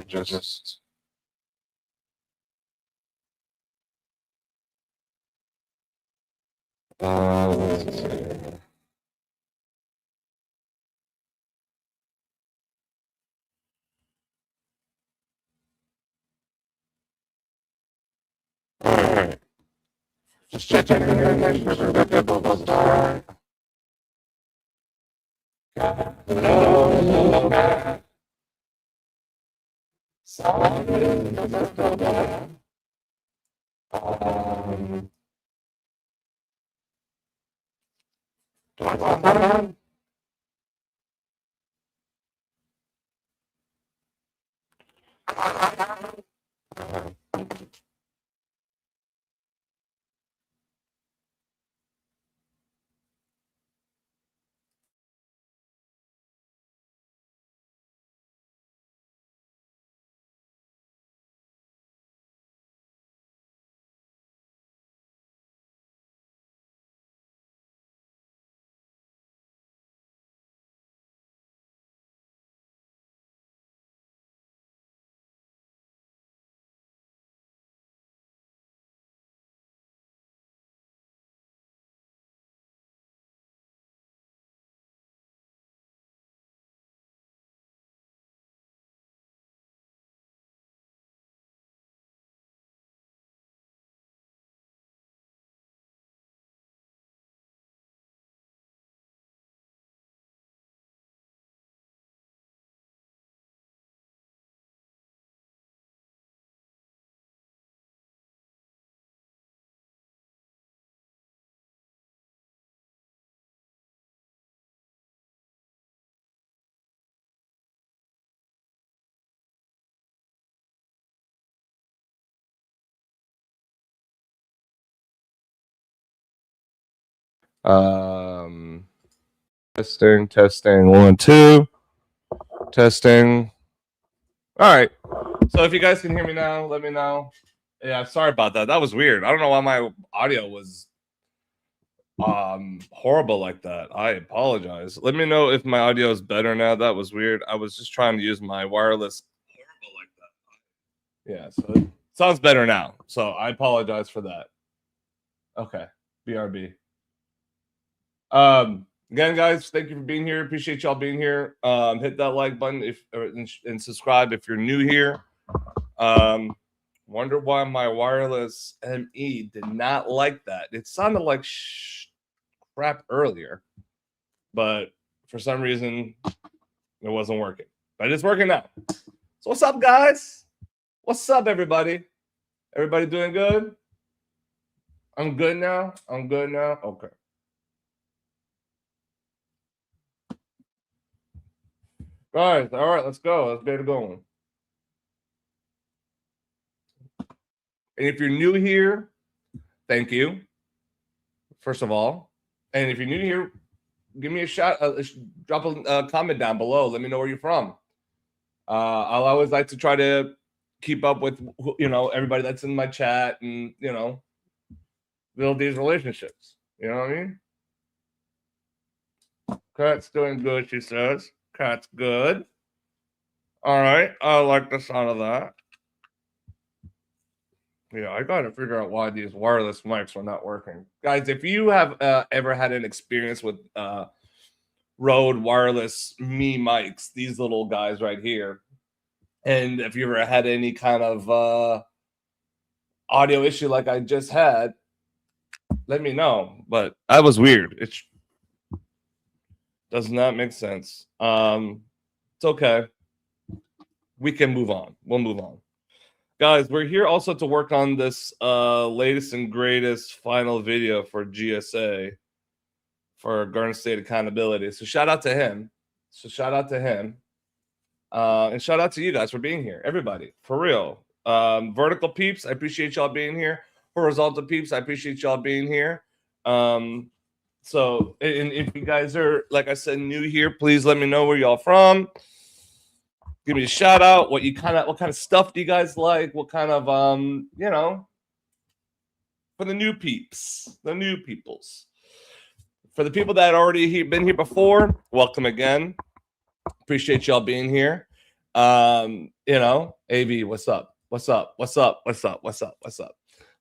Just let's see. All right. Just checking testing 1 2 testing. All right, so if you guys can hear me now, let me know. Yeah, sorry about that. That was weird. I don't know why my audio was horrible like that. I apologize. Let me know if my audio is better now. That was weird. I was just trying to use my wireless. Horrible like that. Yeah, so it sounds better now. So I apologize for that. Okay, BRB. Again, guys, thank you for being here. Appreciate y'all being here. Hit that like button and subscribe if you're new here. Wonder why my wireless ME did not like that. It sounded like crap earlier, but for some reason it wasn't working. But it's working now. So what's up, guys? What's up, everybody? Everybody doing good? I'm good now. I'm good now. Okay. Guys, all right, let's go. Let's get it going. And if you're new here, thank you, first of all. And if you're new here, give me a shout. Drop a comment down below. Let me know where you're from. I'll always like to try to keep up with everybody that's in my chat and build these relationships. You know what I mean? Cat's doing good, she says. Cat's good. All right, I like the sound of that. Yeah, I got to figure out why these wireless mics are not working. Guys, if you have ever had an experience with Rode wireless me mics, these little guys right here, and if you ever had any kind of audio issue like I just had, let me know. But that was weird. It does not make sense. It's okay. We can move on. We'll move on. Guys, we're here also to work on this latest and greatest final video for GSA for Garden State Accountability. So shout out to him. And shout out to you guys for being here. Everybody, for real. Vertical peeps, I appreciate y'all being here. Horizontal peeps, I appreciate y'all being here. So, and if you guys are, like I said, new here, please let me know where y'all from. Give me a shout out. What kind of stuff do you guys like? What kind of for the new peeps, the new peoples. For the people that already been here before, welcome again. Appreciate y'all being here. AV, what's up? What's up? Like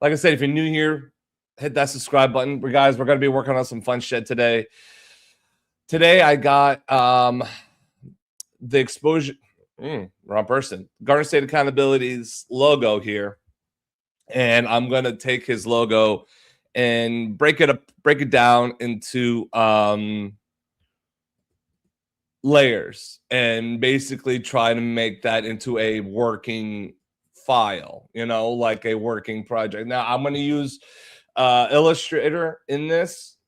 I said, if you're new here, hit that subscribe button. Guys, we're gonna be working on some fun shit today. Today I got the exposure. Wrong person. Garden State Accountability's logo here, and I'm gonna take his logo and break it down into layers and basically try to make that into a working file, like a working project. Now I'm going to use Illustrator in this.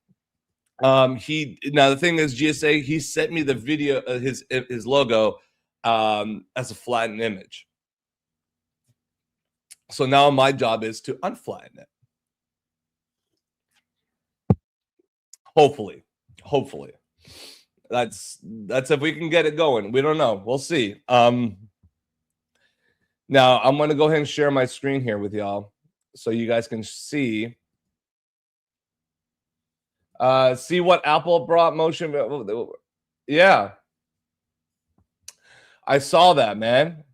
Now the thing is, GSA, he sent me the video, his logo as a flattened image. So now my job is to unflatten it. Hopefully. That's if we can get it going. We don't know. We'll see. Now I'm going to go ahead and share my screen here with y'all so you guys can see what Apple brought motion. Yeah. I saw that, man.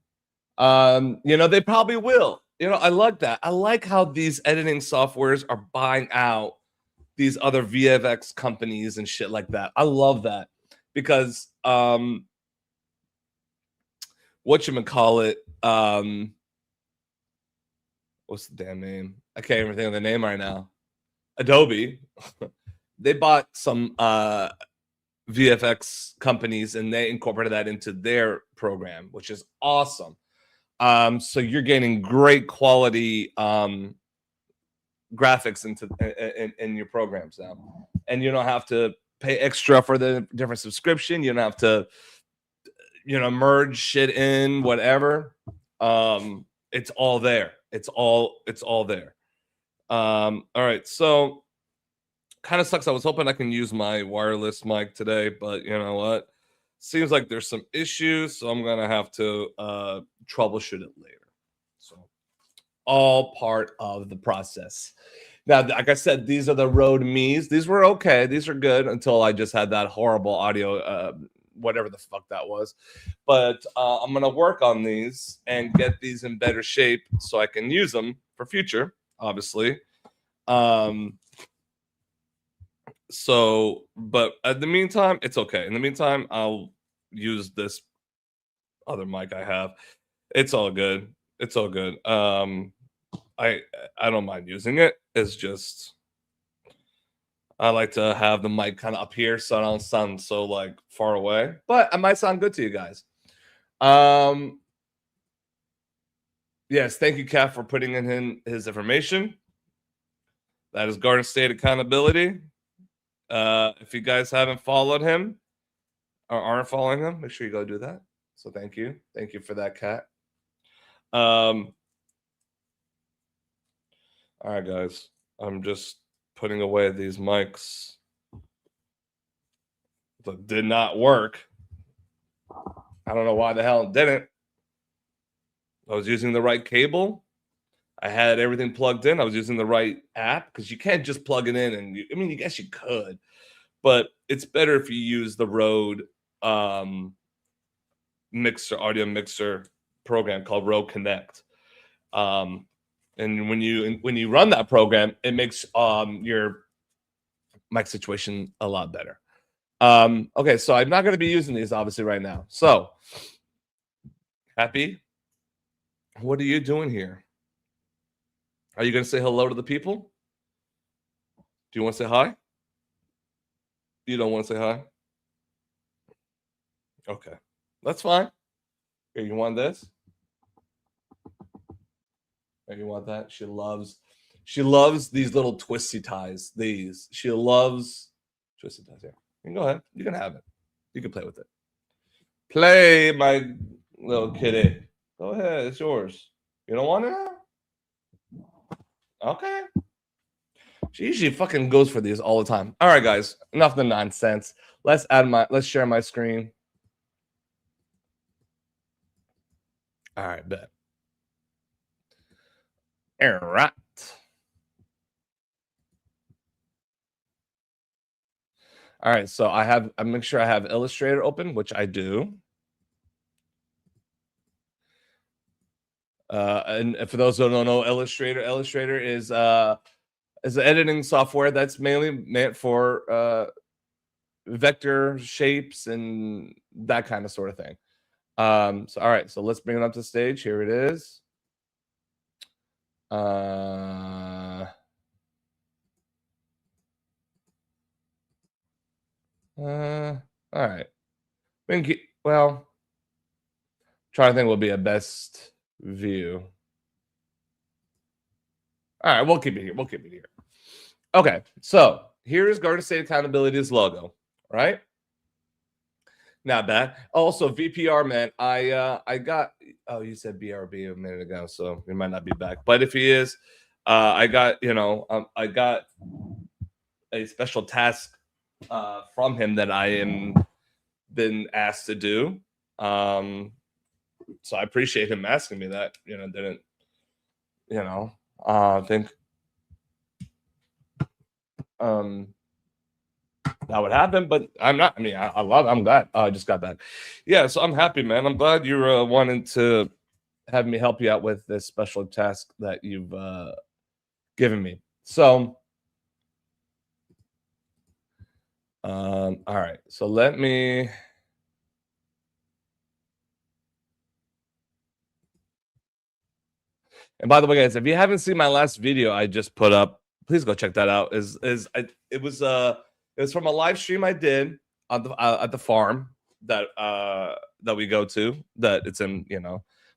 They probably will. I like that. I like how these editing softwares are buying out these other VFX companies and shit like that. I love that because whatchamacallit, what's the damn name? I can't even think of the name right now. Adobe. They bought some VFX companies and they incorporated that into their program, which is awesome. So you're getting great quality graphics in your programs now, and you don't have to pay extra for the different subscription. You don't have to merge shit in whatever. It's all there. It's all there. All right, so kind of sucks. I was hoping I can use my wireless mic today, but you know what, seems like there's some issues, so I'm gonna have to troubleshoot it later. So all part of the process. Now, like I said, these are the Rode Me's. These were okay. These are good until I just had that horrible audio, whatever the fuck that was. But I'm going to work on these and get these in better shape so I can use them for future, obviously. But in the meantime, it's okay. In the meantime, I'll use this other mic I have. It's all good. I don't mind using it. It's just I like to have the mic kind of up here so I don't sound so like far away, but it might sound good to you guys. Yes, thank you, Kat, for putting in his information. That is Garden State Accountability. If you guys haven't followed him or aren't following him, make sure you go do that. So thank you for that, Kat. All right, guys, I'm just putting away these mics that did not work. I don't know why the hell it didn't. I was using the right cable. I had everything plugged in. I was using the right app because you can't just plug it in. And I guess you could, but it's better if you use the Rode audio mixer program called Rode Connect. And when you run that program, it makes your mic situation a lot better. Okay, so I'm not going to be using these obviously right now. So, Happy, what are you doing here? Are you going to say hello to the people? Do you want to say hi? You don't want to say hi? Okay, that's fine. Here, you want this? Oh, you want that? She loves these little twisty ties. She loves twisty ties. Here, you can go ahead. You can have it. You can play with it. Play, my little kitty. Go ahead. It's yours. You don't want it now? Okay. She usually fucking goes for these all the time. All right, guys. Enough of the nonsense. Let's share my screen. All right, bet. All right. All right, so I make sure I have Illustrator open, which I do. And for those who don't know, Illustrator is an editing software that's mainly meant for vector shapes and that kind of sort of thing. So all right, so let's bring it up to the stage. Here it is. All right. Well, trying to think will be a best view. All right, we'll keep it here. Okay, so here's Garden State Accountability's logo, right? Not bad. Also, VPR, man, I got. Oh, you said BRB a minute ago, so he might not be back. But if he is, I got I got a special task from him that I am been asked to do. So I appreciate him asking me that. Didn't think that would happen, but I'm not. I mean, I love it. I'm glad. I just got back. Yeah, so I'm happy, man. I'm glad you're wanting to have me help you out with this special task that you've given me. So, all right. So let me. And by the way, guys, if you haven't seen my last video I just put up, please go check that out. It was from a live stream I did on at the farm that we go to. That it's in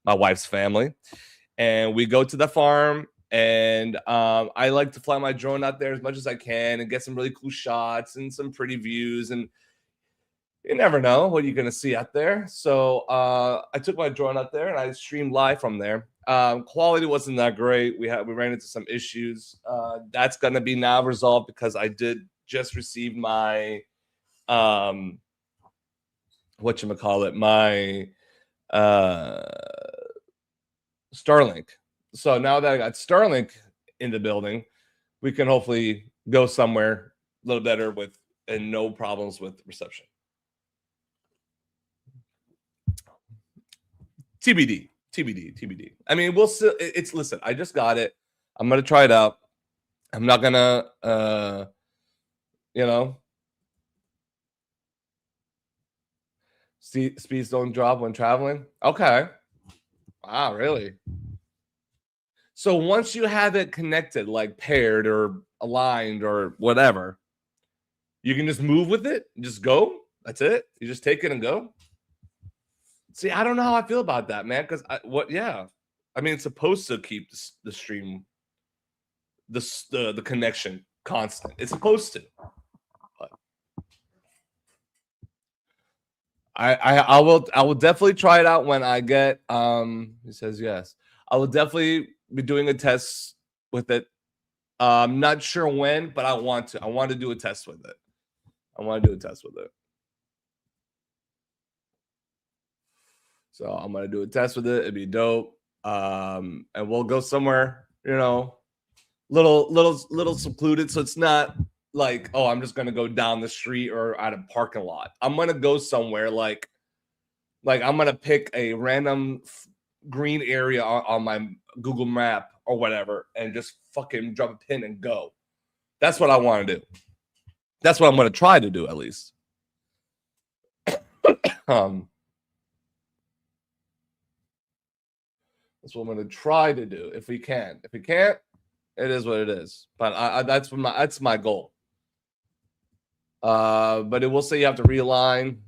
my wife's family, and we go to the farm. And I like to fly my drone out there as much as I can and get some really cool shots and some pretty views. And you never know what you're going to see out there. So I took my drone out there and I streamed live from there. Quality wasn't that great. We ran into some issues. That's going to be now resolved because I did just receive my whatchamacallit, my Starlink. So now that I got Starlink in the building, we can hopefully go somewhere a little better and no problems with reception. TBD. I mean, we'll still. Listen. I just got it. I'm gonna try it out. I'm not gonna, speeds don't drop when traveling. Okay. Wow, really? So once you have it connected, like paired or aligned or whatever, you can just move with it. Just go. That's it. You just take it and go. See, I don't know how I feel about that, man. Because yeah, I mean, it's supposed to keep the stream, the connection constant. It's supposed to. But I will definitely try it out when I get. He says yes. I will definitely be doing a test with it. I'm not sure when, but I want to. I want to do a test with it. So I'm gonna do a test with it. It'd be dope. And we'll go somewhere, little secluded. So it's not like, oh, I'm just gonna go down the street or at a parking lot. I'm gonna go somewhere like I'm gonna pick a random green area on my Google map or whatever, and just fucking drop a pin and go. That's what I want to do. That's what I'm gonna try to do at least. That's what I'm going to try to do if we can. If we can't, it is what it is. But that's my goal. But it will say you have to realign.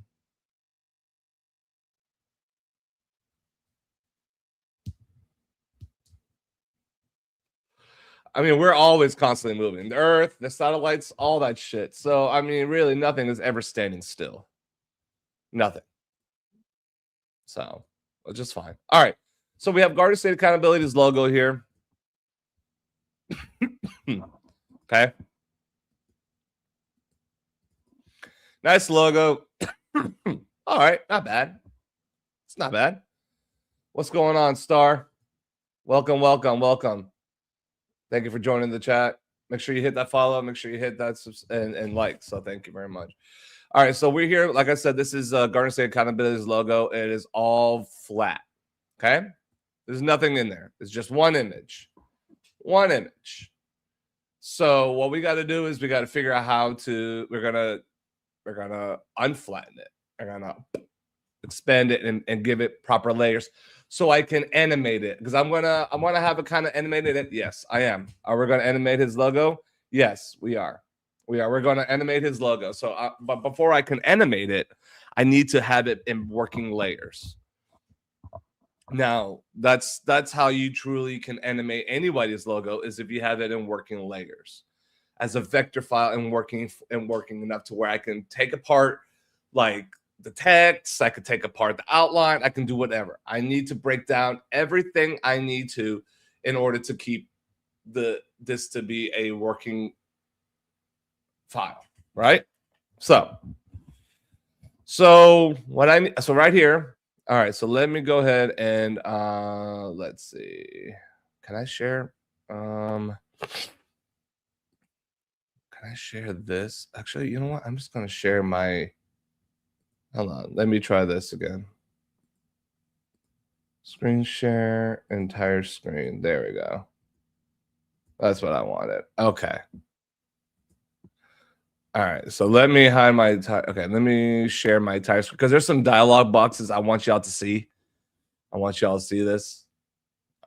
I mean, we're always constantly moving. The Earth, the satellites, all that shit. So, I mean, really, nothing is ever standing still. Nothing. So, just fine. All right. So we have Garden State Accountability's logo here. Okay. Nice logo. All right. Not bad. It's not bad. What's going on, Star? Welcome, welcome, welcome. Thank you for joining the chat. Make sure you hit that follow. Make sure you hit that and like. So thank you very much. All right. So we're here. Like I said, this is Garden State Accountability's logo. It is all flat. Okay. There's nothing in there. It's just one image. One image. So what we got to do is we got to figure out how to, we're gonna unflatten it. We're gonna expand it and give it proper layers so I can animate it, because I'm gonna have it kind of animated. Yes, I am. Are we gonna animate his logo? Yes, we are. We're gonna animate his logo. So, but before I can animate it, I need to have it in working layers. Now, that's how you truly can animate anybody's logo, is if you have it in working layers as a vector file and working enough to where I can take apart like the text, I could take apart the outline, I can do whatever. I need to break down everything I need to in order to keep this to be a working file, right? So what I need, so right here. All right, so let me go ahead and let's see. Can I share? Can I share this? Actually, you know what? I'm just gonna share my. Hold on. Let me try this again. Screen share, entire screen. There we go. That's what I wanted. Okay. All right. So let me hide my. Okay. Let me share my entire screen, because there's some dialog boxes I want y'all to see. I want y'all to see this.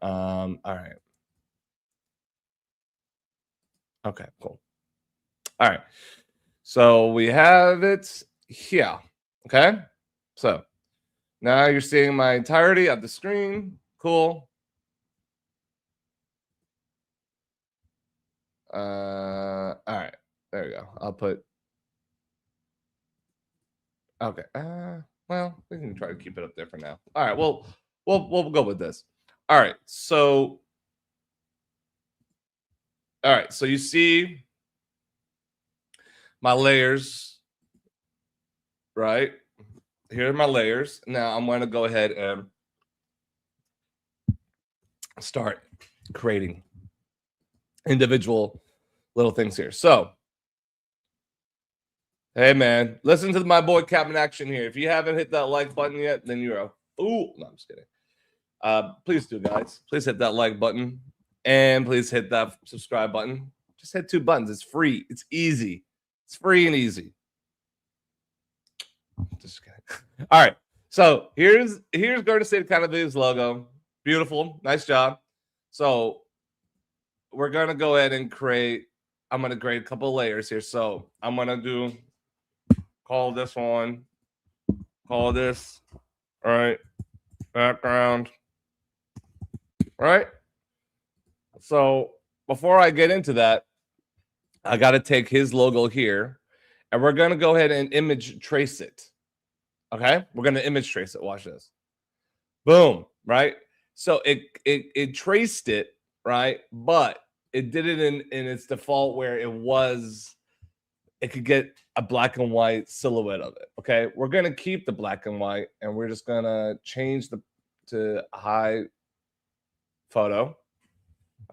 All right. Okay. Cool. All right. So we have it here. Okay. So now you're seeing my entirety of the screen. Cool. All right. There we go. I'll put. Okay. Well, we can try to keep it up there for now. All right. Well, we'll go with this. All right. So you see my layers, right? Here are my layers. Now I'm going to go ahead and start creating individual little things here. So, hey man, listen to my boy Captain Action here. If you haven't hit that like button yet, then you're no, I'm just kidding. Please do, guys. Please hit that like button and please hit that subscribe button. Just hit 2 buttons. It's free. It's easy. It's free and easy. Just kidding. All right. So here's Garden State Accountability's logo. Beautiful. Nice job. So we're going to go ahead and create. I'm going to create a couple of layers here. So I'm going to call this one. Call this. All right. Background. All right. So before I get into that, I got to take his logo here and we're going to go ahead and image trace it. Okay. We're going to image trace it. Watch this. Boom. Right. So it traced it. Right. But it did it in its default where it could get a black and white silhouette of it. Okay. We're going to keep the black and white and we're just going to change to high photo.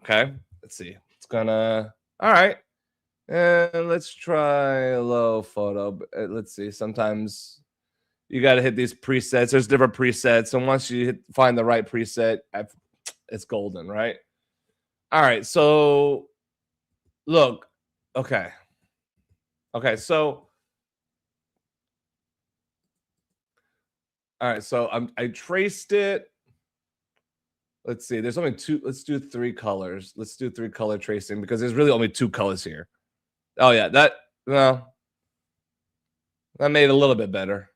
Okay. Let's see. It's gonna. All right. And let's try a low photo. Let's see. Sometimes you got to hit these presets. There's different presets. And once you find the right preset, it's golden, right? All right. So look. Okay. Okay. So. All right. So I traced it. Let's see. There's only 2. Let's do 3 colors. Let's do 3 color tracing because there's really only 2 colors here. Oh yeah, that made it a little bit better.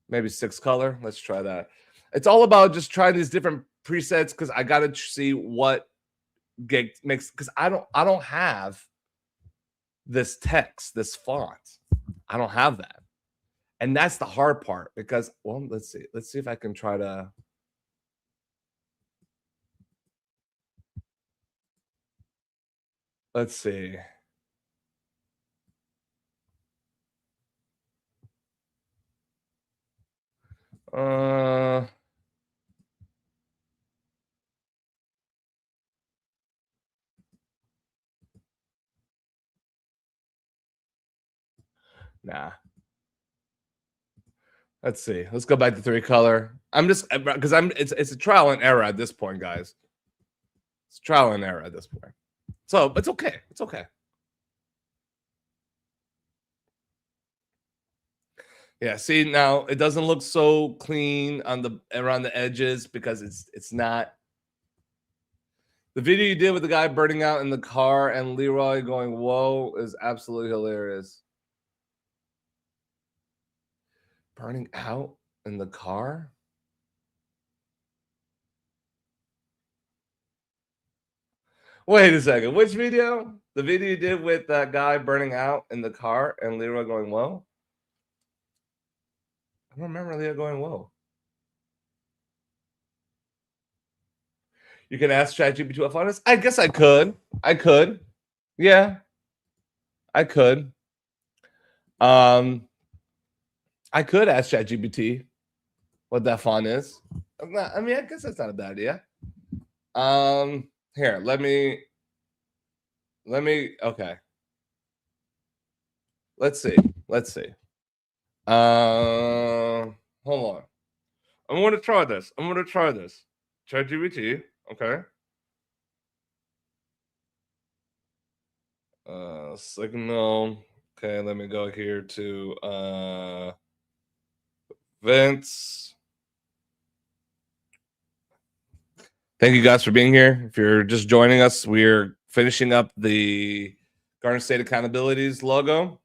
Maybe 6 color. Let's try that. It's all about just trying these different presets because I got to see what makes, because I don't have this text, this font. I don't have that. And that's the hard part, because, well, let's see if I can try to. Let's see. Nah. Let's see. Let's go back to 3-color. I'm just, because it's a trial and error at this point, guys. It's trial and error at this point. So it's okay. It's okay. Yeah, see, now it doesn't look so clean on around the edges, because it's not. The video you did with the guy burning out in the car and Leroy going, "Whoa," is absolutely hilarious. Burning out in the car? Wait a second. Which video? The video you did with that guy burning out in the car and Leroy going, "Whoa"? I don't remember Leroy going, "Whoa." You can ask ChatGPT what font is? I guess I could. I could. Yeah, I could. I could ask ChatGPT what that font is. I mean, I guess that's not a bad idea. Here, let me. Okay. Let's see. Hold on. I'm going to try this. ChatGPT. Okay. Signal. Okay, let me go here to Vince. Thank you guys for being here. If you're just joining us, we're finishing up the Garden State Accountabilities logo,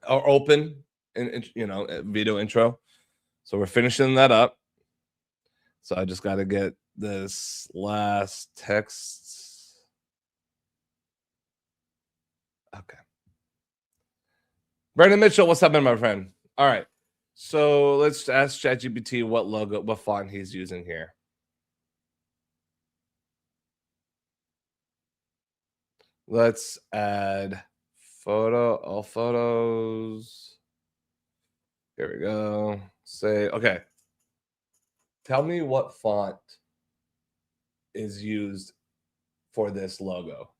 or open, and video intro. So we're finishing that up. So I just got to get this last text. Okay. Brandon Mitchell, what's up, my friend? All right. So let's ask ChatGPT what font he's using here. Let's add all photos. Here we go. Say, okay. Tell me what font is used for this logo.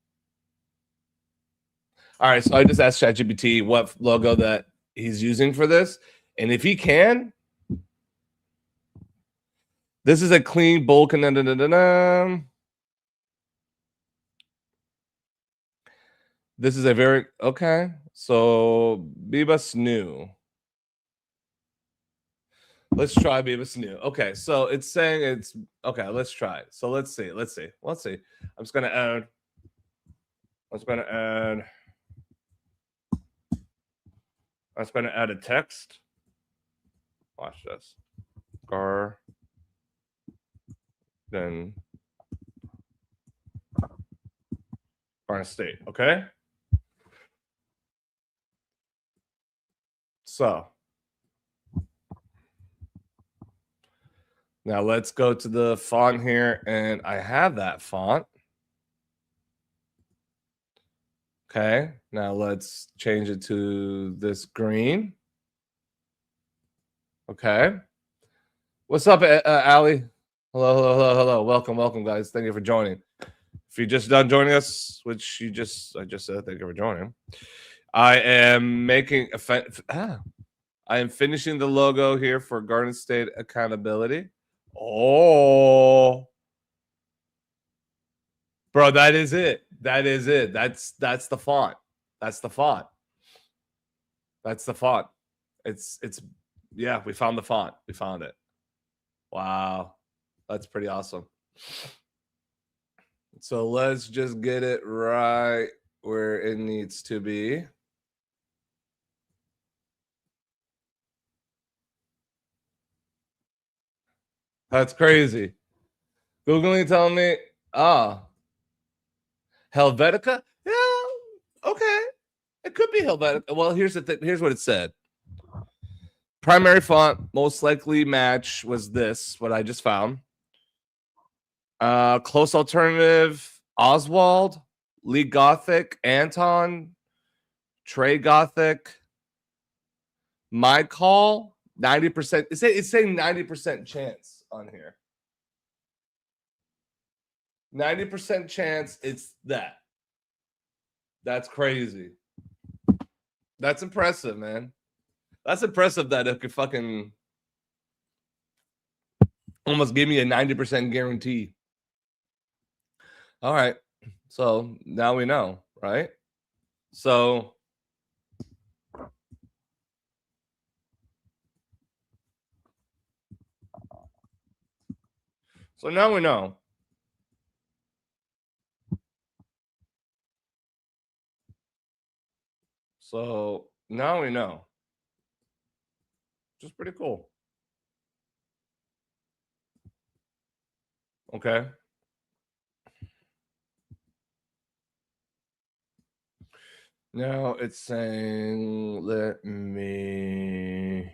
All right, so I just asked ChatGPT what logo that he's using for this, and if he can, this is a clean, bold. This is a very okay. So Bebas new. Let's try Beavis new. Okay, so it's saying it's okay. Let's try it. So let's see. I'm just gonna add. A text. Watch this. Garden State. Okay. So now let's go to the font here, and I have that font. Okay, now let's change it to this green. Okay. What's up, Ali? Hello. Welcome, guys. Thank you for joining. If you just done joining us, which I just said, thank you for joining. I am I am finishing the logo here for Garden State Accountability. Oh, bro, that is it. That's the font. That's the font. It's yeah, we found the font. We found it. Wow. That's pretty awesome. So let's just get it right where it needs to be. That's crazy. Googling telling me, Helvetica? Yeah, okay. It could be Helvetica. Well, here's the thing. Here's what it said. Primary font, most likely match was this, what I just found. Close alternative, Oswald, Lee Gothic, Anton, Trey Gothic, My Call, 90%. It's saying 90% chance on here. 90% chance it's that. That's crazy. That's impressive, man. That's impressive that it could fucking almost give me a 90% guarantee. All right. So now we know, right? So now we know. So now we know. Which is pretty cool. Okay. Now it's saying, let me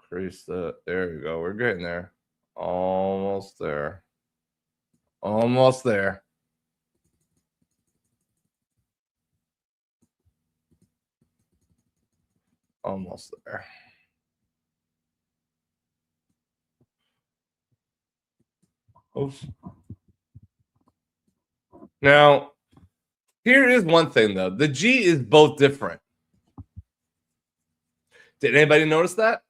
increase the, there you go. We're getting there. Almost there. Almost there. Almost there. Oops. Now, here is one thing though. The G is both different. Did anybody notice that?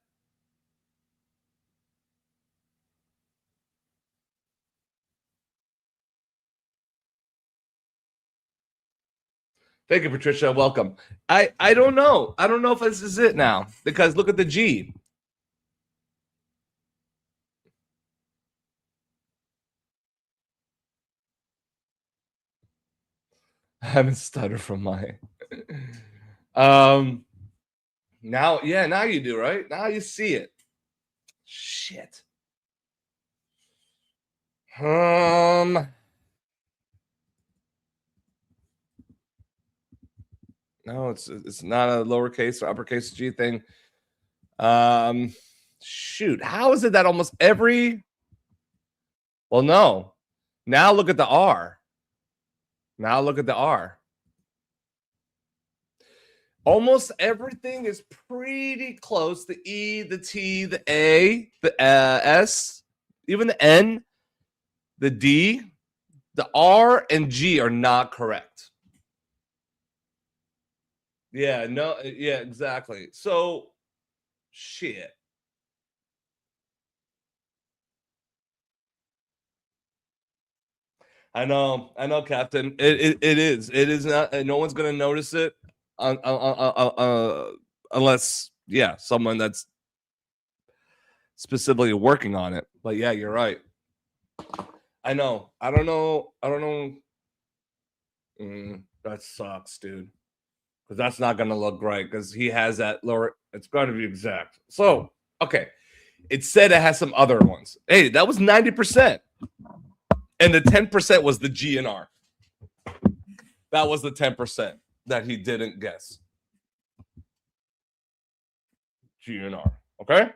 Thank you, Patricia. Welcome. I don't know. I don't know if this is it now because look at the G. I haven't stuttered from my. Now, yeah, now you do, right? Now you see it. Shit. No, it's not a lowercase or uppercase G thing. Shoot, how is it that almost every? Well, no. Now look at the R. Now look at the R. Almost everything is pretty close. The E, the T, the A, the S, even the N, the D, the R, and G are not correct. Yeah, no, yeah, exactly. So, shit. I know, Captain. It is. It is not. No one's gonna notice it, unless, yeah, someone that's specifically working on it. But yeah, you're right. I know. I don't know. That sucks, dude. Because that's not gonna look right. Because he has that lower. It's going to be exact. So okay, it said it has some other ones. Hey, that was 90%, and the 10% was the G and R. That was the 10% that he didn't guess. G and R. Okay.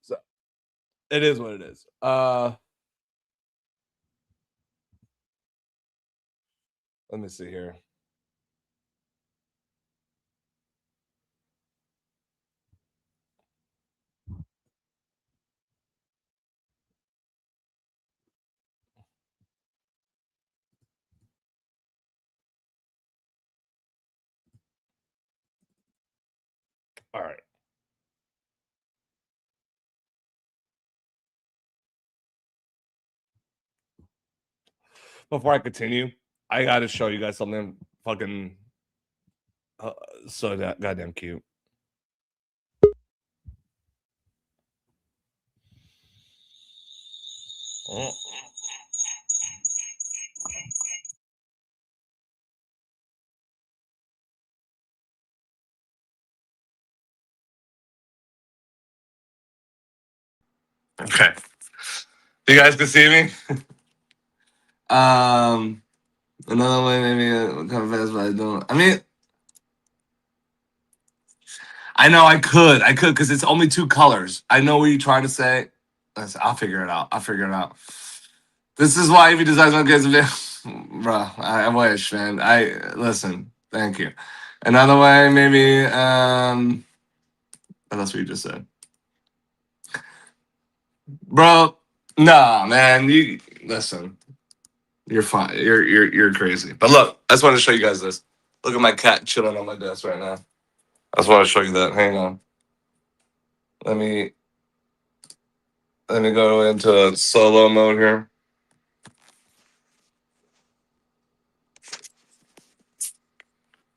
So it is what it is. Let me see here. All right. Before I continue, I got to show you guys something fucking so that goddamn cute. Oh. Okay. You guys can see me? Another way, maybe come fast, but I don't. I mean, I know I could because it's only two colors. I know what you're trying to say. I'll figure it out. This is why AVDesigns don't get bro. I wish, man. I listen. Thank you. Another way, maybe. That's what you just said, bro. Nah, man. You listen. You're fine. You're crazy. But look, I just want to show you guys this. Look at my cat chilling on my desk right now. I just want to show you that. Hang on. Let me go into solo mode here.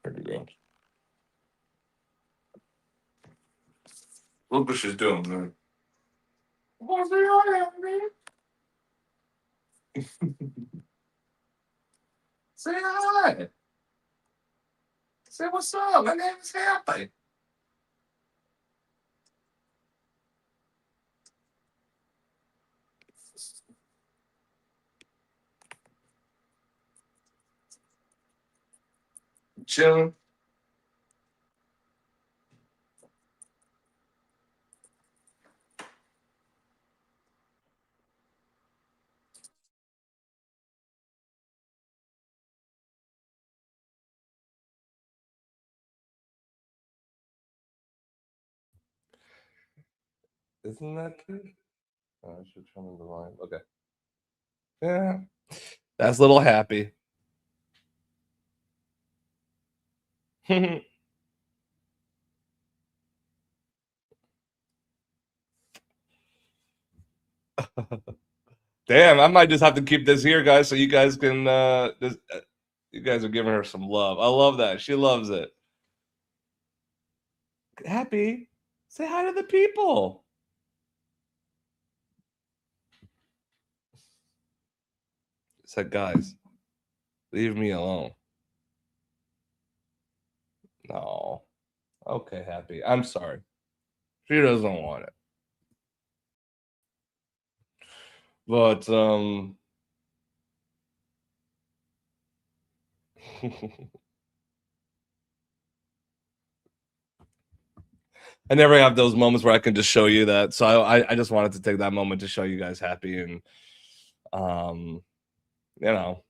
There you go. Look what she's doing, man. Say hi. Say what's up. My name is Happy. Chilling. Isn't that cute? Oh, I should turn on the line. Okay. Yeah. That's a little Happy. Damn, I might just have to keep this here, guys, so you guys can you guys are giving her some love. I love that. She loves it. Happy, say hi to the people. Said, guys, leave me alone. No. Okay, Happy. I'm sorry. She doesn't want it. But I never have those moments where I can just show you that. So I just wanted to take that moment to show you guys Happy and you know,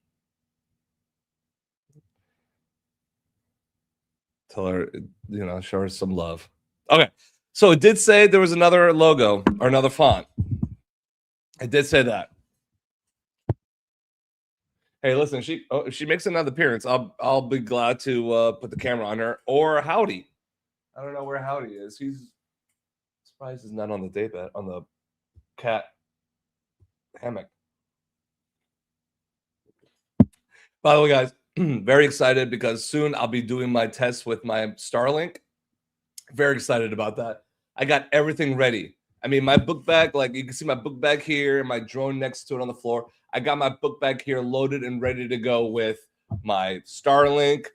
tell her, you know, show her some love. Okay. So it did say there was another logo or another font. It did say that. Hey, listen, if she makes another appearance, I'll be glad to put the camera on her or Howdy. I don't know where Howdy is. He's surprised he's not on the daybed on the cat hammock. By the way, guys, very excited because soon I'll be doing my test with my Starlink. Very excited about that. I got everything ready. I mean, my book bag, like you can see my book bag here and my drone next to it on the floor. I got my book bag here loaded and ready to go with my Starlink,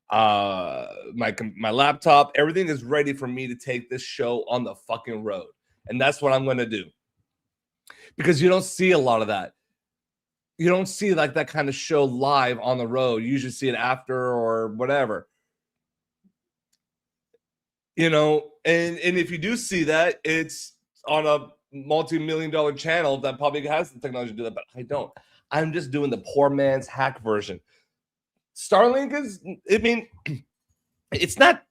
my laptop. Everything is ready for me to take this show on the fucking road. And that's what I'm going to do. Because you don't see a lot of that. You don't see like that kind of show live on the road. You usually see it after or whatever. You know, and if you do see that, it's on a multi-million-dollar channel that probably has the technology to do that, but I don't. I'm just doing the poor man's hack version. Starlink is, I mean, it's not,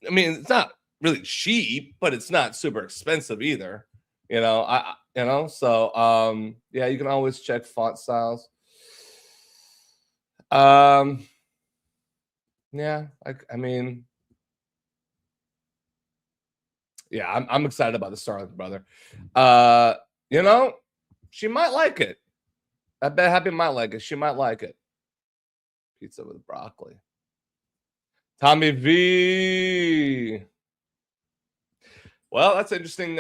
I mean, it's not really cheap, but it's not super expensive either. You know, so yeah, you can always check font styles. Yeah, I mean, yeah, I'm excited about the Starlink, brother. You know, she might like it. I bet Happy might like it. She might like it. Pizza with broccoli. Tommy V. Well, that's an interesting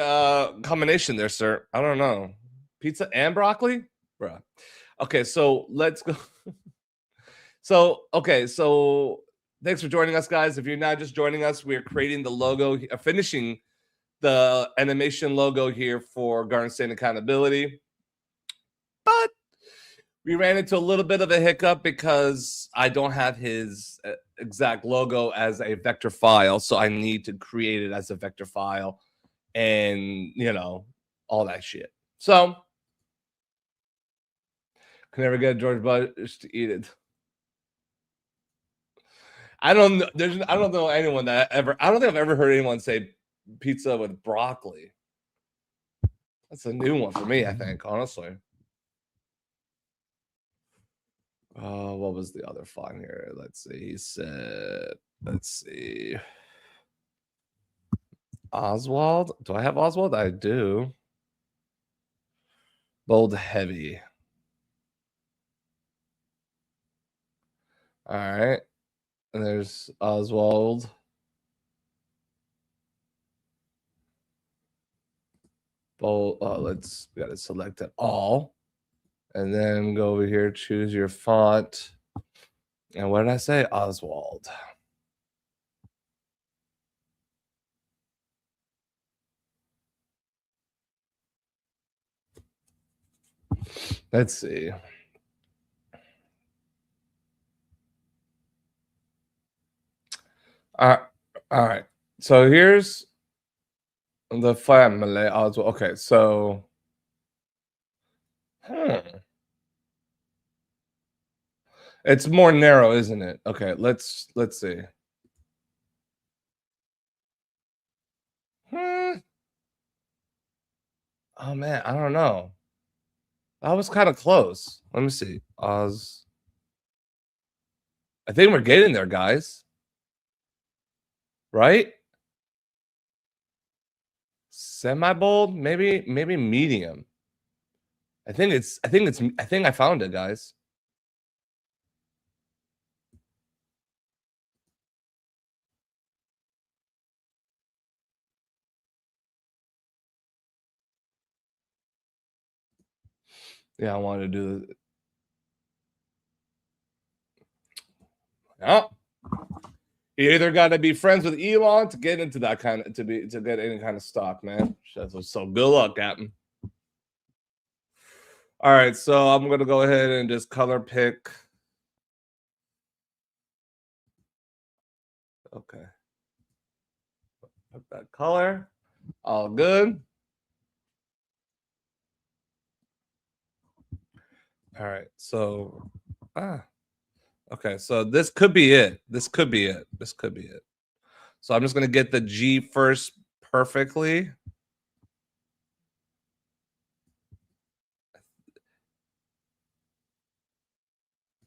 combination there, sir. I don't know. Pizza and broccoli? Bruh. Okay, so let's go. So thanks for joining us, guys. If you're not just joining us, we're creating the logo, finishing the animation logo here for Garden State Accountability. But we ran into a little bit of a hiccup because I don't have his exact logo as a vector file. So I need to create it as a vector file and, all that shit. So can never get George Bush to eat it. I don't know anyone that I don't think I've ever heard anyone say pizza with broccoli. That's a new one for me, I think, honestly. What was the other font here? Let's see. He said, let's see. Oswald. Do I have Oswald? I do. Bold heavy. All right. And there's Oswald. Bold. We got to select it all. And then go over here, choose your font. And what did I say? Oswald. Let's see. All right. So here's the family Oswald. Okay, so it's more narrow, isn't it? Okay, let's see. Oh man, I don't know. That was kind of close. Let me see. I think we're getting there, guys. Right? Semi-bold, maybe medium. I think I found it, guys. Yeah, I wanted to do it. Oh. You either got to be friends with Elon to get into that kind of to get any kind of stock, man. So good luck, Captain. All right, so I'm gonna go ahead and just color pick. Okay, put that color. All good. All right, so okay, so this could be it. This could be it. So I'm just gonna get the G first perfectly.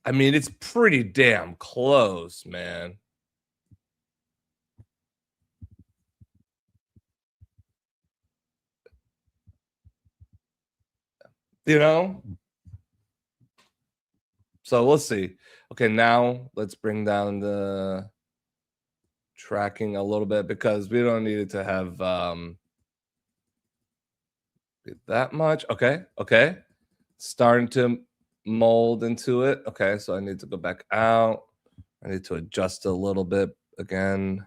I mean, it's pretty damn close, man. So we'll see. Okay, now let's bring down the tracking a little bit because we don't need it to have that much. Okay. Starting to mold into it. Okay, so I need to go back out. I need to adjust a little bit again.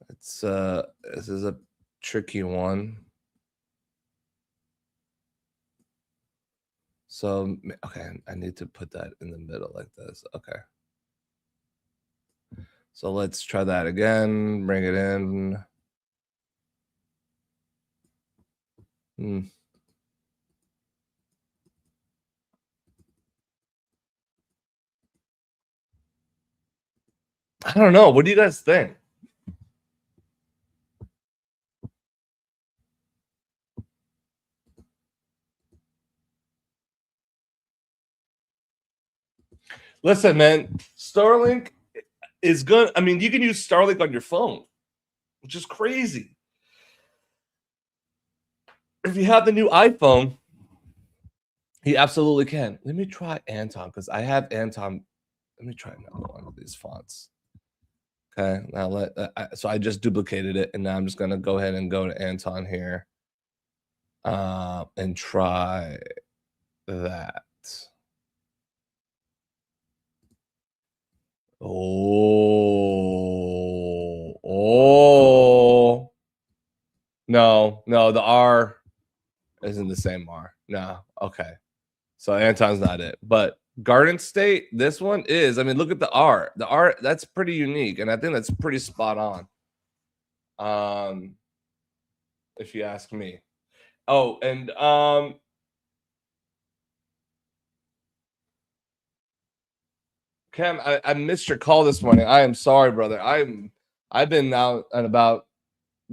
It's this is a tricky one. So okay, I need to put that in the middle like this. Okay. So let's try that again. Bring it in. I don't know. What do you guys think? Listen, man, Starlink is good. I mean, you can use Starlink on your phone, which is crazy. If you have the new iPhone, he absolutely can. Let me try Anton because I have Anton. Let me try another one of these fonts. Okay, now so I just duplicated it, and now I'm just gonna go ahead and go to Anton here, and try that. Oh, No, the R isn't the same R. No. Okay. So Anton's not it. But Garden State, this one is. I mean, look at the R. The R, that's pretty unique, and I think that's pretty spot on. If you ask me. Oh, and Cam, I missed your call this morning. I am sorry, brother. I've been out and about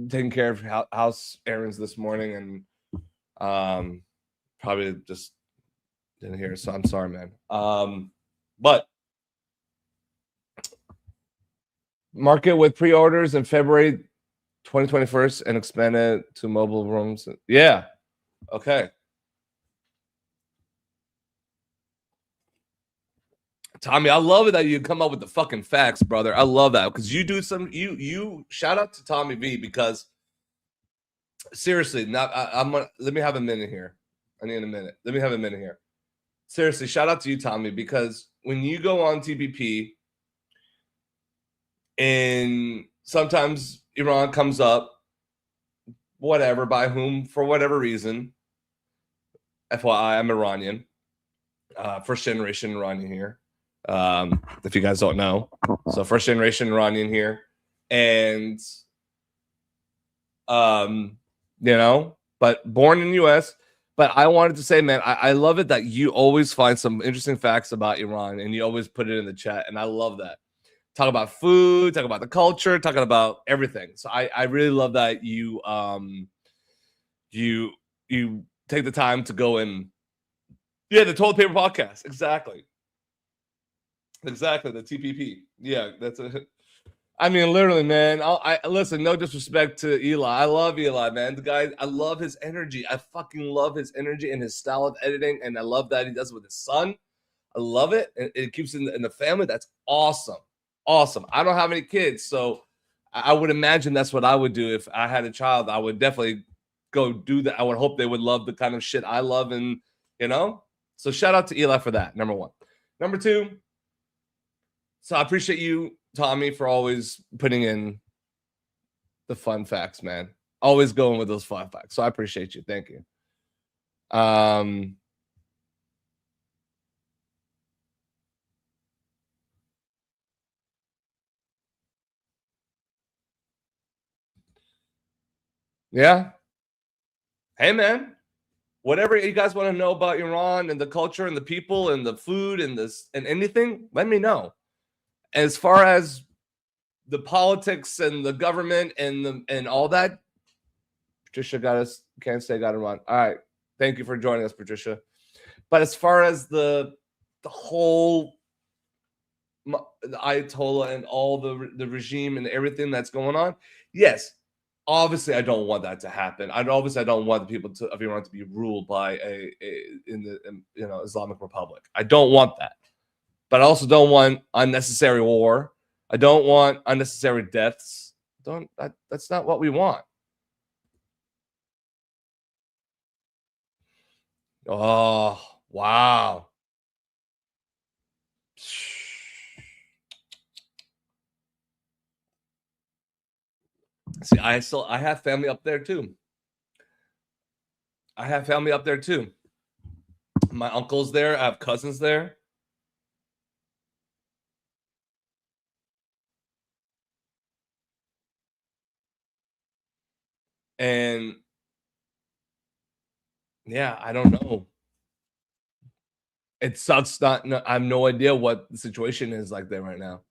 taking care of house errands this morning, and probably just didn't hear. So I'm sorry, man. But market with pre-orders in February 2021 and expand it to mobile rooms. Yeah. Okay. Tommy, I love it that you come up with the fucking facts, brother. I love that because you do some. You shout out to Tommy V because seriously, not I'm gonna let me have a minute here. I need a minute. Let me have a minute here. Seriously, shout out to you, Tommy, because when you go on TPP and sometimes Iran comes up, whatever, by whom, for whatever reason. FYI, I'm Iranian, first generation Iranian here. If you guys don't know, so first generation Iranian here, and but born in the U.S. But I wanted to say, man, I love it that you always find some interesting facts about Iran and you always put it in the chat, and I love that. Talk about food, talk about the culture, talking about everything. So I really love that you you take the time to go and the Toilet Paper Podcast, exactly, the TPP. Yeah, that's a. I mean, literally, man. I listen. No disrespect to Eli. I love Eli, man. The guy. I love his energy. I fucking love his energy and his style of editing, and I love that he does it with his son. I love it. It keeps it in the family. That's awesome. Awesome. I don't have any kids, so I would imagine that's what I would do if I had a child. I would definitely go do that. I would hope they would love the kind of shit I love, and So shout out to Eli for that. Number one. Number two. So I appreciate you, Tommy, for always putting in the fun facts, man. Always going with those fun facts. So I appreciate you. Thank you. Yeah. Hey, man. Whatever you guys want to know about Iran and the culture and the people and the food and this and anything, let me know. As far as the politics and the government and all that, Patricia got us. Can't say got it wrong. All right. Thank you for joining us, Patricia. But as far as the whole the Ayatollah and all the regime and everything that's going on, yes, obviously I don't want that to happen. I don't want the people of Iran to be ruled by in the Islamic Republic. I don't want that, but I also don't want unnecessary war. I don't want unnecessary deaths. That's not what we want. Oh, wow. See, I have family up there too. My uncle's there. I have cousins there. And yeah, I don't know. It sucks. I have no idea what the situation is like there right now.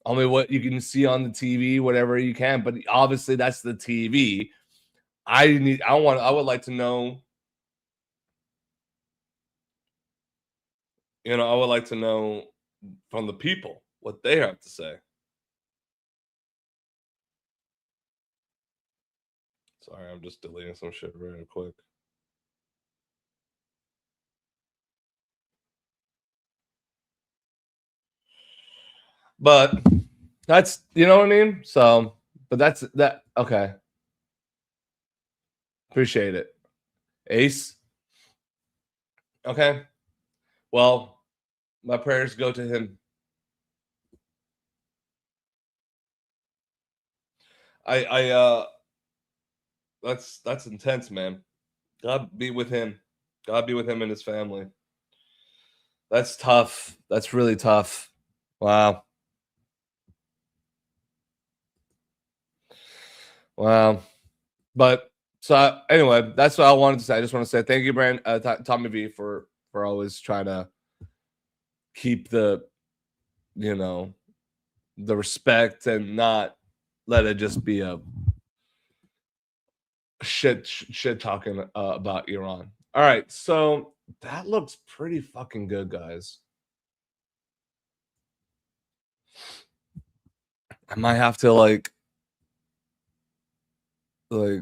Only what you can see on the TV, whatever you can. But obviously, that's the TV. I would like to know. I would like to know from the people what they have to say. Sorry, I'm just deleting some shit really quick. But that's what I mean. So, but that's that. Okay, appreciate it, Ace. Okay, well, my prayers go to him. I That's intense, man. God be with him. God be with him and his family. That's tough. That's really tough. Wow. Wow. But so anyway, that's what I wanted to say. I just want to say thank you, Tommy V, for always trying to keep the the respect and not let it just be a shit talking about Iran. All right, so that looks pretty fucking good, guys. I might have to like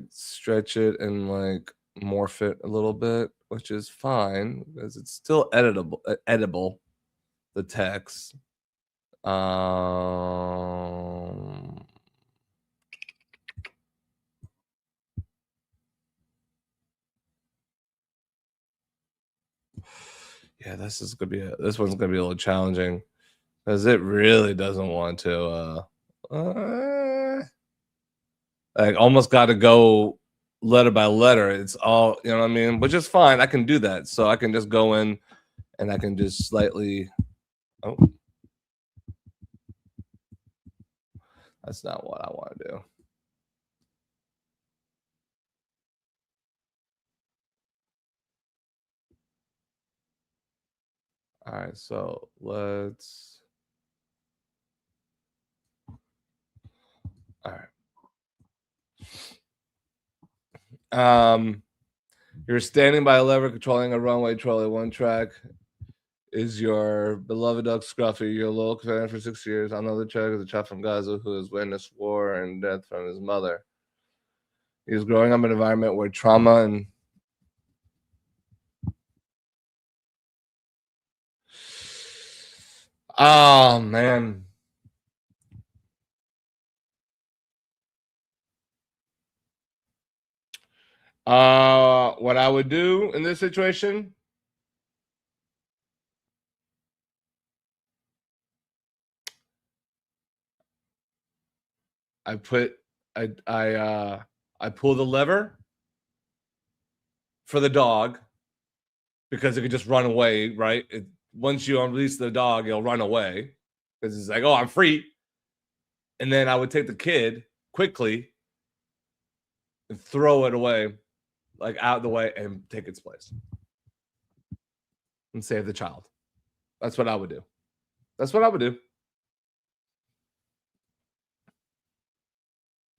stretch it and like morph it a little bit, which is fine because it's still edible, the text. Yeah, this one's gonna be a little challenging because it really doesn't want to like almost got to go letter by letter. It's all, you know what I mean, which is fine. I can do that. So I can just go in and I can just slightly. Oh, that's not what I want to do. All right, so let's. All right. You're standing by a lever controlling a runway trolley. One track is your beloved Doug Scruffy, your local fan for 6 years. On the other track is a child from Gaza who has witnessed war and death from his mother. He's growing up in an environment where trauma and oh man. What I would do in this situation, I pull the lever for the dog because it could just run away, right? Once you release the dog, it'll run away because it's like, oh, I'm free. And then I would take the kid quickly and throw it away, like out of the way, and take its place and save the child. That's what I would do. That's what I would do.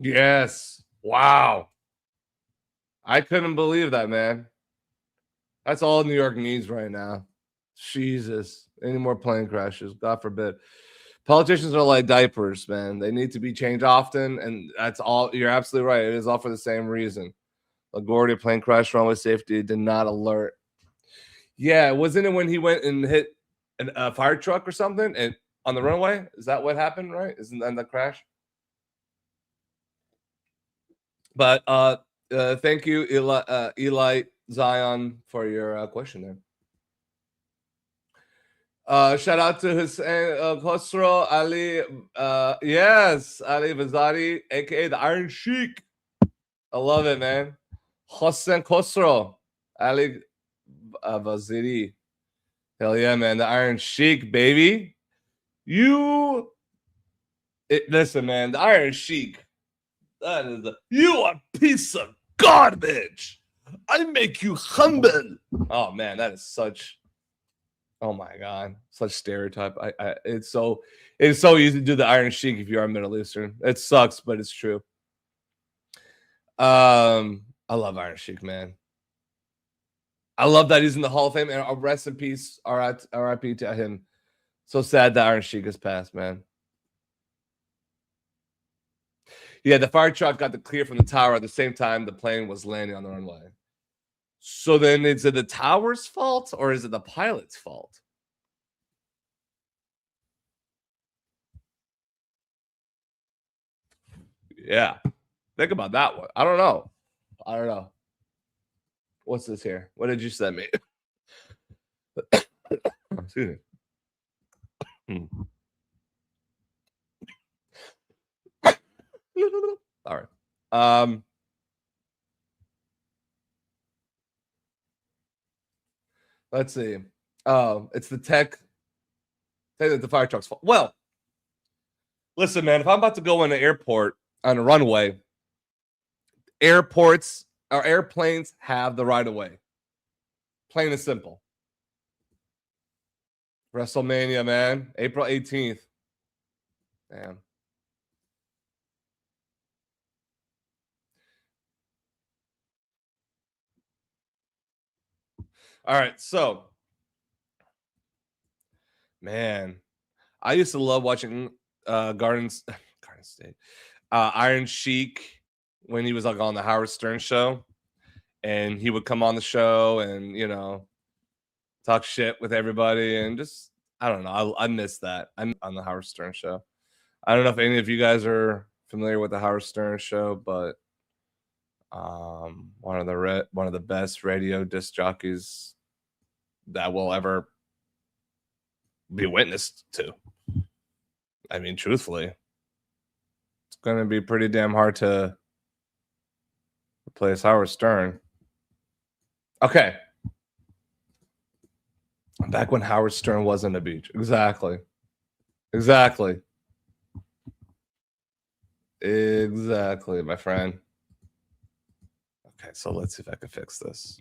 Yes. Wow. I couldn't believe that, man. That's all New York needs right now. Jesus. Any more plane crashes? God forbid. Politicians are like diapers, man. They need to be changed often, and that's all. You're absolutely right. It is all for the same reason. LaGuardia plane crash, runway safety did not alert. Yeah, wasn't it when he went and hit a fire truck or something and on the runway? Is that what happened? Right? Isn't that the crash? But thank you, Eli Zion, for your question there. Shout out to Hussein Khosrow Ali. Yes, Ali Vazari, aka the Iron Sheik. I love it, man. Hossein Khosrow Ali Vaziri. Hell yeah, man. The Iron Sheik, baby. Listen, man. The Iron Sheik. That is you a piece of garbage. I make you humble. Oh man, that is such. Oh my god, such stereotype. It's so easy to do the Iron Sheik if you are Middle Eastern. It sucks, but it's true. I love Iron Sheik, man. I love that he's in the Hall of Fame, and rest in peace, R.I.P. to him. So sad that Iron Sheik has passed, man. Yeah, the fire truck got the clear from the tower at the same time the plane was landing on the runway. So then, is it the tower's fault or is it the pilot's fault? Yeah, think about that one. I don't know. What's this here? What did you send me? Excuse me. All right. Let's see. It's the tech. The fire truck's fault. Well, listen, man. If I'm about to go in an airport on a runway, airports or airplanes have the right of way. Plain and simple. WrestleMania, man. April 18th. Damn. All right, so man, I used to love watching Garden State, Iron Sheik when he was like on the Howard Stern show, and he would come on the show and talk shit with everybody and just I don't know. I miss that. I'm on the Howard Stern show. I don't know if any of you guys are familiar with the Howard Stern show, but one of the best radio disc jockeys that will ever be witnessed to. I mean, truthfully, it's going to be pretty damn hard to replace Howard Stern. Okay. Back when Howard Stern wasn't a beach. Exactly, my friend. Okay, so let's see if I can fix this.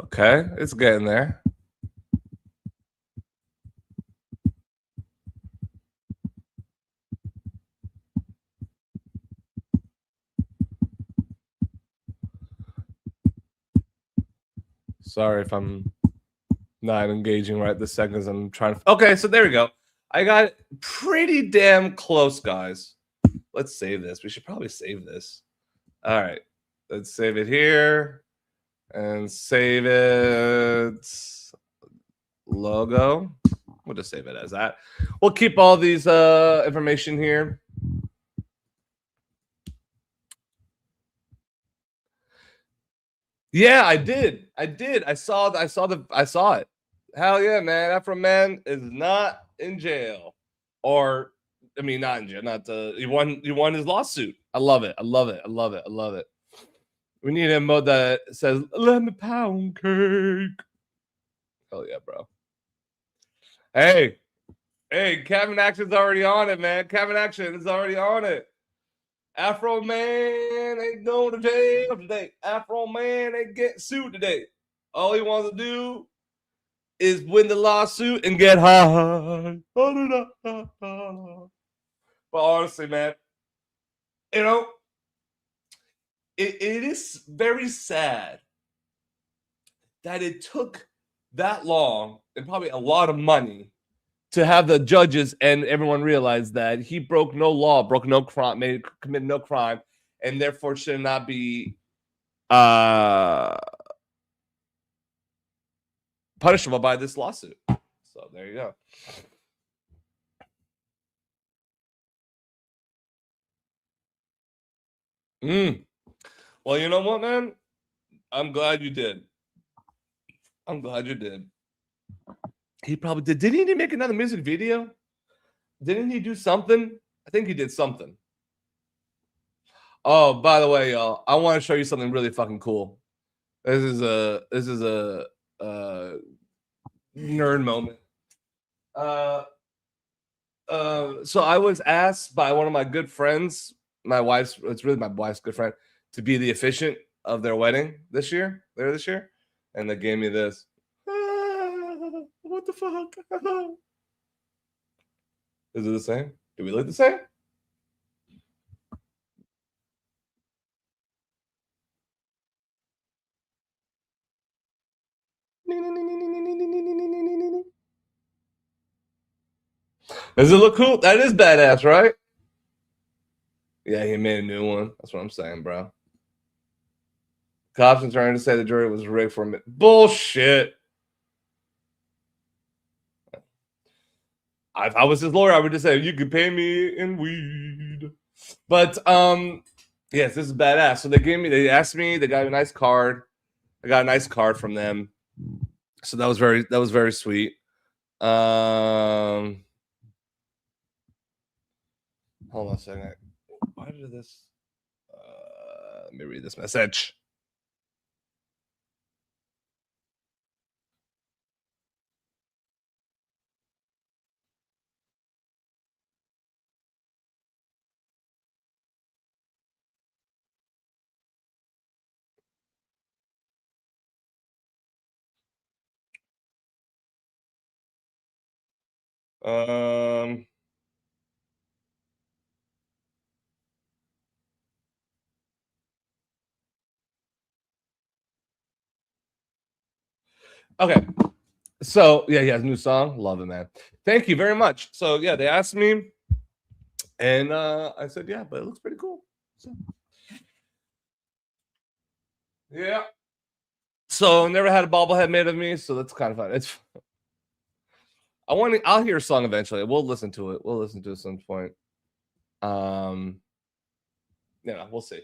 Okay, it's getting there. Sorry if I'm not engaging right this second as I'm trying to. Okay, so there we go. I got it pretty damn close, guys. Let's save this. We should probably save this. All right, let's save it here and save it. Logo. We'll just save it as that. We'll keep all these information here. Yeah, I did. I saw it. Hell yeah, man. Afro Man is not in jail. Or I mean not in jail. Not he won his lawsuit. I love it. We need a mode that says lemon pound cake. Hell yeah, bro. Hey, Kevin Action's already on it, man. Kevin Action is already on it. Afro Man ain't going to jail today. Afro Man ain't getting sued today. All he wants to do is win the lawsuit and get high. But honestly, man, it is very sad that it took that long and probably a lot of money to have the judges and everyone realize that he broke no law, broke no crime, committed no crime, and therefore should not be punishable by this lawsuit. So there you go. Well, you know what, man? I'm glad you did. He probably did. Didn't he make another music video? Didn't he do something? I think he did something. Oh, by the way, y'all, I want to show you something really fucking cool. This is a nerd moment. So I was asked by one of my good friends, it's really my wife's good friend, to be the officiant of their wedding this year, and they gave me this. What the fuck? Is it the same? Do we look the same? Does it look cool? That is badass, right? Yeah, he made a new one. That's what I'm saying, bro. Cops are trying to say the jury was rigged for a minute. Bullshit. If I was his lawyer, I would just say, you could pay me in weed. But Yes, this is badass. So they asked me, they got a nice card. I got a nice card from them. So that was very sweet. Hold on a second. Why did this? Let me read this message. Um, okay. So yeah, he has a new song. Love it, man. Thank you very much. So yeah, they asked me, and I said yeah, but it looks pretty cool. So, yeah. So never had a bobblehead made of me, so that's kind of fun. It's I'll hear a song eventually. We'll listen to it. We'll listen to it at some point. Um, yeah, we'll see.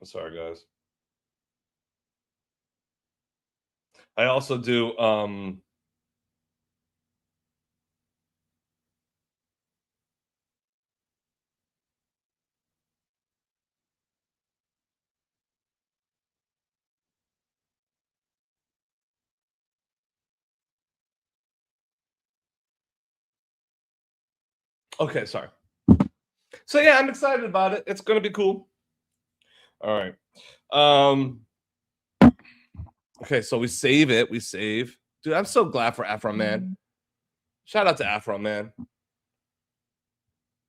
I'm sorry, guys. I also do okay, sorry. So yeah, I'm excited about it. It's gonna be cool. All right. Okay, so we save it. We save. Dude, I'm so glad for Afro Man. Shout out to Afro Man.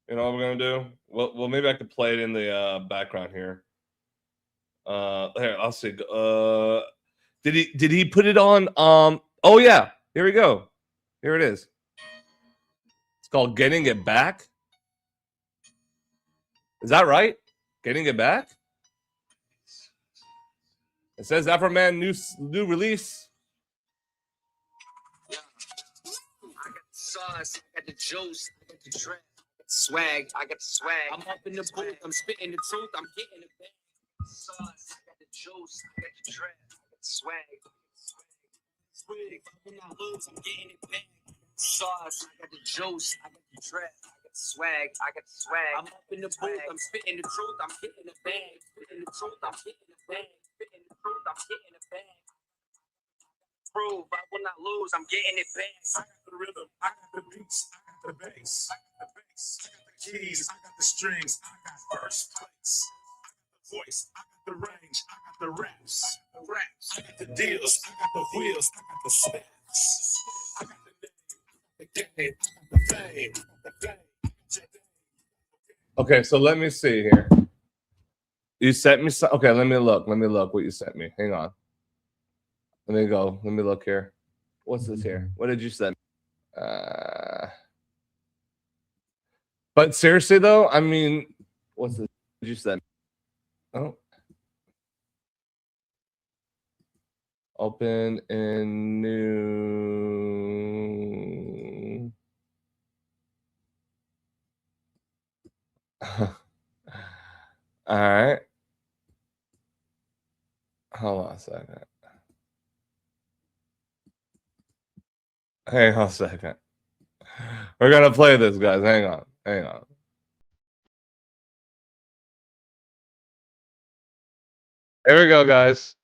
You know what we're gonna do? Well, maybe I could play it in the background here. Here, I'll see. Did he put it on? Oh yeah, here we go. Here it is. It's called Getting It Back. Is that right? Getting It Back. It says Afro Man new release. I got the sauce, I got the juice, I got the trap, swag, I got the swag. I'm up in the booth, I'm spitting the truth, I'm getting it back. Sauce, I got the juice, I got the trap, I got the swag, swag. When I lose, I'm getting it back. Sauce, I got the juice, I got the trap, I got the swag, I got the swag. I'm up in the booth, I'm spitting the truth, I'm getting it back. Spitting the truth, I'm getting it back. Spitting the truth, I'm getting it back. Prove I will not lose. I'm getting it back. I got the rhythm. I got the beats. I got the bass. I got the bass. I got the keys. I got the strings. I got first place. I got the voice. I got the range. I got the raps. I got the raps. I got the deals. I got the wheels. I got the stats. I got the name. The game. I got the fame. The fame. Okay, so let me see here. You sent me some. Okay, let me look. Let me look what you sent me. Hang on. Let me go. Let me look here. What's this here? What did you send? But seriously though, I mean, what's this? What did you send? Oh, open in new. All right. Hold on a second. Hang on a second. We're gonna play this, guys. Hang on. Hang on. Here we go, guys.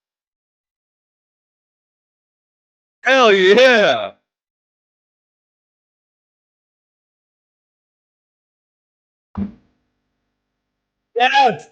Hell yeah! Yes!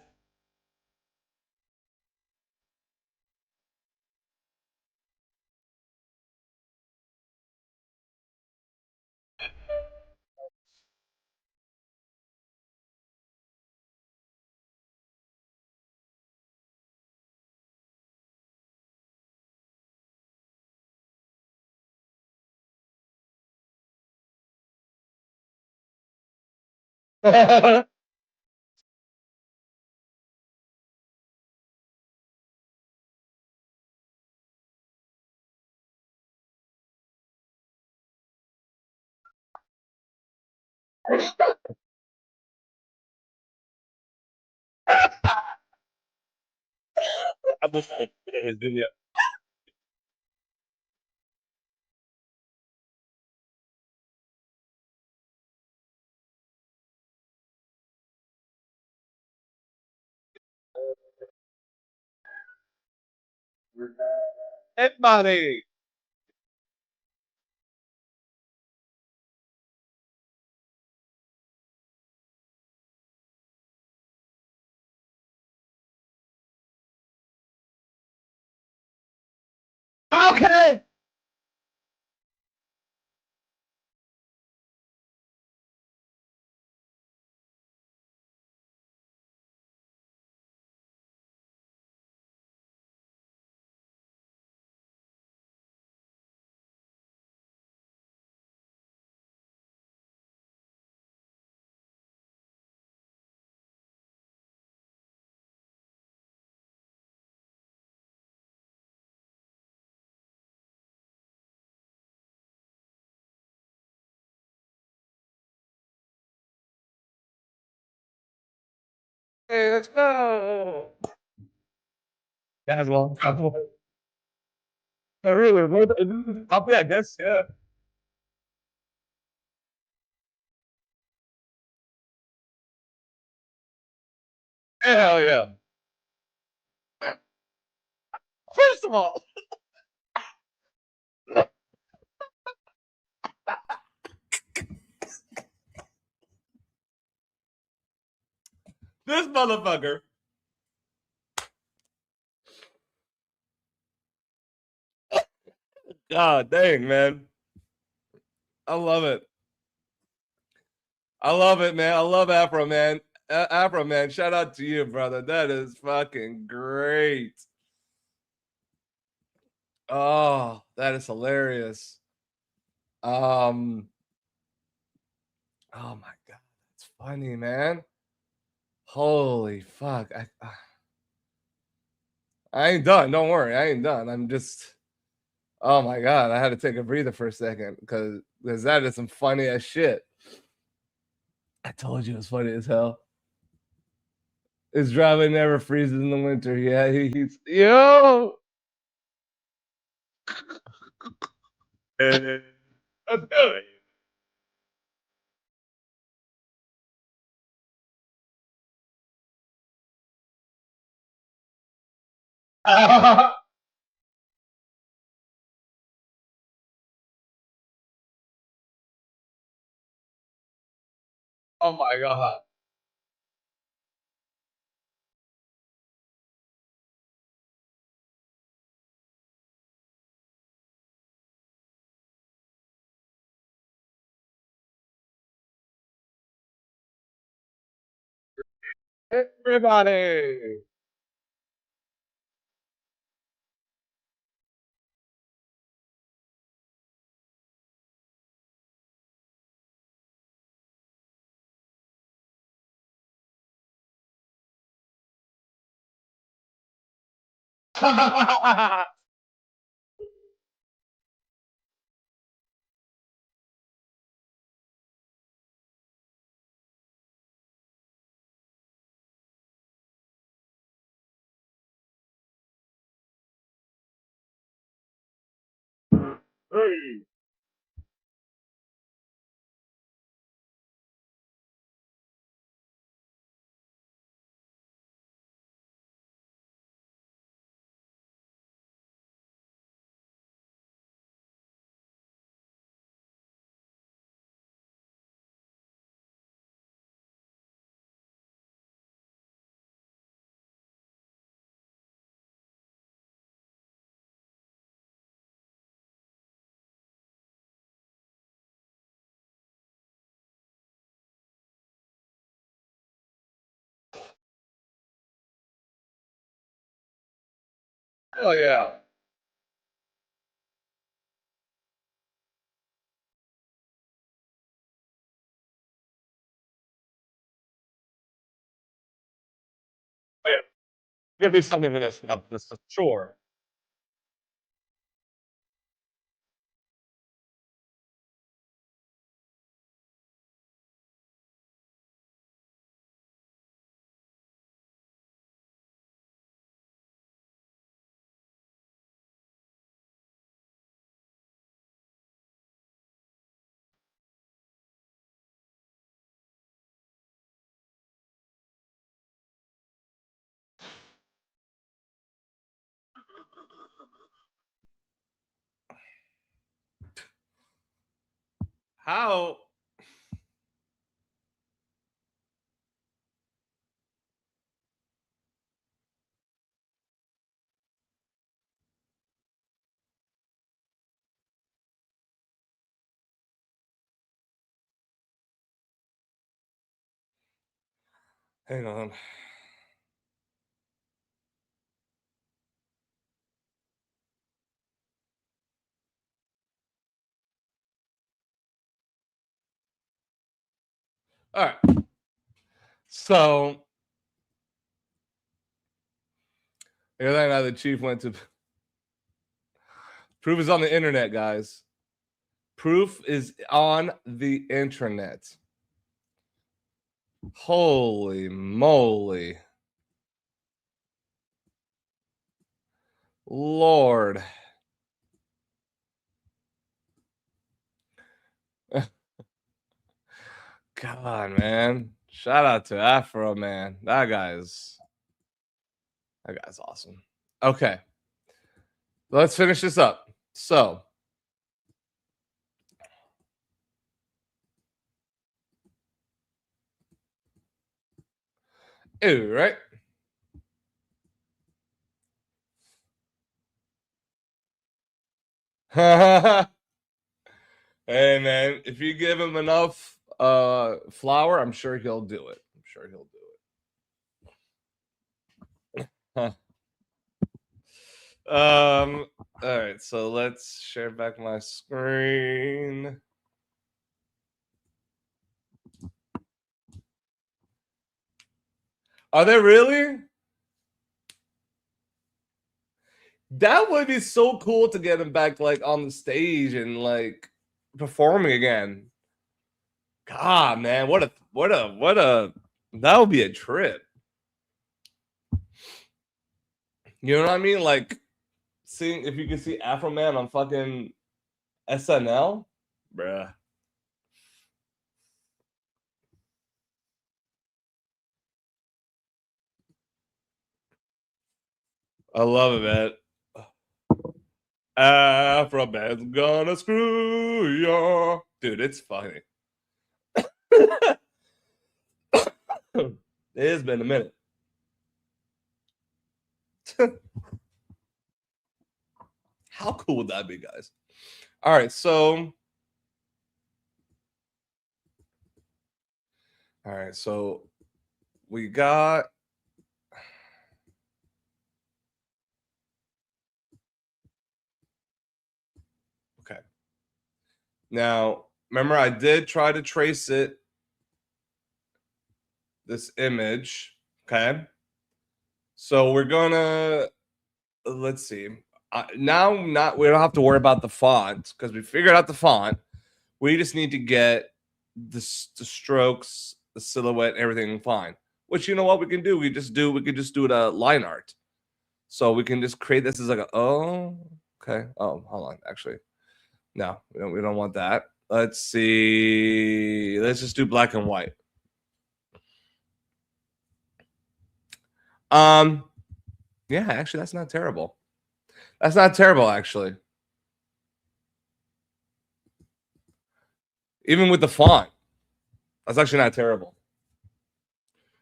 I'm just his video. Everybody. Okay. Hey, let's go. As well. I really, I guess, yeah. Hell yeah. First of all, this motherfucker. God dang, man. I love it. I love it, man. I love Afro, man. Afro, man. Shout out to you, brother. That is fucking great. Oh, that is hilarious. Um, oh my god, that's funny, man. Holy fuck. I ain't done. Don't worry. I ain't done. I'm just oh my god, I had to take a breather for a second because that is some funny ass shit. I told you it was funny as hell. His driveway never freezes in the winter. Yeah, he's yo. I'm telling you. Oh my god. Everybody. Hey. Oh yeah. gonna be something in this stuff, this is sure. How? Hang on. All right. So the other night, the chief went to. Proof is on the internet, guys. Proof is on the internet. Holy moly. Lord. God, man. Shout out to Afro, man. That guy's awesome. Okay. Let's finish this up. So, ew, right? Hey, man, if you give him enough flour, I'm sure he'll do it. I'm sure he'll do it. All right, so let's share back my screen. Are they really? That would be so cool to get him back like on the stage and like performing again. God, man, what a that would be a trip. You know what I mean? Like seeing if you can see Afro Man on fucking SNL, bruh. I love it, man. Afro Man's gonna screw you, dude. It's funny. It has been a minute. How cool would that be, guys? All right, so we got okay. Now, remember I did try to trace it this image, okay? So we're gonna let's see. Now we don't have to worry about the font because we figured out the font. We just need to get the strokes, the silhouette, everything fine. Which you know what we can do? We could just do it a line art. So we can just create this as like a okay. Oh, hold on. Actually, no, we don't want that. Let's see. Let's just do black and white. Yeah, actually, that's not terrible. That's not terrible, actually. Even with the font, that's actually not terrible.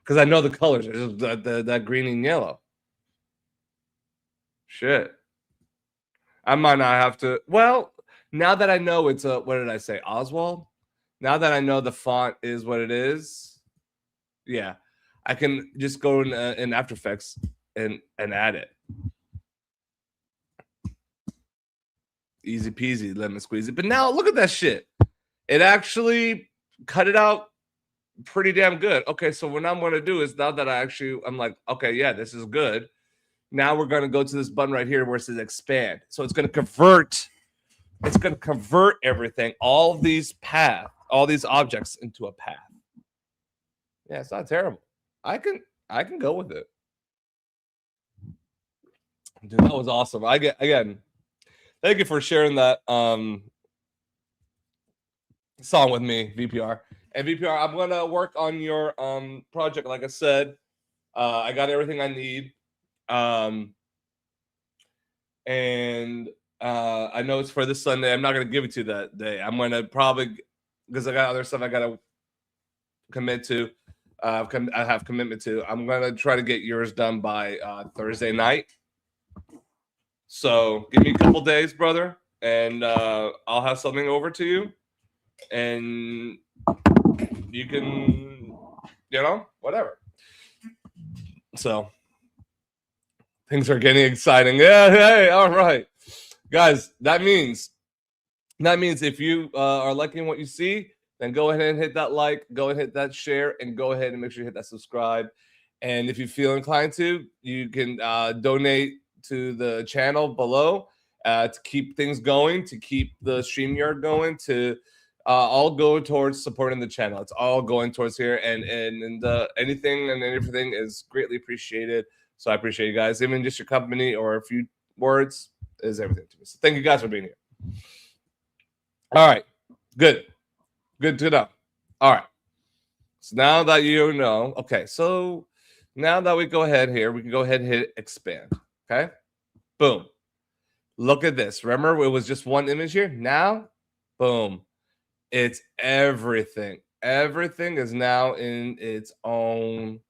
Because I know the colors are just that green and yellow. Shit. I might not have to. Well, now that I know it's a, what did I say? Oswald? Now that I know the font is what it is, yeah, I can just go in After Effects and add it. Easy peasy, lemon squeezy. But now look at that shit. It actually cut it out pretty damn good. Okay, so what I'm going to do is now that I'm like, okay, yeah, this is good. Now we're going to go to this button right here where it says expand. So it's going to convert. It's going to convert everything, all these objects into a path. Yeah, it's not terrible. I can go with it. Dude, that was awesome. Again, thank you for sharing that song with me, VPR. And VPR, I'm gonna work on your project. Like I said, I got everything I need. And I know it's for this Sunday. I'm not gonna give it to you that day. I'm gonna probably, because I got other stuff I gotta commit to. I have commitment to. I'm gonna try to get yours done by Thursday night. So give me a couple days, brother, and I'll have something over to you, and you can, whatever. So things are getting exciting. Yeah, hey, all right, guys. That means if you are liking what you see, then go ahead and hit that like, go ahead and hit that share, and go ahead and make sure you hit that subscribe. And if you feel inclined to, you can donate to the channel below to keep things going, to keep the StreamYard going, to all go towards supporting the channel. It's all going towards here, and anything and everything is greatly appreciated. So I appreciate you guys. Even just your company or a few words is everything to me. So thank you guys for being here. All right, good to know. All right, so now that you know, okay, so now that we go ahead here, we can go ahead and hit expand. Okay, boom. Look at this. Remember, it was just one image here. Now, boom, it's everything. Everything is now in its own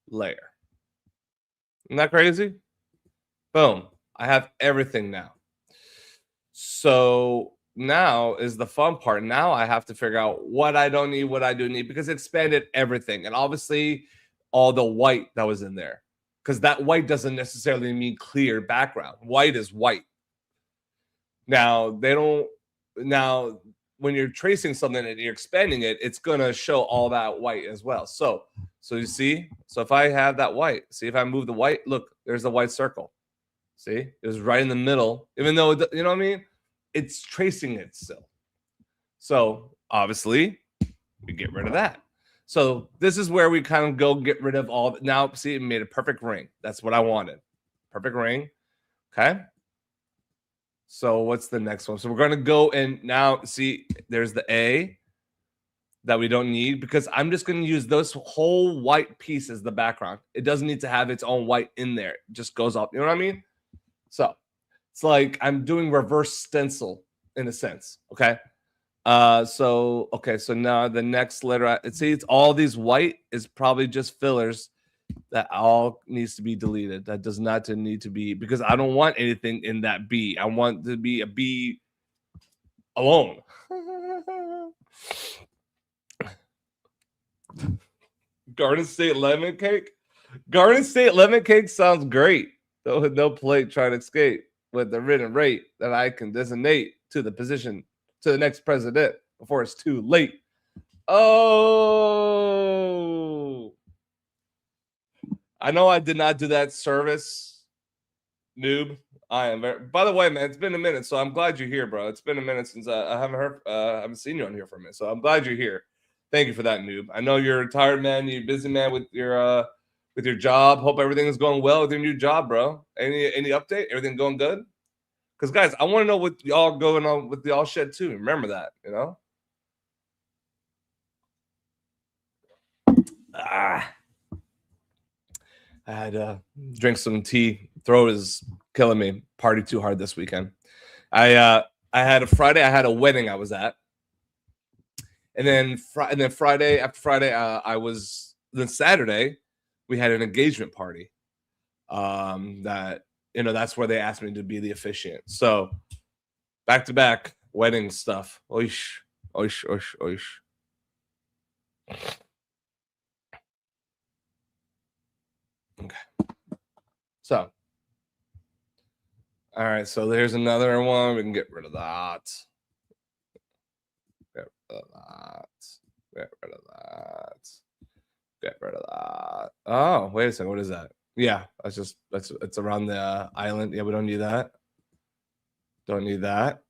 layer. Isn't that crazy? Boom, I have everything now. So now is the fun part. Now I have to figure out what I don't need, what I do need, because it expanded everything. And obviously all the white that was in there, because that white doesn't necessarily mean clear background. White is white. Now when you're tracing something and you're expanding it, it's going to show all that white as well. So you see, so if I have that white, see if I move the white, look, there's the white circle. See, it was right in the middle, even though, you know what I mean? It's tracing it still. So obviously we get rid of that. So this is where we kind of go get rid of all. Now, see, it made a perfect ring. That's what I wanted. Perfect ring. Okay. So what's the next one? So we're going to go and now see, there's the A that we don't need, because I'm just going to use those whole white piece as the background. It doesn't need to have its own white in there. It just goes up. You know what I mean? So it's like I'm doing reverse stencil in a sense. Okay. So now the next letter, it's all these white is probably just fillers that all needs to be deleted. That does not need to be, because I don't want anything in that B. I want to be a B alone. Garden State lemon cake. Garden State lemon cake sounds great. Though with no plate trying to escape with the written rate that I can designate to the position to the next president before it's too late. Oh, I know I did not do that service, noob. I am very. By the way, man, it's been a minute, so I'm glad you're here, bro. It's been a minute since I haven't seen you on here for a minute, so I'm glad you're here. Thank you for that, noob. I know you're a tired man, you're a busy man with your job. Hope everything is going well with your new job, bro. Any update? Everything going good? Because guys, I want to know what y'all going on with y'all shit too. Remember that, you know. I had to drink some tea. Throat is killing me. Party too hard this weekend. I had a Friday. I had a wedding I was at, and then Friday after Friday, then Saturday we had an engagement party. That that's where they asked me to be the officiant. So back to back wedding stuff. Oish, oish, oish, oish. Okay. So, all right. So there's another one. We can get rid of that. Get rid of that. Get rid of that. Get rid of that. Oh, wait a second. What is that? Yeah, it's around the island. Yeah, we don't need that. Don't need that.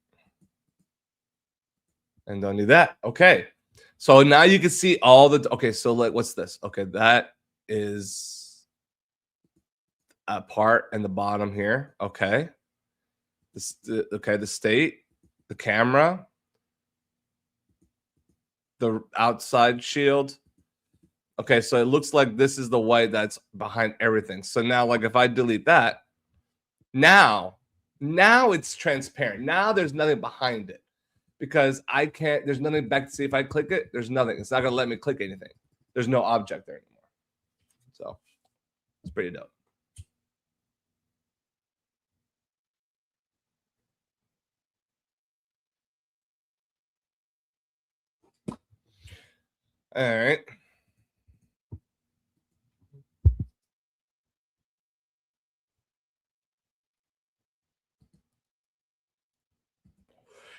And don't need that. Okay. So now you can see all the okay, so like what's this? Okay, that is a part in the bottom here. Okay. Okay, the state, the camera, the outside shield. Okay, so it looks like this is the white that's behind everything. So now, like if I delete that, now it's transparent. Now there's nothing behind it because I can't, there's nothing back to see. If I click it, there's nothing. It's not gonna let me click anything. There's no object there anymore. So it's pretty dope. All right.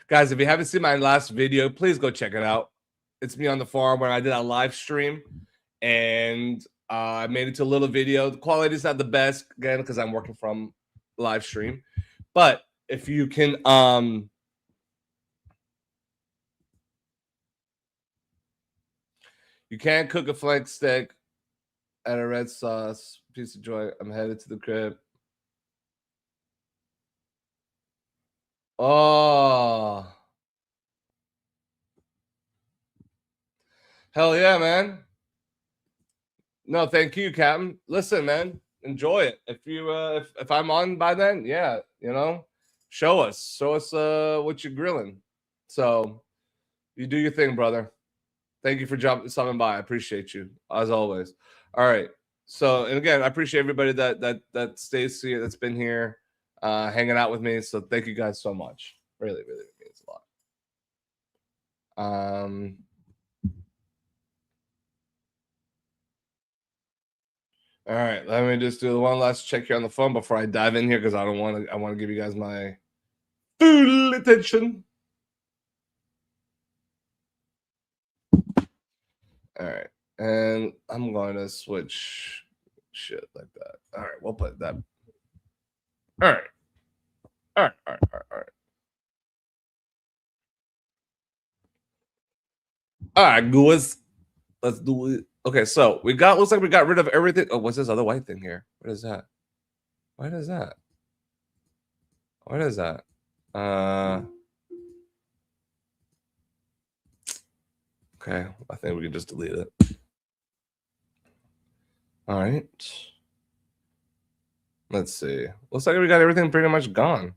Guys, if you haven't seen my last video, please go check it out. It's me on the forum where I did a live stream and I made it to a little video. The quality is not the best, again, because I'm working from live stream. But if you can you can't cook a flank steak and a red sauce. Piece of joy. I'm headed to the crib. Oh. Hell yeah, man. No, thank you, Captain. Listen, man, enjoy it. If you if I'm on by then, yeah, you know, show us what you're grilling. So you do your thing, brother. Thank you for stopping by. I appreciate you as always. All right. So and again, I appreciate everybody that stays here, that's been here, hanging out with me. So thank you guys so much. Really, really means a lot. All right, let me just do one last check here on the phone before I dive in here because I want to give you guys my full attention. All right, and I'm going to switch shit like that. All right, we'll put that. All right, all right, all right, all right, all right. All right, guys, let's do it. Okay, so looks like we got rid of everything. Oh, what's this other white thing here? What is that? What is that? What is that? Okay, I think we can just delete it. All right. Let's see. Looks like we got everything pretty much gone.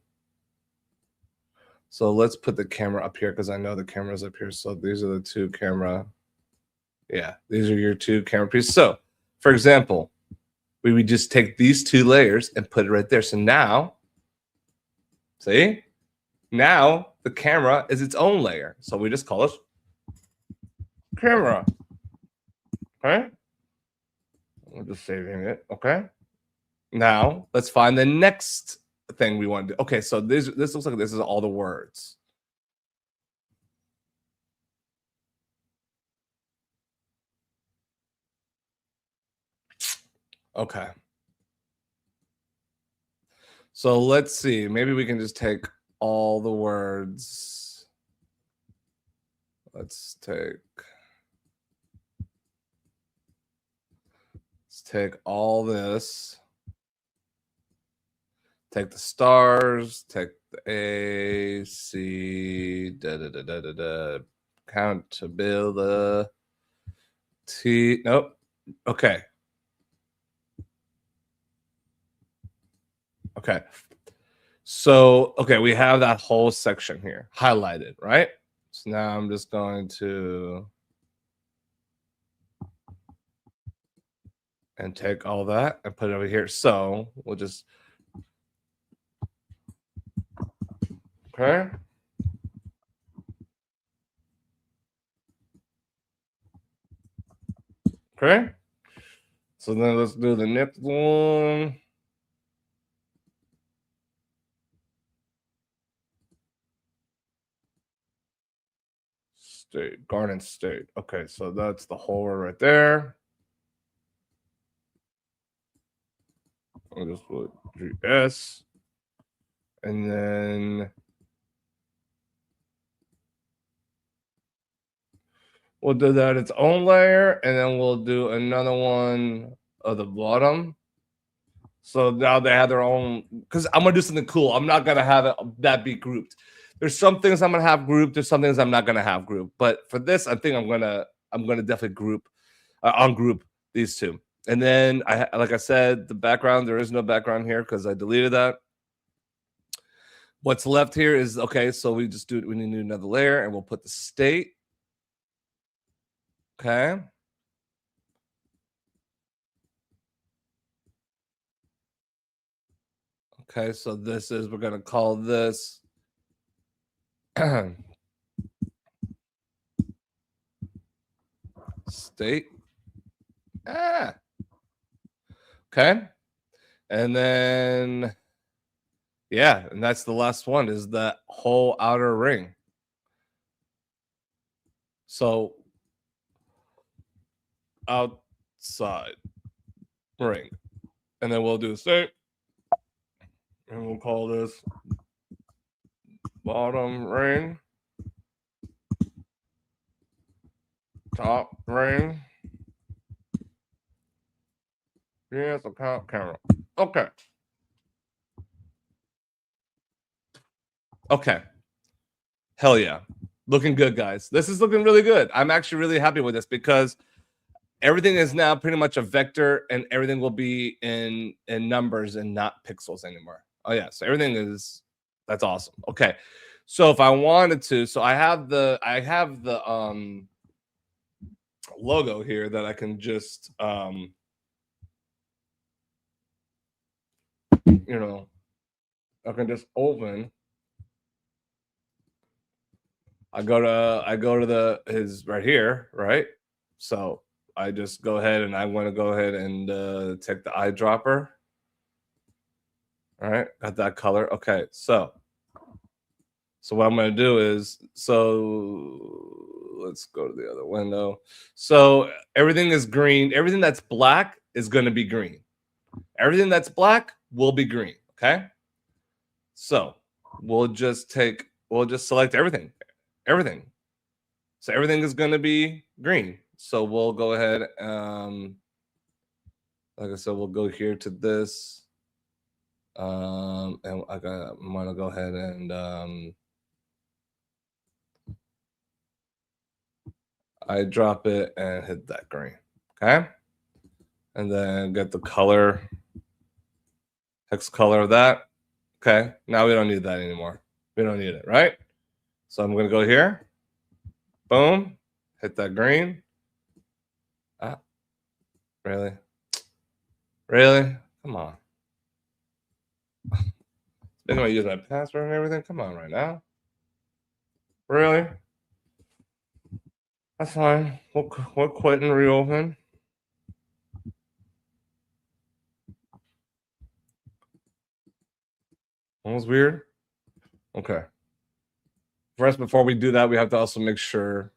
So let's put the camera up here because I know the camera's up here. So these are the two camera. Yeah, these are your two camera pieces. So, for example, we would just take these two layers and put it right there. So now, see? Now the camera is its own layer. So we just call it camera. Okay? We're just saving it. Okay? Now let's find the next thing we want to do. Okay, so this looks like this is all the words. Okay. So let's see. Maybe we can just take all the words. Let's take all this. Take the stars, take the A, C, countability. Nope. Okay. Okay. So, okay, we have that whole section here highlighted, right? So now I'm just going to and take all that and put it over here. So we'll just okay. Okay. So then let's do the next one. State, Garden State. Okay, so that's the whole word right there. I'll just put GS, and then we'll do that its own layer, and then we'll do another one of the bottom. So now they have their own, because I'm gonna do something cool. I'm not gonna have it that be grouped. There's some things I'm gonna have grouped. There's some things I'm not gonna have grouped. But for this, I think I'm gonna definitely group, ungroup these two. And then like I said, the background, there is no background here because I deleted that. What's left here is okay. So we just we need to do another layer, and we'll put the state. Okay. Okay, so this is, we're gonna call this state. Okay. And then, yeah, and that's the last one, is that whole outer ring. So outside ring. And then we'll do state. And we'll call this bottom ring. Top ring. Yes, account camera. Okay. Okay. Hell yeah. Looking good, guys. This is looking really good. I'm actually really happy with this because everything is now pretty much a vector, and everything will be in numbers and not pixels anymore. Oh yeah, so everything is, that's awesome. Okay. So if I wanted to, so I have the logo here that I can just you know, I can just open. I go to his right here, right? So I just go ahead and I want to go ahead and take the eyedropper. All right, got that color. Okay, so what I'm going to do is, so let's go to the other window. So everything is green. Everything that's black is going to be green. Everything that's black will be green. Okay. So we'll just select everything. So everything is going to be green. So we'll go ahead. Like I said, we'll go here to this. And I'm going to go ahead and I drop it and hit that green. Okay. And then get the color, hex color of that. Okay. Now we don't need that anymore. We don't need it, right? So I'm going to go here. Boom. Hit that green. Really? Really? Come on. Then I use my password and everything. Come on right now. Really? That's fine. We'll quit and reopen. That was weird. Okay. First, before we do that, we have to also make sure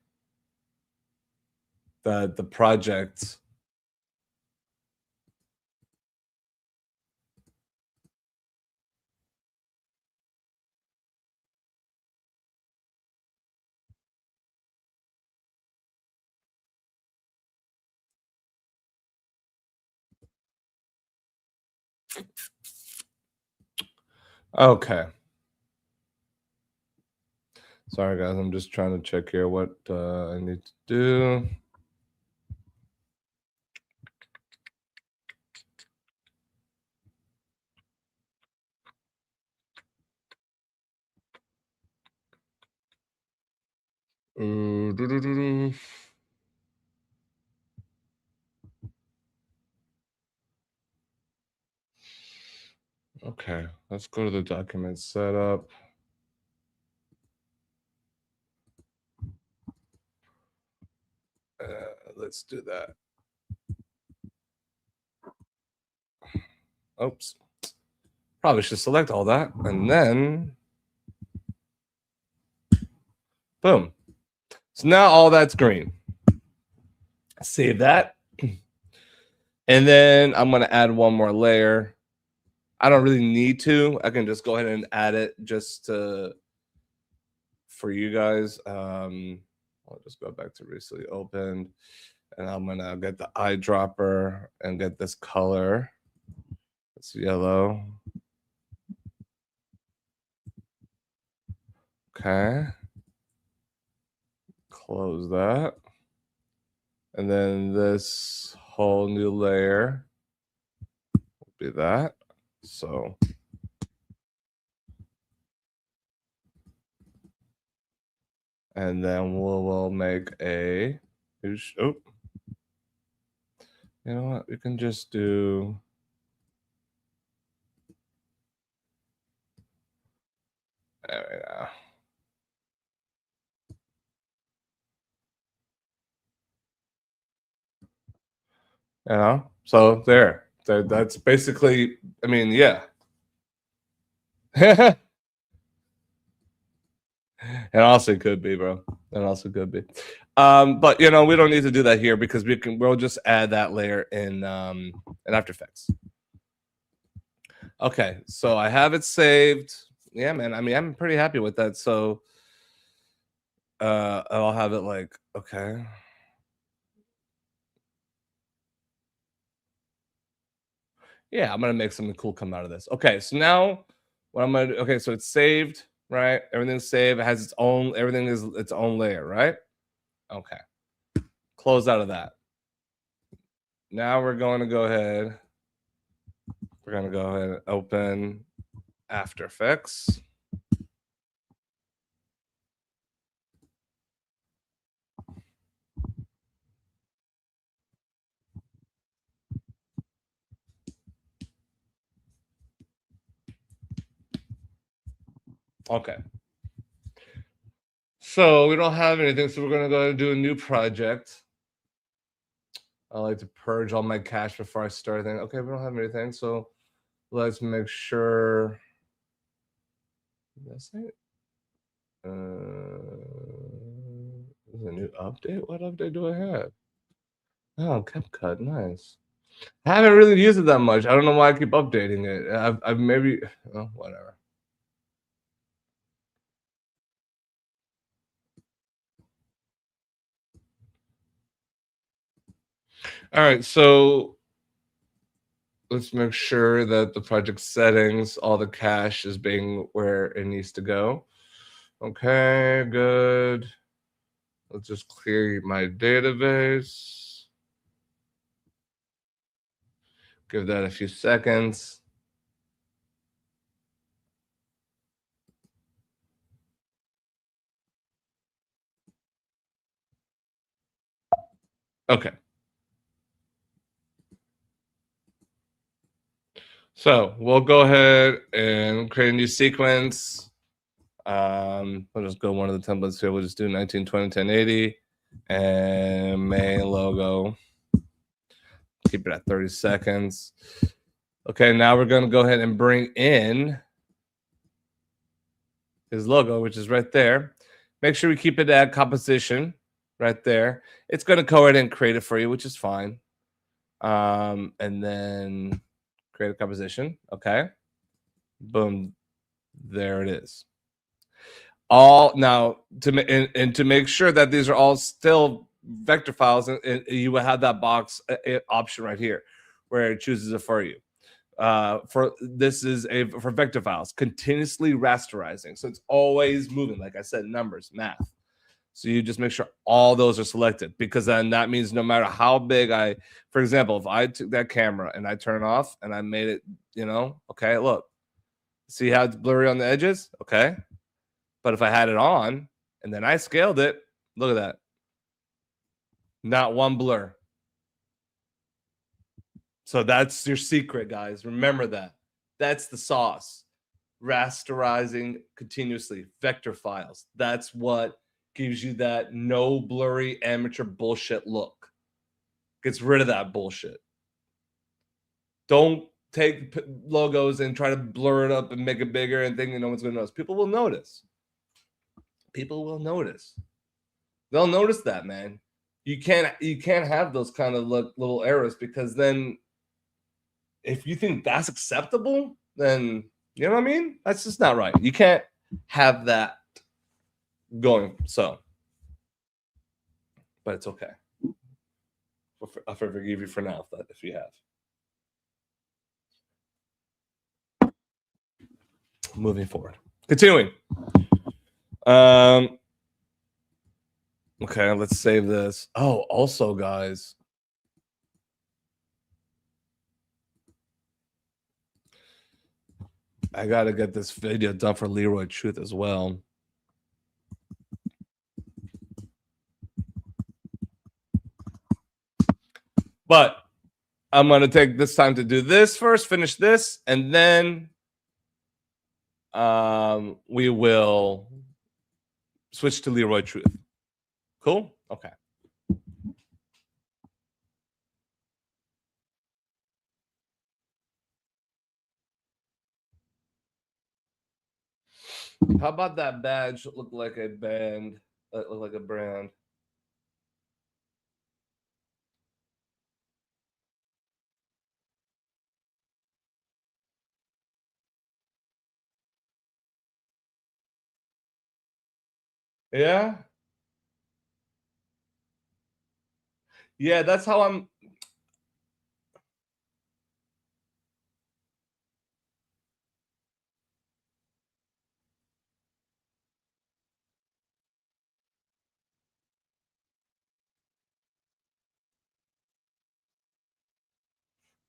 that the project okay. Sorry, guys. I'm just trying to check here what I need to do. Okay, let's go to the document setup. Let's do that. Oops. Probably should select all that, and then boom. So now all that's green. Save that. And then I'm going to add one more layer. I don't really need to. I can just go ahead and add it just for you guys. I'll just go back to recently opened, and I'm gonna get the eyedropper and get this color. It's yellow. Okay. Close that. And then this whole new layer will be that. So and then we'll make a you know what, we can just do there we go. You know, so there. That's basically, I mean, yeah. It also could be, bro. It also could be. But you know, we don't need to do that here because we'll just add that layer in After Effects. Okay, so I have it saved. Yeah, man. I mean, I'm pretty happy with that. So I'll have it like, okay. Yeah, I'm gonna make something cool come out of this. Okay, so now what I'm gonna do, okay, so it's saved, right? Everything's saved, it has its own, everything is its own layer, right? Okay. Close out of that. Now we're going to go ahead. We're gonna go ahead and open After Effects. Okay. So we don't have anything, so we're gonna go and do a new project. I like to purge all my cache before I start anything. Okay, we don't have anything, so let's make sure. That's it. Is a new update? What update do I have? Oh, CapCut, nice. I haven't really used it that much. I don't know why I keep updating it. I've maybe, oh, whatever. All right, so let's make sure that the project settings, all the cache is being where it needs to go. Okay, good. Let's just clear my database. Give that a few seconds. Okay. So we'll go ahead and create a new sequence. We'll just go one of the templates here. We'll just do 1920 1080 and main logo. Keep it at 30 seconds. Okay, now we're going to go ahead and bring in his logo, which is right there. Make sure we keep it at composition right there. It's going to go ahead and create it for you, which is fine. And then create a composition. Okay. Boom. There it is. All now to make sure that these are all still vector files, and you will have that box option right here where it chooses it for you. For this is for vector files, continuously rasterizing, so it's always moving. Like I said, numbers, math. So you just make sure all those are selected, because then that means no matter how big for example, if I took that camera and I turn it off and I made it, okay, look, see how it's blurry on the edges, okay. But if I had it on and then I scaled it, look at that. Not one blur. So that's your secret, guys. Remember that. That's the sauce. Rasterizing continuously, vector files. That's what gives you that no blurry amateur bullshit look. Gets rid of that bullshit. Don't take logos and try to blur it up and make it bigger and think no one's going to notice. People will notice. People will notice. They'll notice that, man. You can't have those kind of little errors, because then if you think that's acceptable, then you know what I mean? That's just not right. You can't have that going. So, but it's okay. I'll forgive you for now if you have. Moving forward. Continuing. Okay, let's save this. Oh, also, guys. I gotta get this video done for Leroy Truth as well. But I'm gonna take this time to do this first, finish this, and then we will switch to Leroy Truth. Cool? Okay. How about that badge look like a band? Look like a brand. Yeah. Yeah, that's how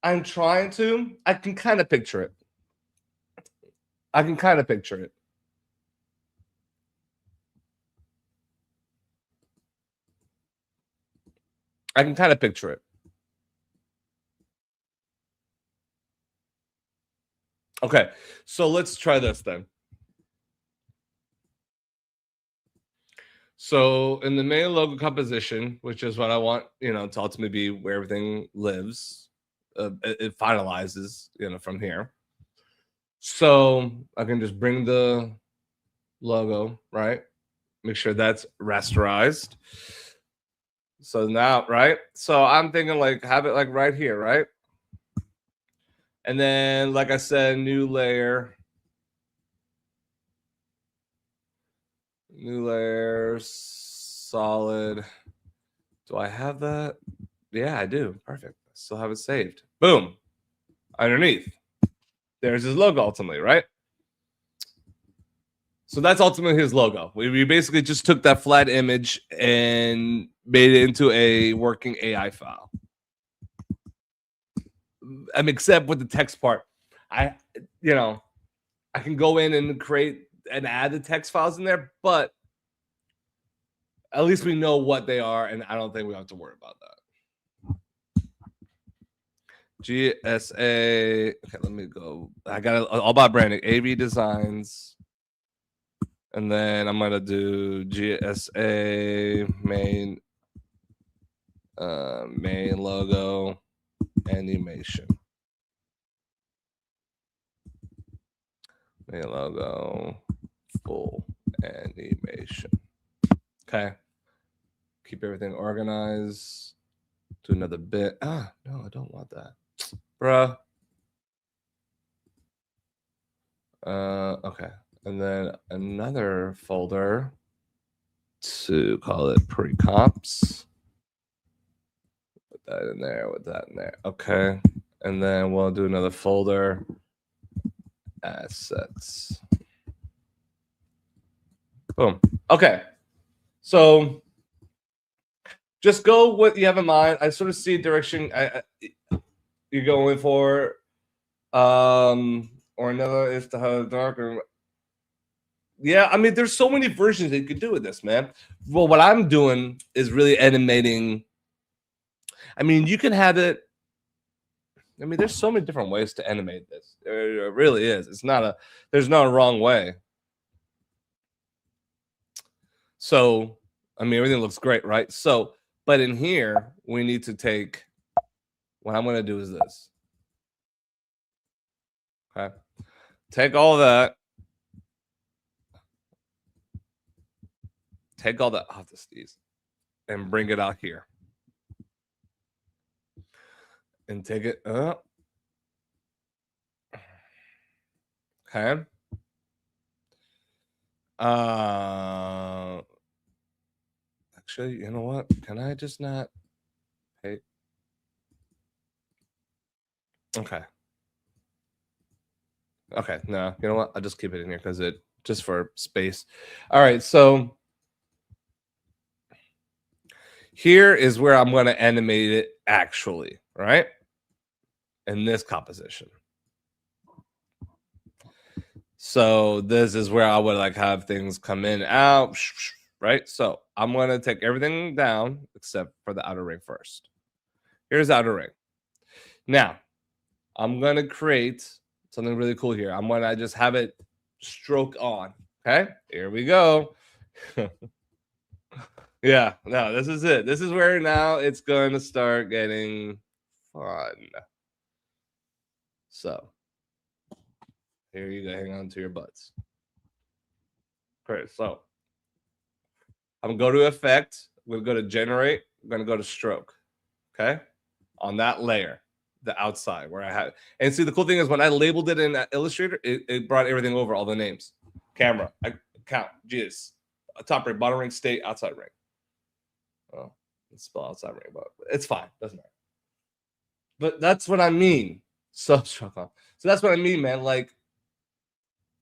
I'm trying to. I can kind of picture it. I can kind of picture it. I can kind of picture it. Okay, so let's try this then. So in the main logo composition, which is what I want, to ultimately be where everything lives, it finalizes, from here. So I can just bring the logo, right? Make sure that's rasterized. So now, right? So I'm thinking like have it like right here, right? And then, like I said, new layer, solid. Do I have that? Yeah, I do. Perfect. I still have it saved. Boom. Underneath. There's his logo ultimately, right? So that's ultimately his logo. We basically just took that flat image and made it into a working AI file. Except with the text part. I can go in and create and add the text files in there, but at least we know what they are, and I don't think we have to worry about that. GSA. Okay, let me go. I got it all about branding. AVDesigns. And then I'm gonna do GSA main logo animation. Main logo full animation. Okay. Keep everything organized. Do another bit. No, I don't want that. Bruh. Okay. And then another folder to call it pre-comps. Put that in there, with that in there. Okay. And then we'll do another folder, assets. Boom. Okay. So just go what you have in mind. I sort of see a direction you're going for. Or another is to have darker. Yeah, I mean, there's so many versions that you could do with this, man. Well, what I'm doing is really animating. I mean, you can have it. I mean, there's so many different ways to animate this. It really is. There's not a wrong way. So, I mean, everything looks great, right? So, but in here, we need to take, what I'm going to do is this. Okay. Take all that. Take all that off the steez and bring it out here. And take it up. Okay. Actually, you know what? Can I just not pay? Okay. Okay. No, you know what? I'll just keep it in here because it just for space. All right. So here is where I'm going to animate it actually, right? In this composition. So this is where I would like have things come in, out, right? So I'm going to take everything down except for the outer ring first. Here's the outer ring. Now, I'm going to create something really cool here. I'm going to just have it stroke on. Okay, here we go. Yeah, no, this is it. This is where now it's going to start getting fun. So here you go. Hang on to your butts. Okay, so I'm going to go to effect. We're going to go to generate. I'm going to go to stroke. Okay, on that layer, the outside where I have. And see, the cool thing is when I labeled it in Illustrator, it brought everything over, all the names. Camera, account, GIS, top ring, bottom ring, state, outside ring. Oh, let's spell outside ring, but it's fine. Doesn't matter. But that's what I mean. So that's what I mean, man. Like,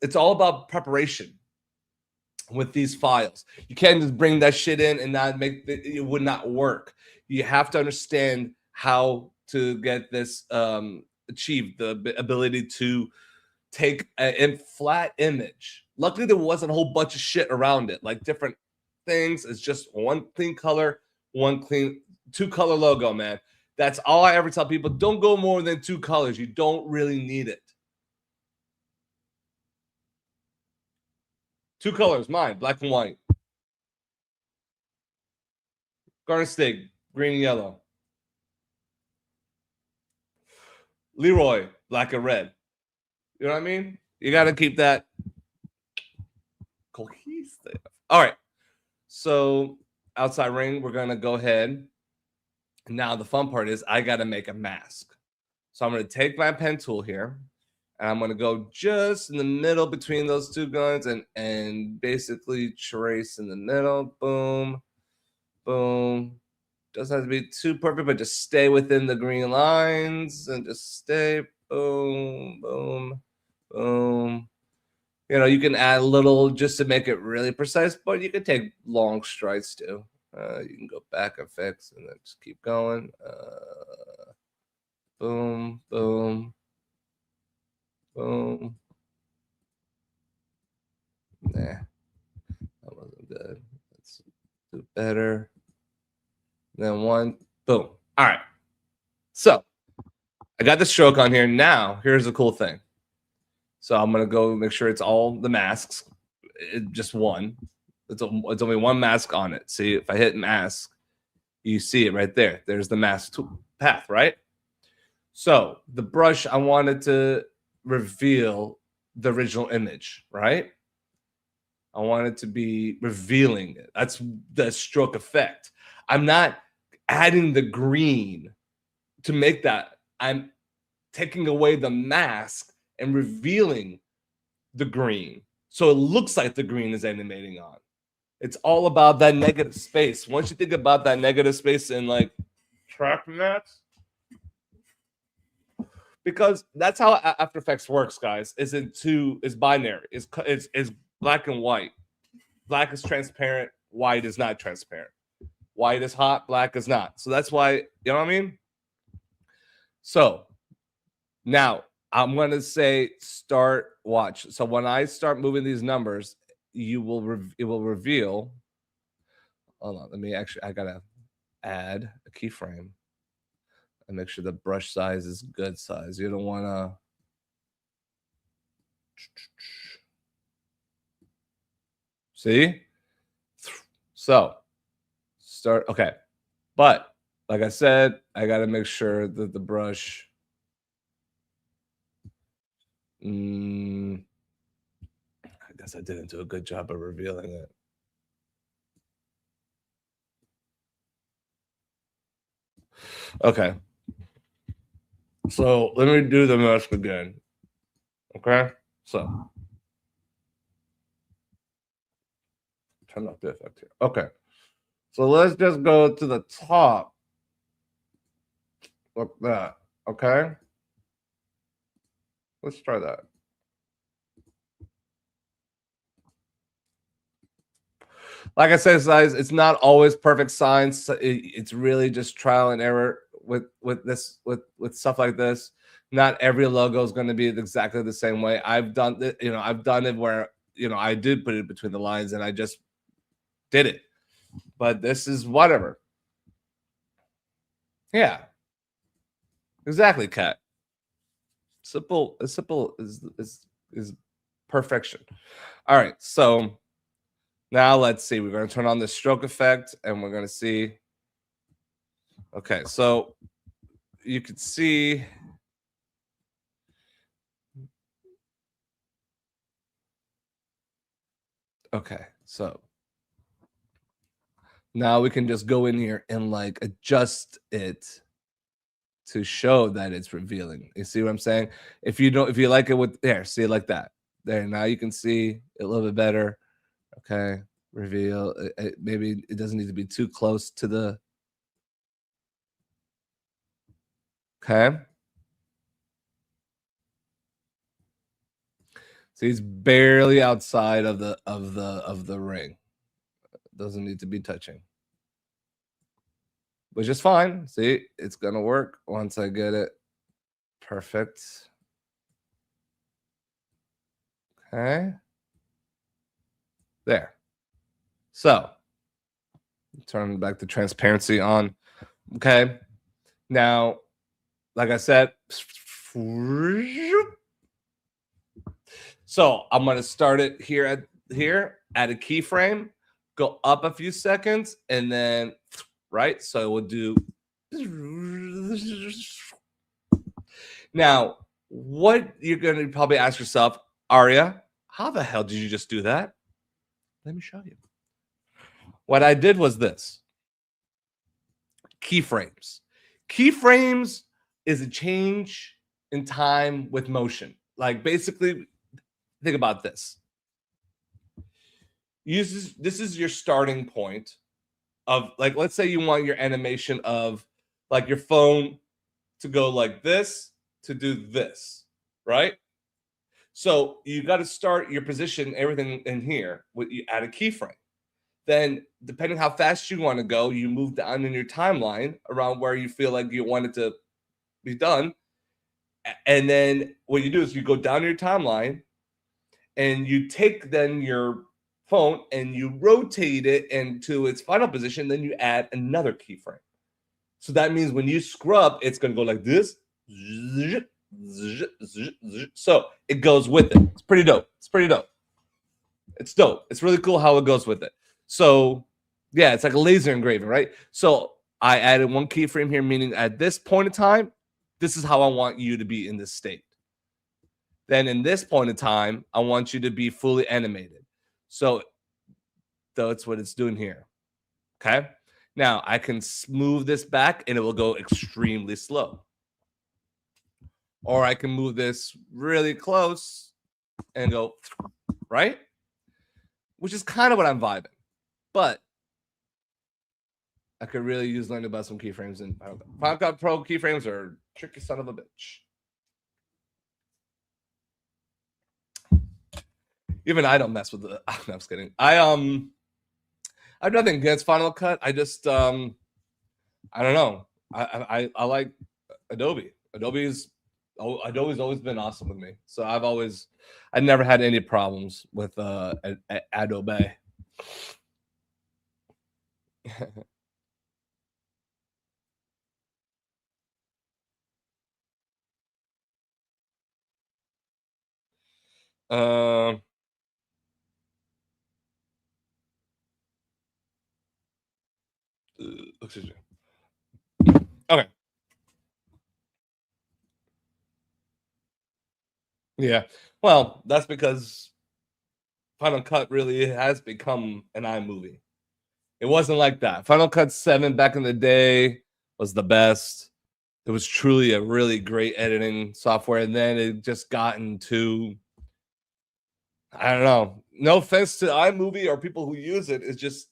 it's all about preparation with these files. You can't just bring that shit in and not make it would not work. You have to understand how to get this achieved, the ability to take a flat image. Luckily, there wasn't a whole bunch of shit around it, like different things. It's just one clean color, one clean 2-color logo, man. That's all I ever tell people. Don't go more than 2 colors. You don't really need it. 2 colors, mine, black and white. Garden State, green and yellow. Leroy, black and red. You know what I mean? You got to keep that cohesive. All right. So outside ring, we're going to go ahead. Now the fun part is I got to make a mask. So I'm going to take my pen tool here and I'm going to go just in the middle between those 2 guns and basically trace in the middle. Boom, boom. Doesn't have to be too perfect, but just stay within the green lines and just stay. Boom, boom, boom. You know, you can add a little just to make it really precise, but you can take long strides too. You can go back and fix and then just keep going. Boom, boom, boom. Nah, that wasn't good. Let's do better. Then 1, boom. All right. So I got the stroke on here. Now, here's the cool thing. So I'm going to go make sure it's all the masks. Just one. It's only one mask on it. See, if I hit mask, you see it right there. There's the mask path, right? So the brush, I wanted to reveal the original image, right? I wanted to be revealing it. That's the stroke effect. I'm not adding the green to make that. I'm taking away the mask and revealing the green. So it looks like the green is animating on. It's all about that negative space. Once you think about that negative space in like track maps, because that's how After Effects works, guys. Is binary. It's black and white. Black is transparent. White is not transparent. White is hot. Black is not. So that's why, you know what I mean? So now I'm going to say start watch. So when I start moving these numbers, it will reveal. Hold on. Let me actually, I got to add a keyframe and make sure the brush size is good size. You don't want to. See? So start. Okay. But like I said, I got to make sure that the brush. I guess I didn't do a good job of revealing it. Okay. So let me do the mask again. Okay. So turn off the effect here. Okay. So let's just go to the top. Like that. Okay. Let's try that. Like I said, guys, it's not always perfect science. It's really just trial and error with stuff like this. Not every logo is going to be exactly the same way. I've done it, I've done it where I did put it between the lines and I just did it. But this is whatever. Yeah. Exactly, Kat. Simple is perfection. All right, so now let's see. We're going to turn on the stroke effect and we're going to see. Okay, so you can see. Okay, so now we can just go in here and like adjust it to show that it's revealing. You see what I'm saying? If you like it with there, see it like that. There, now you can see it a little bit better. Okay, reveal. Maybe it doesn't need to be too close to the. Okay. So he's barely outside of the ring. Doesn't need to be touching. Which is fine. See, it's gonna work once I get it. Perfect. Okay. There. So turn back the transparency on. Okay. Now, like I said, so I'm gonna start it here at a keyframe, go up a few seconds, and then right. So we'll do. Now, what you're gonna probably ask yourself, Aria, how the hell did you just do that? Let me show you. What I did was this. Keyframes. Keyframes is a change in time with motion. Like basically, think about this. This is your starting point of like, let's say you want your animation of like your phone to go like this to do this, right? So you got to start your position, everything in here, with you add a keyframe. Then, depending how fast you want to go, you move down in your timeline around where you feel like you want it to be done. And then what you do is you go down your timeline and you take then your phone and you rotate it into its final position. Then you add another keyframe. So that means when you scrub, it's going to go like this. So it goes with it. It's pretty dope. It's dope. It's really cool how it goes with it. So yeah, it's like a laser engraving, right? So I added one keyframe here, meaning at this point in time, this is how I want you to be in this state. Then in this point in time, I want you to be fully animated. So that's what it's doing here. Okay. Now I can move this back and it will go extremely slow. Or I can move this really close and go, right? Which is kind of what I'm vibing. But I could really use learning about some keyframes. And Final Cut Pro keyframes are tricky son of a bitch. Even I don't mess with the. I'm just kidding. I have nothing against Final Cut. I just I don't know. I like Adobe. Adobe's always been awesome with me. So I never had any problems with Adobe. Excuse me. Okay. Yeah. Well, that's because Final Cut really has become an iMovie. It wasn't like that. Final Cut 7 back in the day was the best. It was truly a really great editing software. And then it just got into I don't know. No offense to iMovie or people who use it. It's just,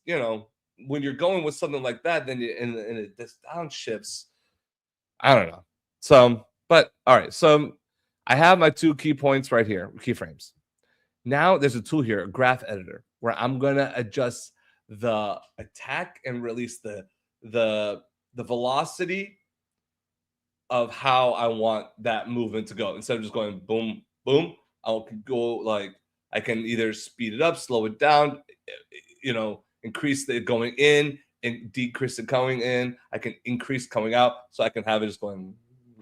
when you're going with something like that, then and it just downshifts. I don't know. So, but all right. So I have my 2 key points right here, keyframes. Now there's a tool here, a graph editor, where I'm gonna adjust the attack and release the the velocity of how I want that movement to go. Instead of just going boom, boom, I'll go like I can either speed it up, slow it down, increase the going in and decrease it coming in. I can increase coming out, so I can have it just going,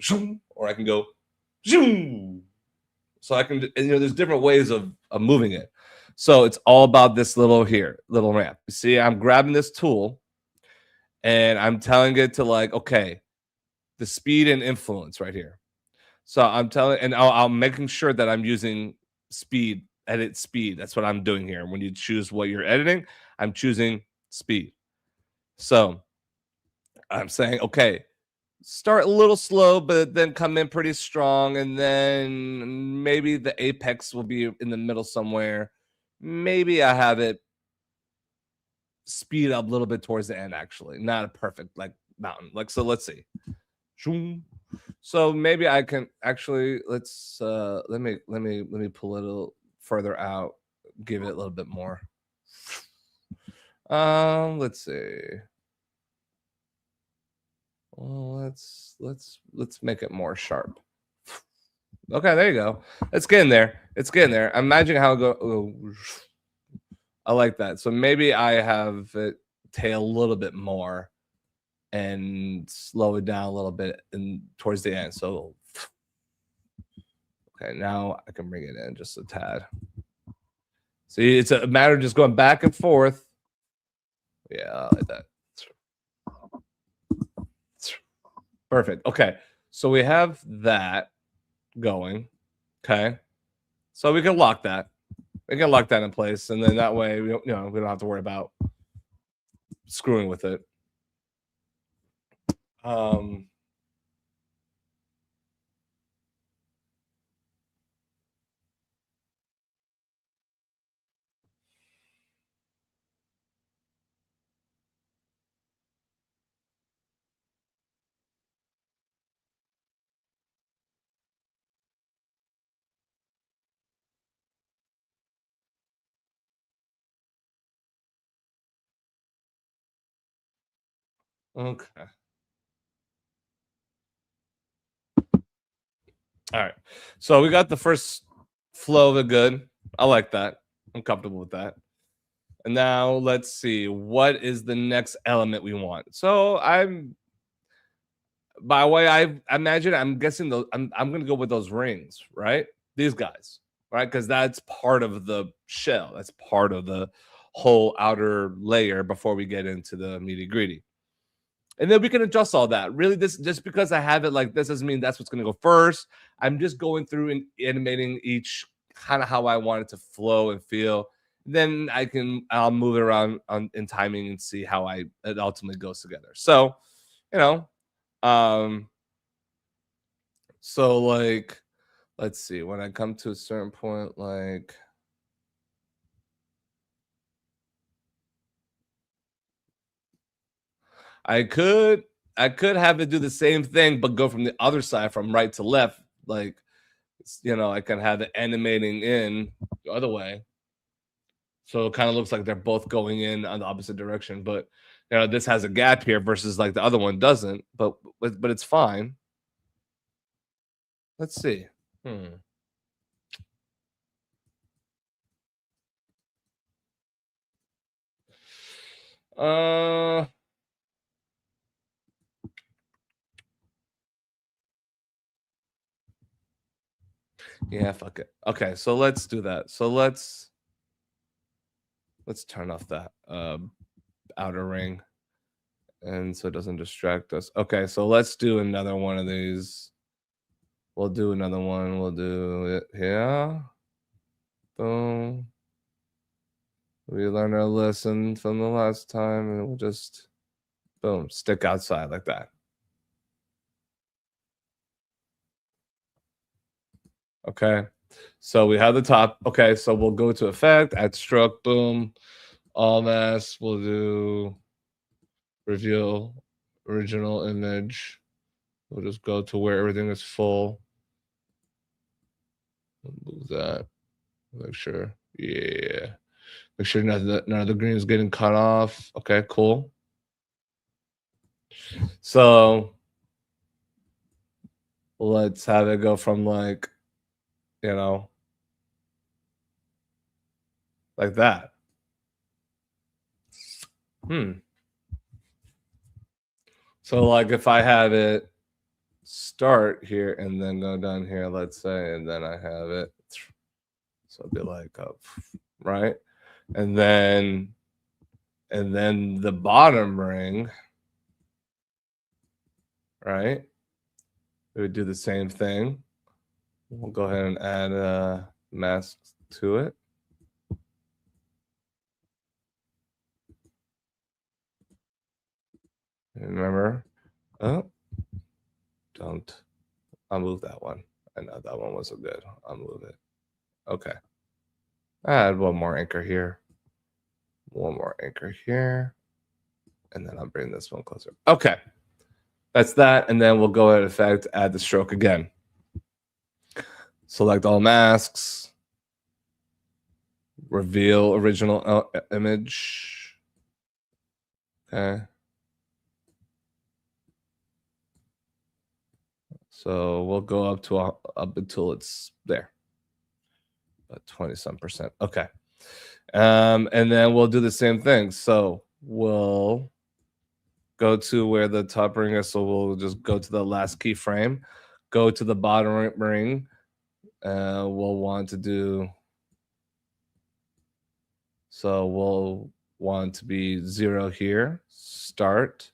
zoom, or I can go, zoom. So I can, there's different ways of moving it. So it's all about this little ramp. See, I'm grabbing this tool and I'm telling it to like, okay, the speed and influence right here. So I'm telling, and I'm making sure that I'm using speed, edit speed. That's what I'm doing here. When you choose what you're editing, I'm choosing speed. So I'm saying, okay, start a little slow, but then come in pretty strong. And then maybe the apex will be in the middle somewhere. Maybe I have it speed up a little bit towards the end, actually. Not a perfect like mountain. Like, so let's see. So maybe I can actually let me pull it a little further out, give it a little bit more. Let's see. Well, let's make it more sharp. Okay, there you go. It's getting there. It's getting there. Imagine how it go. Oh, I like that. So maybe I have it tail a little bit more and slow it down a little bit and towards the end. So okay, now I can bring it in just a tad. See, it's a matter of just going back and forth. Yeah, I like that. Perfect. Okay, so we have that going. Okay, so we can lock that. We can lock that in place, and then that way we don't have to worry about screwing with it. Okay. All right. So we got the first flow of it good. I like that. I'm comfortable with that. And now let's see, what is the next element we want? So by the way, I imagine, I'm guessing I'm gonna go with those rings, right? These guys, right? Because that's part of the shell. That's part of the whole outer layer before we get into the nitty gritty. And then we can adjust all that. Really, this just because I have it like this doesn't mean that's what's going to go first. I'm just going through and animating each kind of how I want it to flow and feel. Then I'll move it around in timing and see how it ultimately goes together. So, you know, um, so like, let's see. When I come to a certain point, like, I could have it do the same thing, but go from the other side, from right to left, like. I can have it animating in the other way. So it kind of looks like they're both going in on the opposite direction. But this has a gap here versus like the other one doesn't. But it's fine. Let's see. Uh yeah, fuck it. Okay, so let's do that. So let's turn off that outer ring, and so it doesn't distract us. Okay, so let's do another one of these. We'll do another one. We'll do it here. Boom. We learned our lesson from the last time, and we'll just boom, stick outside like that. Okay. So we have the top. Okay, so we'll go to effect, add stroke, boom, all mask. We'll do reveal original image. We'll just go to where everything is full. Move that. Make sure. Yeah. Make sure none of the green is getting cut off. Okay, cool. So let's have it go from like, like that. So like if I have it start here and then go down here, let's say, and then I have it. So it'd be like up, right? And then the bottom ring, right? We would do the same thing. We'll go ahead and add a mask to it. And remember, oh, don't. I'll move that one. I know that one wasn't good. I'll move it. Okay. Add one more anchor here. One more anchor here. And then I'll bring this one closer. Okay. That's that. And then we'll go ahead and effect, add the stroke again. Select all masks. Reveal original image. Okay. So we'll go up to up until it's there. About 20-some%. Okay. And then we'll do the same thing. So we'll go to where the top ring is. So we'll just go to the last keyframe, go to the bottom ring. We'll want to do, so we'll want to be 0 here, start.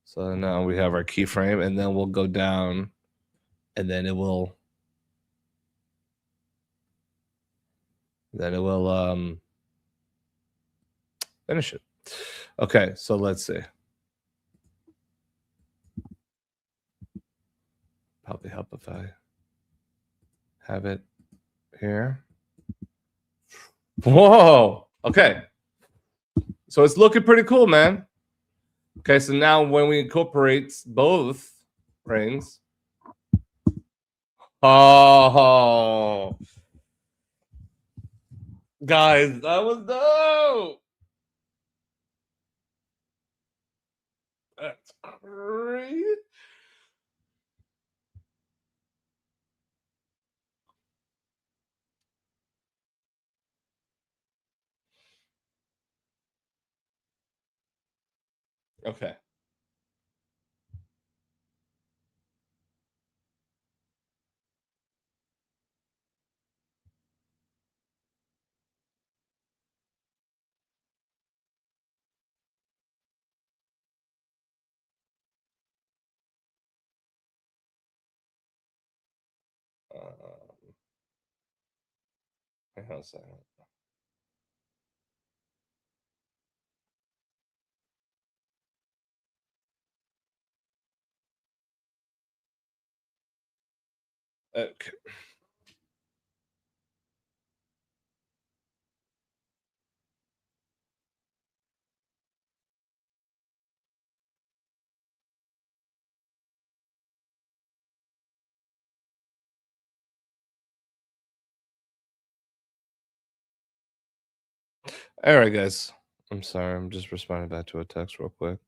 So now we have our keyframe, and then we'll go down, and then it will finish it. Okay, so let's see. Probably help if I have it here. Whoa. Okay. So it's looking pretty cool, man. Okay, so now when we incorporate both rings, oh, guys, that was dope. That's crazy. Okay. Hang on a second. Okay. All right, guys. I'm sorry. I'm just responding back to a text real quick.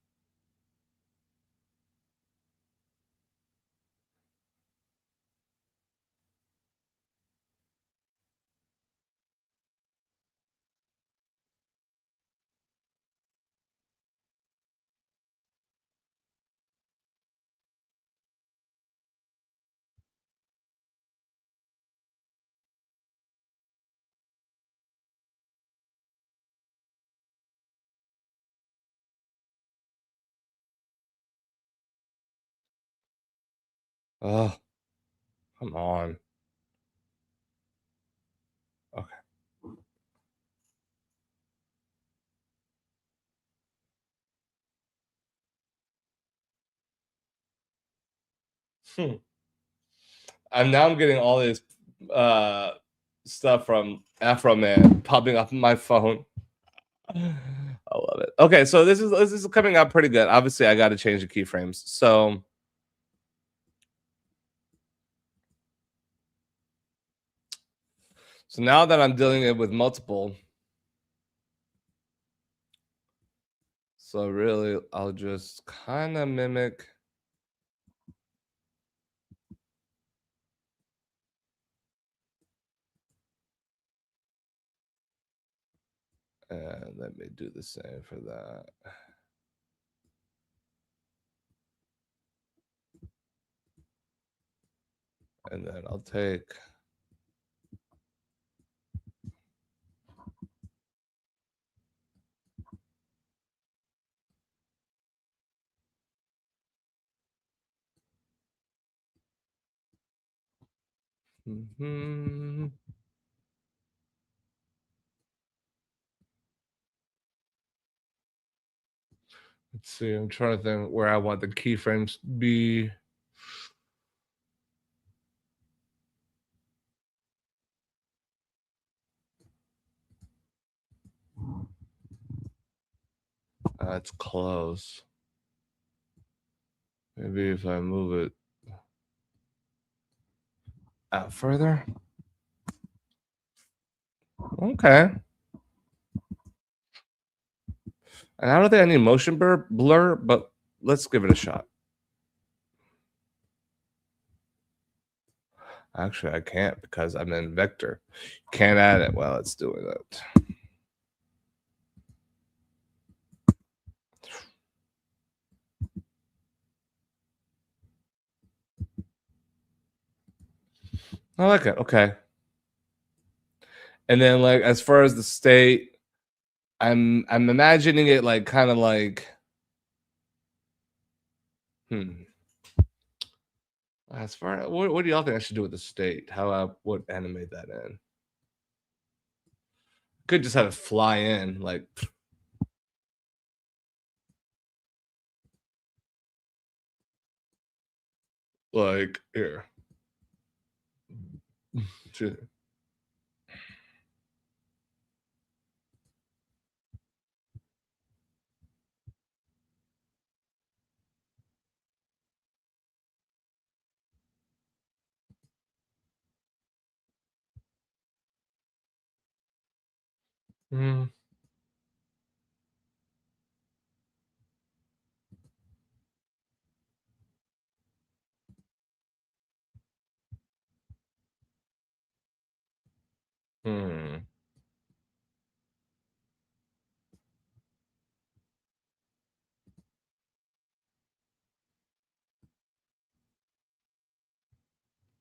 Oh, come on. Okay. And now I'm getting all this stuff from Afro Man popping up on my phone. I love it. Okay, so this is coming out pretty good. Obviously, I got to change the keyframes. So now that I'm dealing it with multiple, so really I'll just kind of mimic. And let me do the same for that. And then I'll take Let's see, I'm trying to think where I want the keyframes to be. It's close. Maybe if I move it out further. Okay. And I don't think I need motion blur, but let's give it a shot. Actually, I can't because I'm in vector. Can't add it while it's doing it. I like it. Okay. And then like as far as the state, I'm imagining it like kind of like as far what do y'all think I should do with the state? How I would animate that in? Could just have it fly in like here. Mm. Hmm.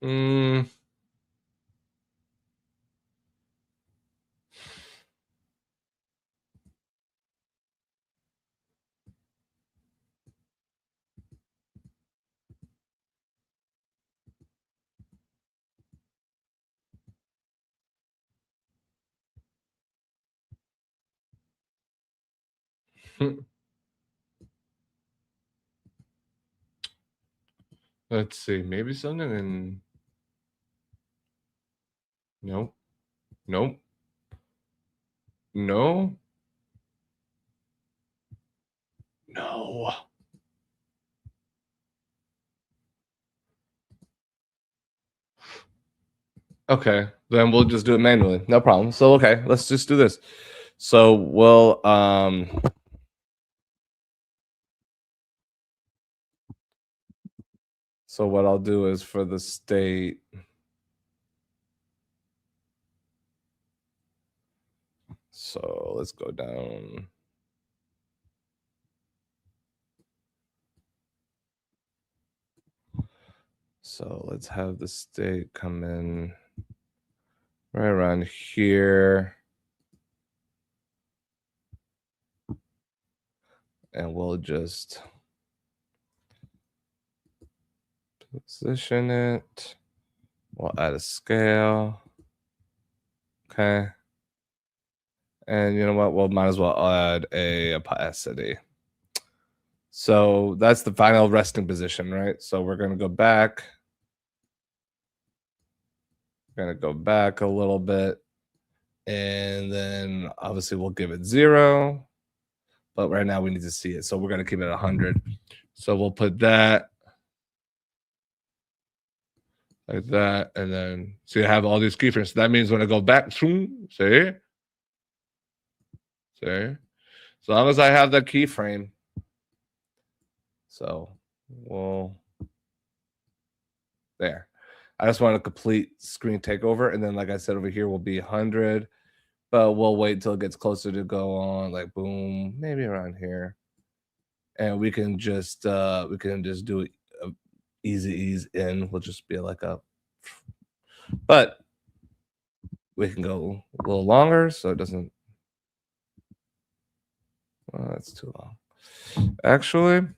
Mm. Let's see, maybe something in nope. Nope. No. No. Okay, then we'll just do it manually. No problem. So okay, let's just do this. So we'll so what I'll do is for the state. So let's go down. So let's have the state come in right around here. And we'll just position it. We'll add a scale. Okay. And you know what? We'll might as well add a opacity. So that's the final resting position, right? So we're going to go back. Gonna go back a little bit, and then obviously we'll give it 0. But right now we need to see it, so we're gonna keep it 100. So we'll put that like that, and then so you have all these keyframes. That means when I go back, see, as long as I have that keyframe. So we'll there. I just want a complete screen takeover, and then like I said over here will be 100, but we'll wait until it gets closer to go on, like boom, maybe around here, and we can just do easy ease in. We'll just be like a, but we can go a little longer so it doesn't. Well, that's too long, actually.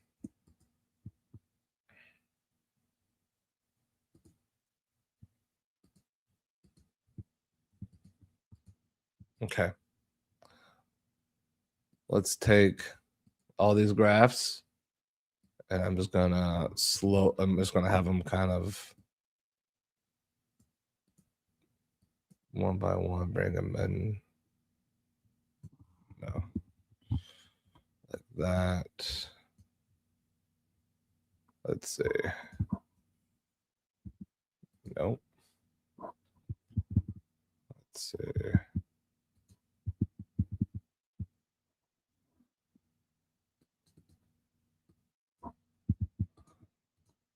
Okay. Let's take all these graphs, and I'm just gonna have them kind of one by one, bring them in. No. Like that. Let's see. Nope. Let's see.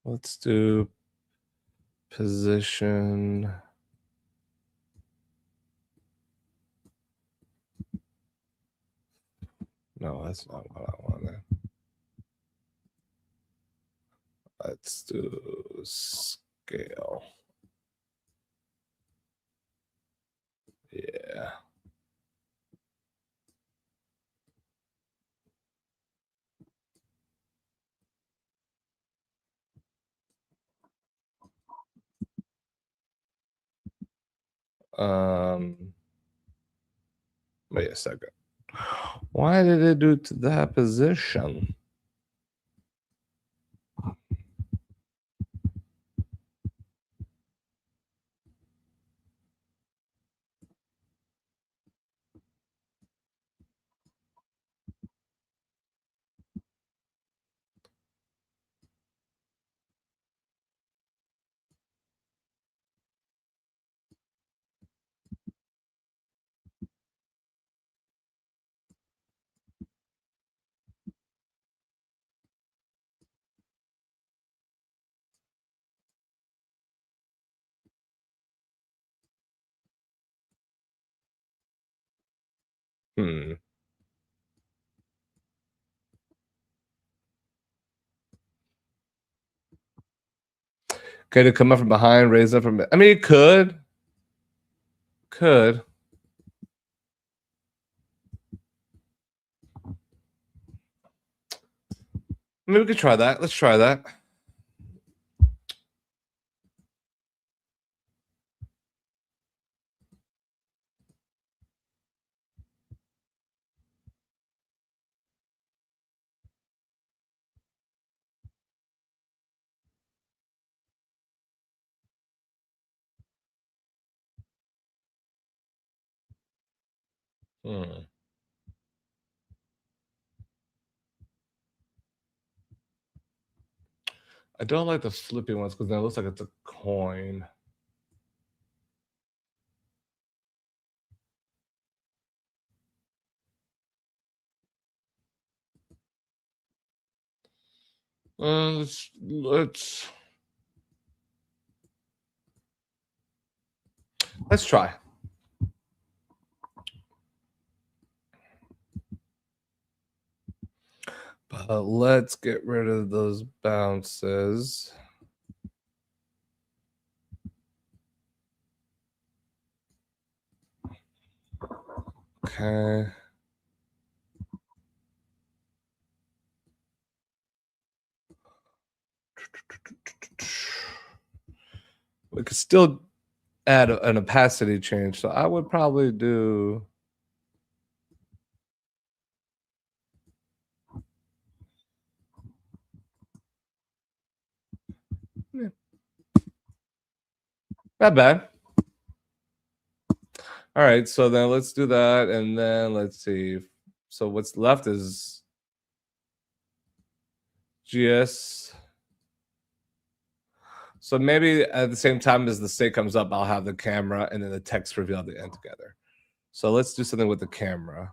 Let's do position. No, that's not what I wanted. Let's do scale. Yeah. Wait a second. Why did it do to that position? Could it come up from behind, raise up from? I mean, it could. Could. Maybe we could try that. Let's try that. I don't like the flipping ones because then it looks like it's a coin. Let's try. But let's get rid of those bounces. Okay. We could still add an opacity change, so I would probably do. Yeah. Not bad. All right, so then let's do that, and then let's see. So what's left is GS. So maybe at the same time as the state comes up, I'll have the camera and then the text reveal at the end together. So let's do something with the camera.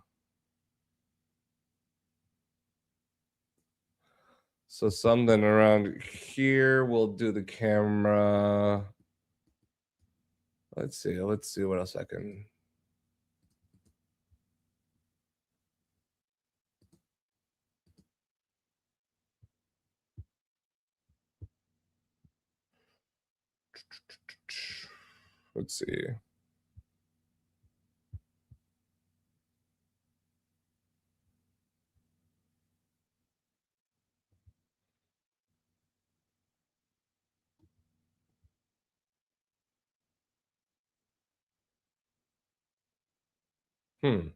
So something around here, we'll do the camera. Let's see what else I can. Let's see. Hmm.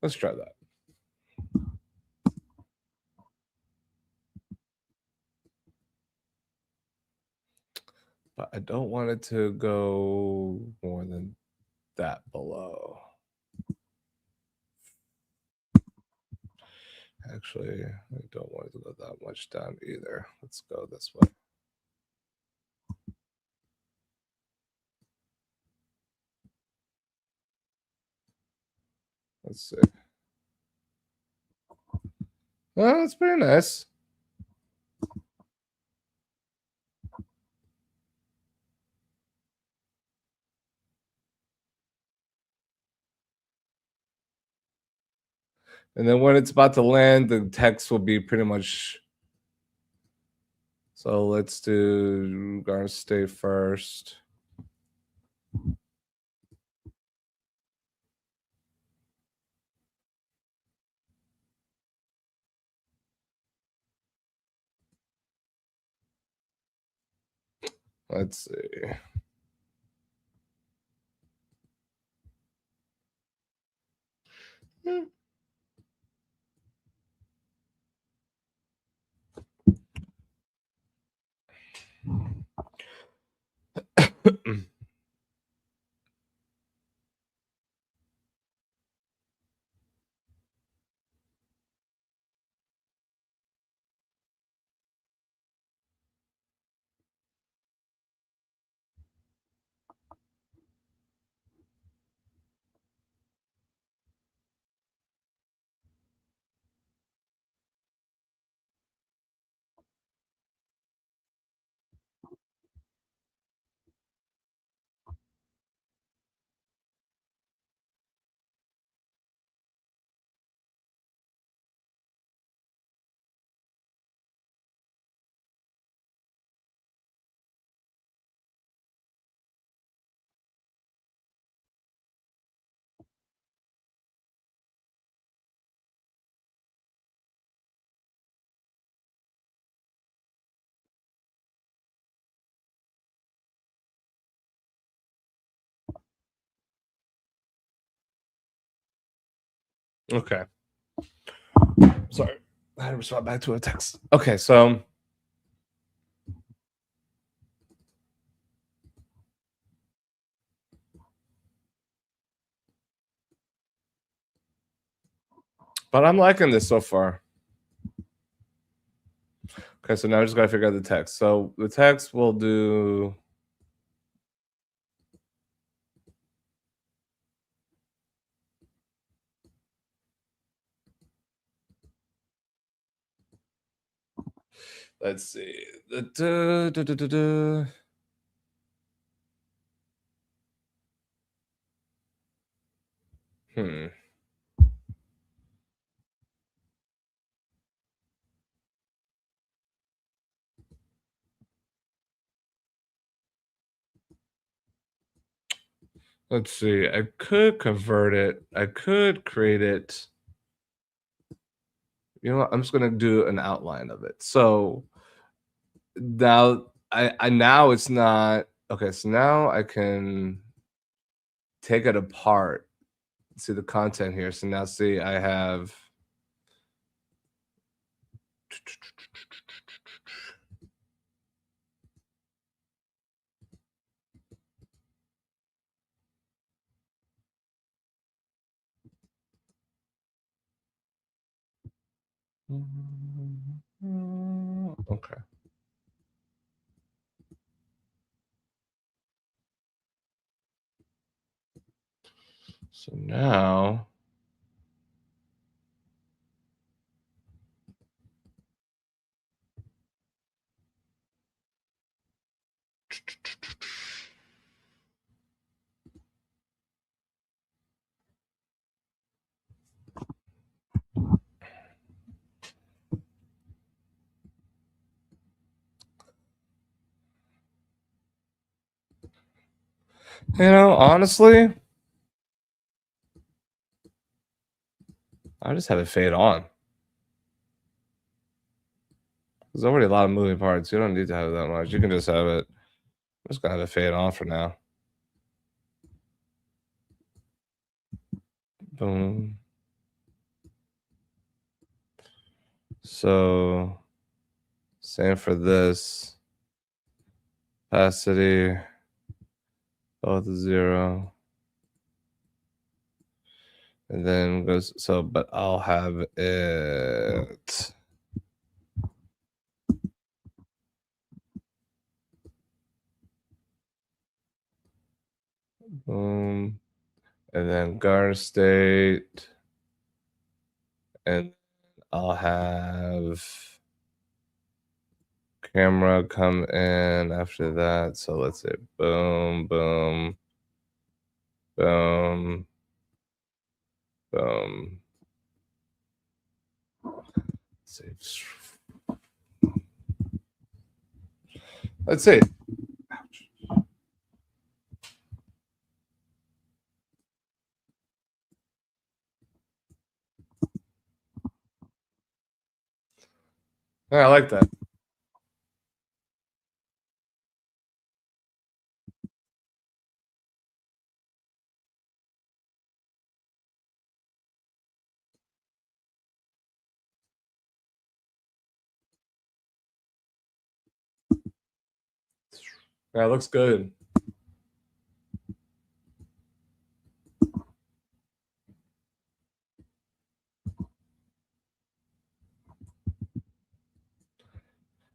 Let's try that. But I don't want it to go more than that below. Actually, I don't want it to go that much down either. Let's go this way. Let's see. Oh, that's pretty nice. And then when it's about to land, the text will be pretty much. So let's do Garden State first. Let's see. Okay. Sorry. I had to respond back to a text. Okay, so but I'm liking this so far. Okay, so now I just gotta figure out the text. So the text will do. Let's see. Hmm. Let's see. I could convert it. I could create it. You know what? I'm just gonna do an outline of it. So now I now it's not okay. So now I can take it apart. See the content here. So now see, I have okay. So now honestly, I just have it fade on. There's already a lot of moving parts. You don't need to have that much. You can just have it. I'm just gonna have it fade on for now. Boom. So same for this. Opacity, both 0. And then goes so, but I'll have it. Boom. And then guard state. And I'll have camera come in after that. So let's say boom, boom, boom, boom. Let's see. Yeah, I like that. Yeah, it looks good.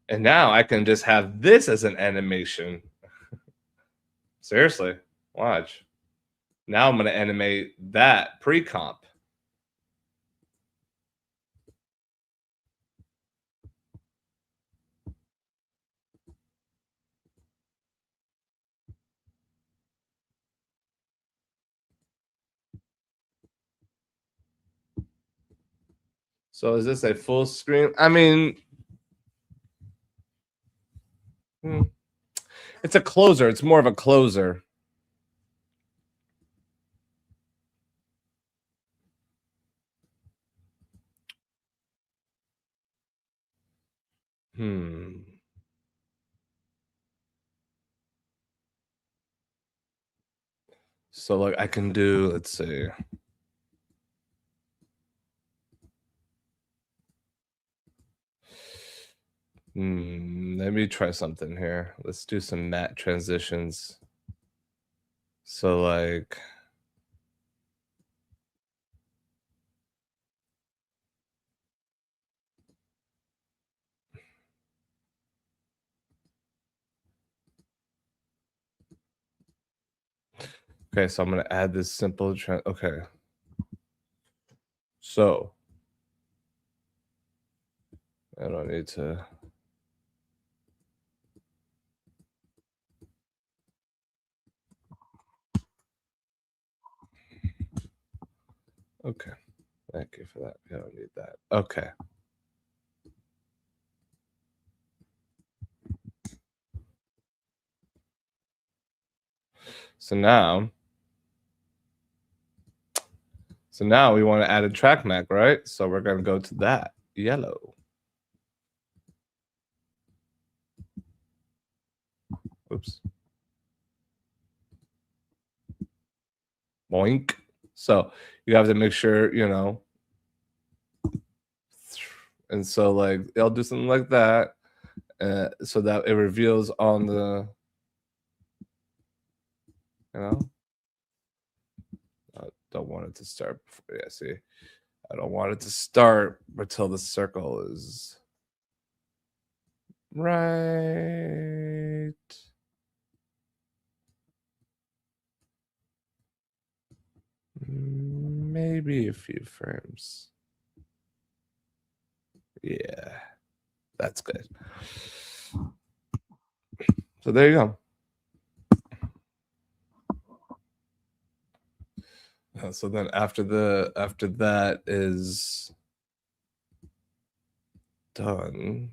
And now I can just have this as an animation. Seriously, watch. Now I'm going to animate that pre-comp. So is this a full screen? I mean, it's a closer. It's more of a closer. So like I can do, let's see. Let me try something here. Let's do some matte transitions. So like okay, so I'm gonna add this simple okay. So I don't need to. Okay, thank you for that. I don't need that. Okay. So now we want to add a track mac, right? So we're gonna go to that yellow. Oops. Boink. So you have to make sure, you know. And so like they'll do something like that, so that it reveals on the, you know. I don't want it to start. Yeah, see, I don't want it to start until the circle is right. Maybe a few frames. Yeah, that's good. So there you go. So then after that is done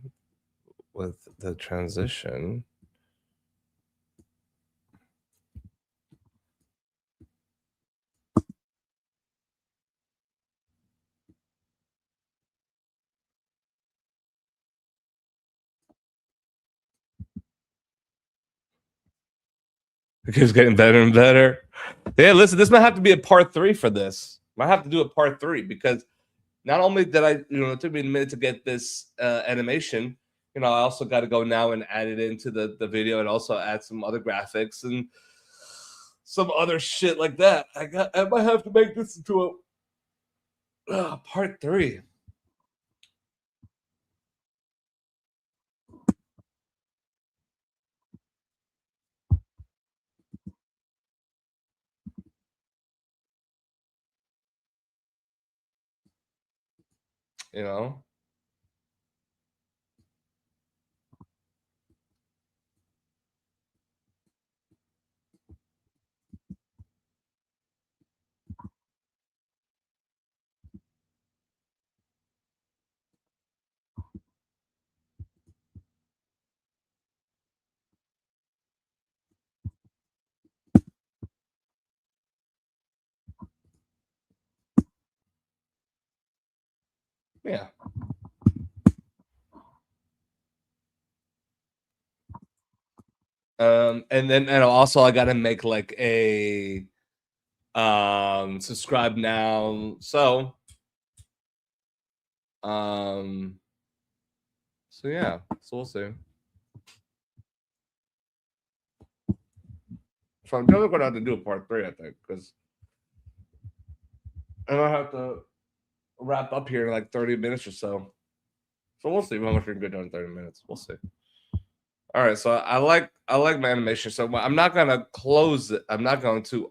with the transition, it keeps getting better and better. Yeah, listen, this might have to be a part 3 for this. Might have to do a part 3 because not only did I, it took me a minute to get this animation, I also got to go now and add it into the video and also add some other graphics and some other shit like that. I might have to make this into a part 3. You know? Yeah. And then also I gotta make like a subscribe now. So yeah, so we'll see. So I'm definitely gonna have to do a part 3, I think, because I'm gonna have to wrap up here in like 30 minutes or so. So we'll see how much we can get done in 30 minutes. We'll see. All right, so I like my animation. So I'm not gonna close it. I'm not going to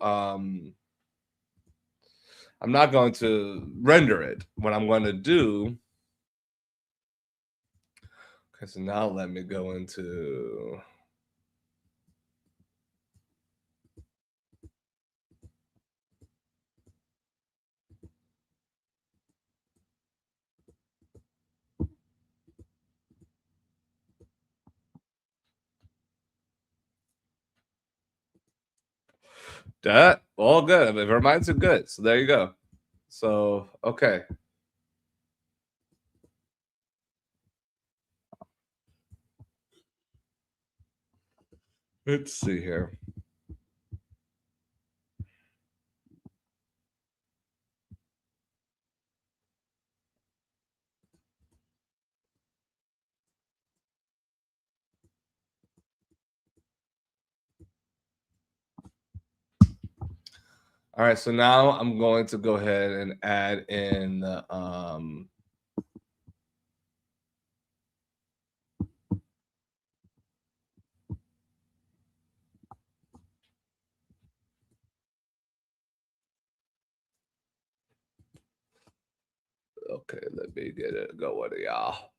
render it. What I'm going to do. Okay, so now let me go into. That all good. I mean, if reminds are good. So there you go. So okay. Let's see here. All right, so now I'm going to go ahead and add in the okay, let me get it going, y'all.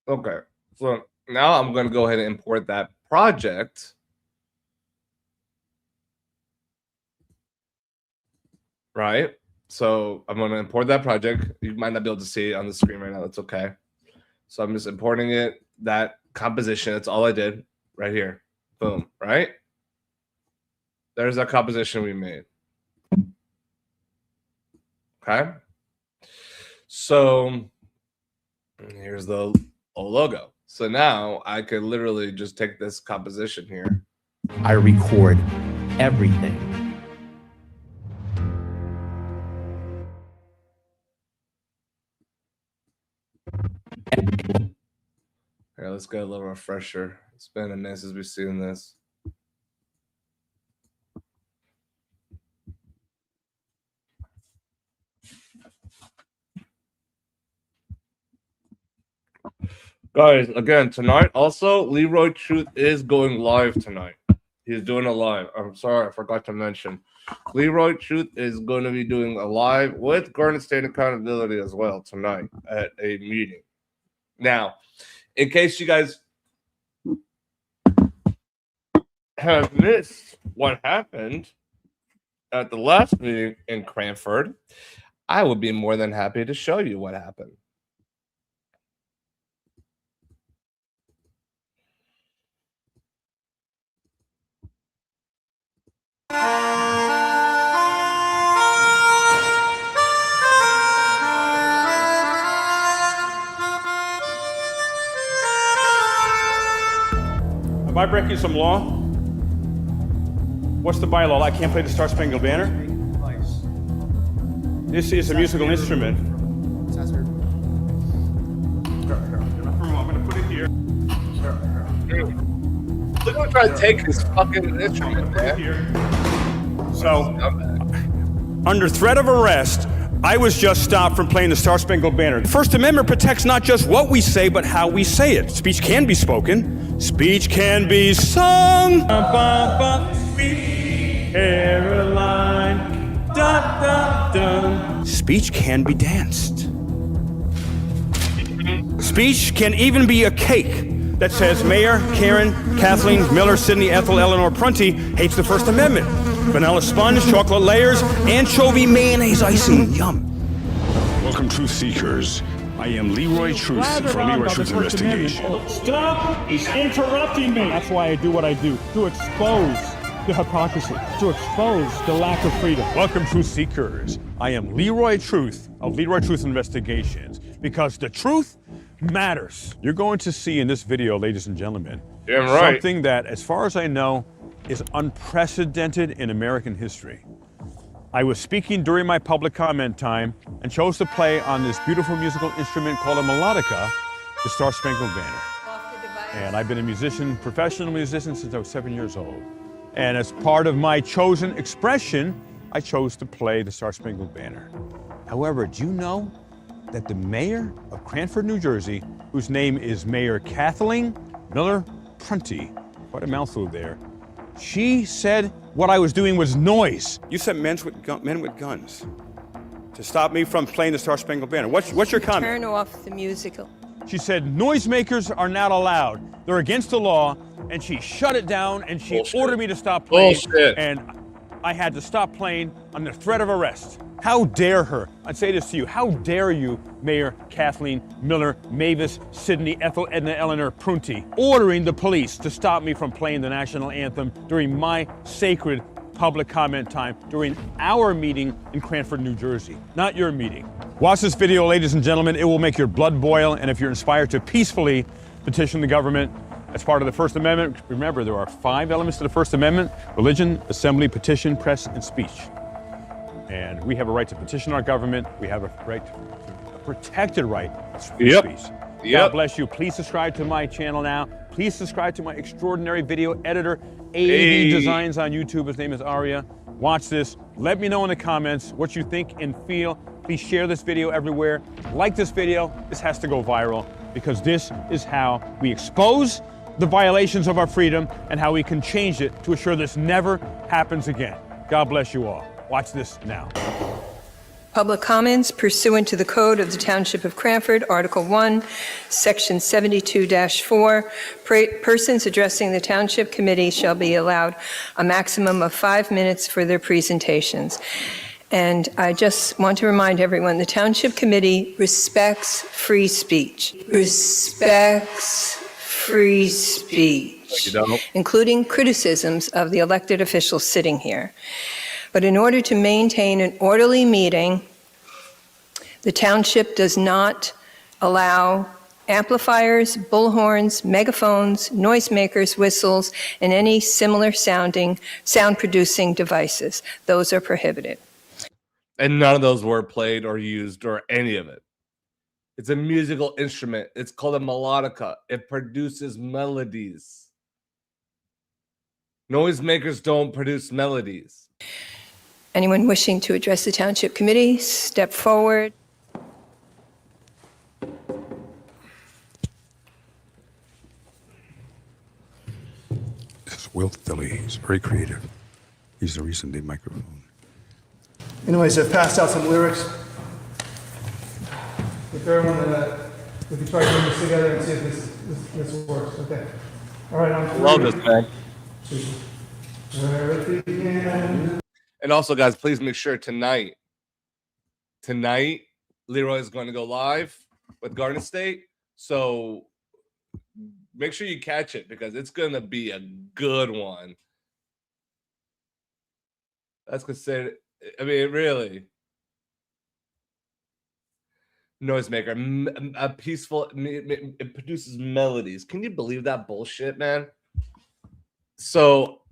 Okay, so now I'm going to go ahead and import that project. Right? So I'm going to import that project. You might not be able to see it on the screen right now. That's okay. So I'm just importing it, that composition. That's all I did right here. Boom. Right? There's our composition we made. Okay. So here's the logo. So now I could literally just take this composition here. I record everything. Here, let's get a little refresher. It's been a minute since we've seen this. Guys, again, tonight also, Leroy Truth is going live tonight. He's doing a live. I'm sorry, I forgot to mention. Leroy Truth is going to be doing a live with Garden State Accountability as well tonight at a meeting. Now, in case you guys have missed what happened at the last meeting in Cranford, I would be more than happy to show you what happened. Am I breaking some law? What's the bylaw? I can't play the Star Spangled Banner? This is a musical instrument. I'm going to put it here. Look at trying to take his fucking instrument, man. So, under threat of arrest, I was just stopped from playing the Star Spangled Banner. The First Amendment protects not just what we say, but how we say it. Speech can be spoken. Speech can be sung. Caroline. Da, da, da. Speech can be danced. Speech can even be a cake that says Mayor Karen Kathleen Miller Sidney Ethel Eleanor Prunty hates the First Amendment. Vanilla sponge, chocolate layers, anchovy mayonnaise icing. Yum. Welcome, Truth Seekers. I am Leroy Truth for Leroy Truth Investigation. Stop! He's interrupting me! That's why I do what I do, to expose the hypocrisy, to expose the lack of freedom. Welcome, Truth Seekers. I am Leroy Truth of Leroy Truth Investigations, because the truth matters. You're going to see in this video, ladies and gentlemen, something that, as far as I know, is unprecedented in American history. I was speaking during my public comment time and chose to play on this beautiful musical instrument called a melodica, the Star Spangled Banner. And I've been a musician, professional musician, since I was 7 years old. And as part of my chosen expression, I chose to play the Star Spangled Banner. However, do you know that the mayor of Cranford, New Jersey, whose name is Mayor Kathleen Miller Prunty, quite a mouthful there, she said what I was doing was noise. You sent men with guns to stop me from playing the Star Spangled Banner. What's your comment? Turn off the musical. She said noisemakers are not allowed. They're against the law, and she shut it down, and she ordered me to stop playing. And I had to stop playing under threat of arrest. How dare her? I'd say this to you. How dare you, Mayor Kathleen Miller Mavis Sidney Ethel Edna Eleanor Prunty, ordering the police to stop me from playing the national anthem during my sacred public comment time during our meeting in Cranford, New Jersey, not your meeting. Watch this video, ladies and gentlemen. It will make your blood boil, and if you're inspired to peacefully petition the government as part of the First Amendment, remember there are 5 elements to the First Amendment: religion, assembly, petition, press, and speech. And we have a right to petition our government. We have a right, a protected right to free speech. God bless you. Please subscribe to my channel now. Please subscribe to my extraordinary video editor, AVDesigns on YouTube. His name is Aria. Watch this. Let me know in the comments what you think and feel. Please share this video everywhere. Like this video. This has to go viral, because this is how we expose the violations of our freedom and how we can change it to assure this never happens again. God bless you all. Watch this now. Public comments pursuant to the Code of the Township of Cranford, Article 1, Section 72-4. Persons addressing the Township Committee shall be allowed a maximum of 5 minutes for their presentations. And I just want to remind everyone, the Township Committee respects free speech. Respects free speech, including criticisms of the elected officials sitting here. But in order to maintain an orderly meeting The township does not allow amplifiers, bullhorns, megaphones, noisemakers, whistles, and any similar sound-producing devices. Those are prohibited. And none of those were played or used or any of it. It's a musical instrument. It's called a melodica. It produces melodies. Noisemakers don't produce melodies. Anyone wishing to address the Township Committee, step forward. It's Will Philly. He's very creative. He's the reason the microphone. Anyways, I've passed out some lyrics. If everyone, we can try doing this together and see if this works. Okay. All right, on 3. Love this, man. Where it began. And also, guys, please make sure tonight, Leroy is going to go live with Garden State. So make sure you catch it because it's going to be a good one. That's considered, I mean, really. Noisemaker, a peaceful, it produces melodies. Can you believe that bullshit, man? So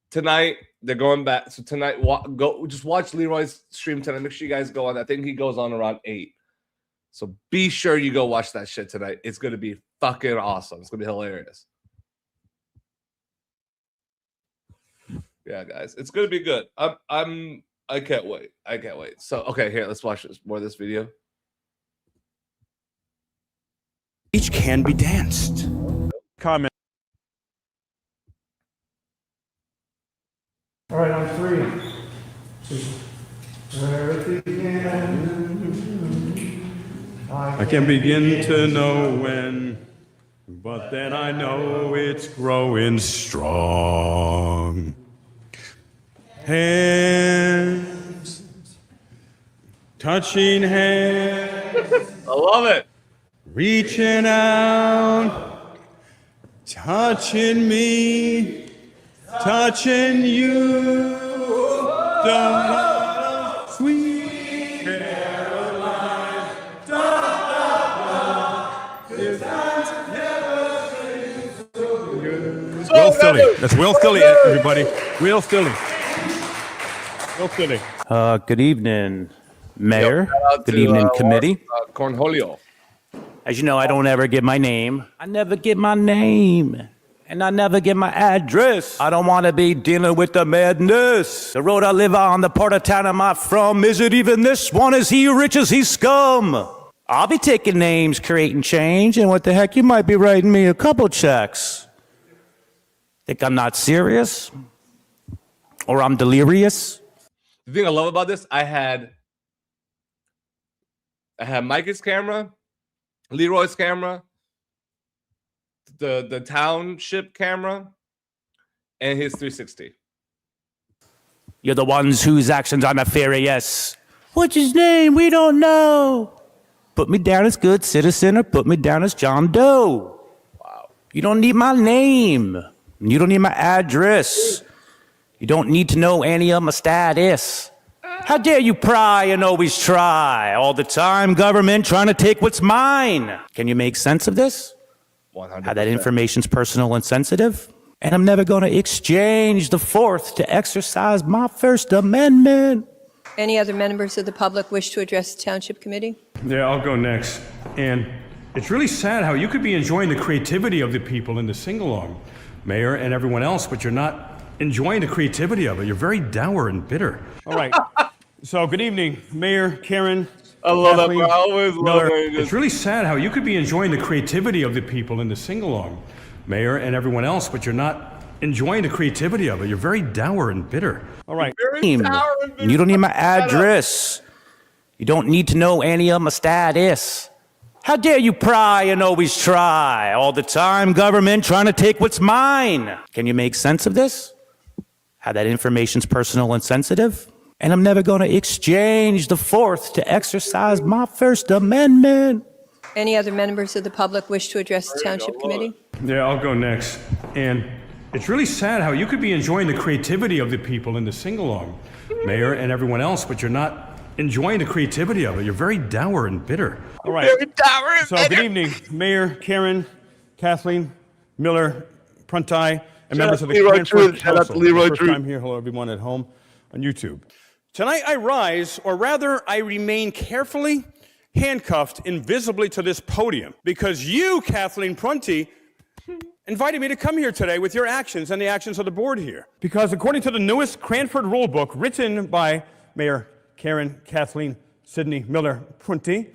tonight they're going back. So tonight, go just watch Leroy's stream tonight. Make sure you guys go on. I think he goes on around 8. So be sure you go watch that shit tonight. It's gonna be fucking awesome. It's gonna be hilarious. Yeah, guys, it's gonna be good. I can't wait. I can't wait. So okay, here, let's watch more of this video. Each can be danced. Comment. All right, on 3. Where it began. I can begin to know when, but then I know it's growing strong. Hands, touching hands. I love it. Reaching out, touching me, touching you. Da, sweet Caroline. Da, Will Philly. That's Will Philly, everybody. Will Philly. Will Philly. Good evening, Mayor. Good evening, committee. Cornholio. As you know, I don't ever give my name. I never give my name. And I never give my address. I don't want to be dealing with the madness. The road I live on, the part of town I'm from, is it even this one? Is he rich? Is he scum? I'll be taking names, creating change, and what the heck, you might be writing me a couple checks. Think I'm not serious? Or I'm delirious? The thing I love about this, I had Micah's camera, Leroy's camera, the township camera, and his 360. You're the ones whose actions are nefarious. What's his name? We don't know. Put me down as good citizen or put me down as John Doe. Wow. You don't need my name. You don't need my address. You don't need to know any of my status. How dare you pry and always try? All the time, government trying to take what's mine. Can you make sense of this? 100%. How that information's personal and sensitive? And I'm never going to exchange the Fourth to exercise my First Amendment. Any other members of the public wish to address the Township Committee? Yeah, I'll go next. And it's really sad how you could be enjoying the creativity of the people in the sing-along, Mayor and everyone else, but you're not enjoying the creativity of it. You're very dour and bitter. All right. So good evening, Mayor, Karen. I love Kathleen, that, bro. I always love Miller. it. It's really sad how you could be enjoying the creativity of the people in the sing-along, Mayor and everyone else, but you're not enjoying the creativity of it. You're very dour and bitter. All right. You don't need my address. You don't need to know any of my status. How dare you pry and always try? All the time, government trying to take what's mine. Can you make sense of this? How that information's personal and sensitive? And I'm never going to exchange the Fourth to exercise my First Amendment. Any other members of the public wish to address the Township Committee? Yeah, I'll go next. And it's really sad how you could be enjoying the creativity of the people in the sing-along, Mayor and everyone else, but you're not enjoying the creativity of it. You're very dour and bitter. All right. So good evening, Mayor Karen, Kathleen, Miller, Prunty, and members of the Leroy Truth. Cranford Shout out to Council. Leroy First Truth. time here. Hello, everyone at home on YouTube. Tonight I rise, or rather I remain carefully handcuffed invisibly to this podium because you, Kathleen Prunty, invited me to come here today with your actions and the actions of the board here. Because according to the newest Cranford Rule Book written by Mayor Karen, Kathleen, Sidney Miller Prunty,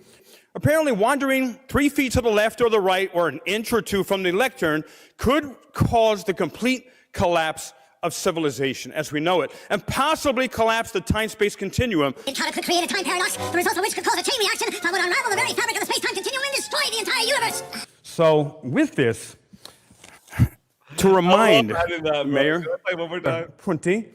apparently wandering 3 feet to the left or the right or an inch or two from the lectern could cause the complete collapse of civilization as we know it, and possibly collapse the time-space continuum. Encounter could create a time paradox, the result of which could cause a chain reaction that would unravel the very fabric of the space-time continuum and destroy the entire universe. So, with this, to remind Mayor Prunty,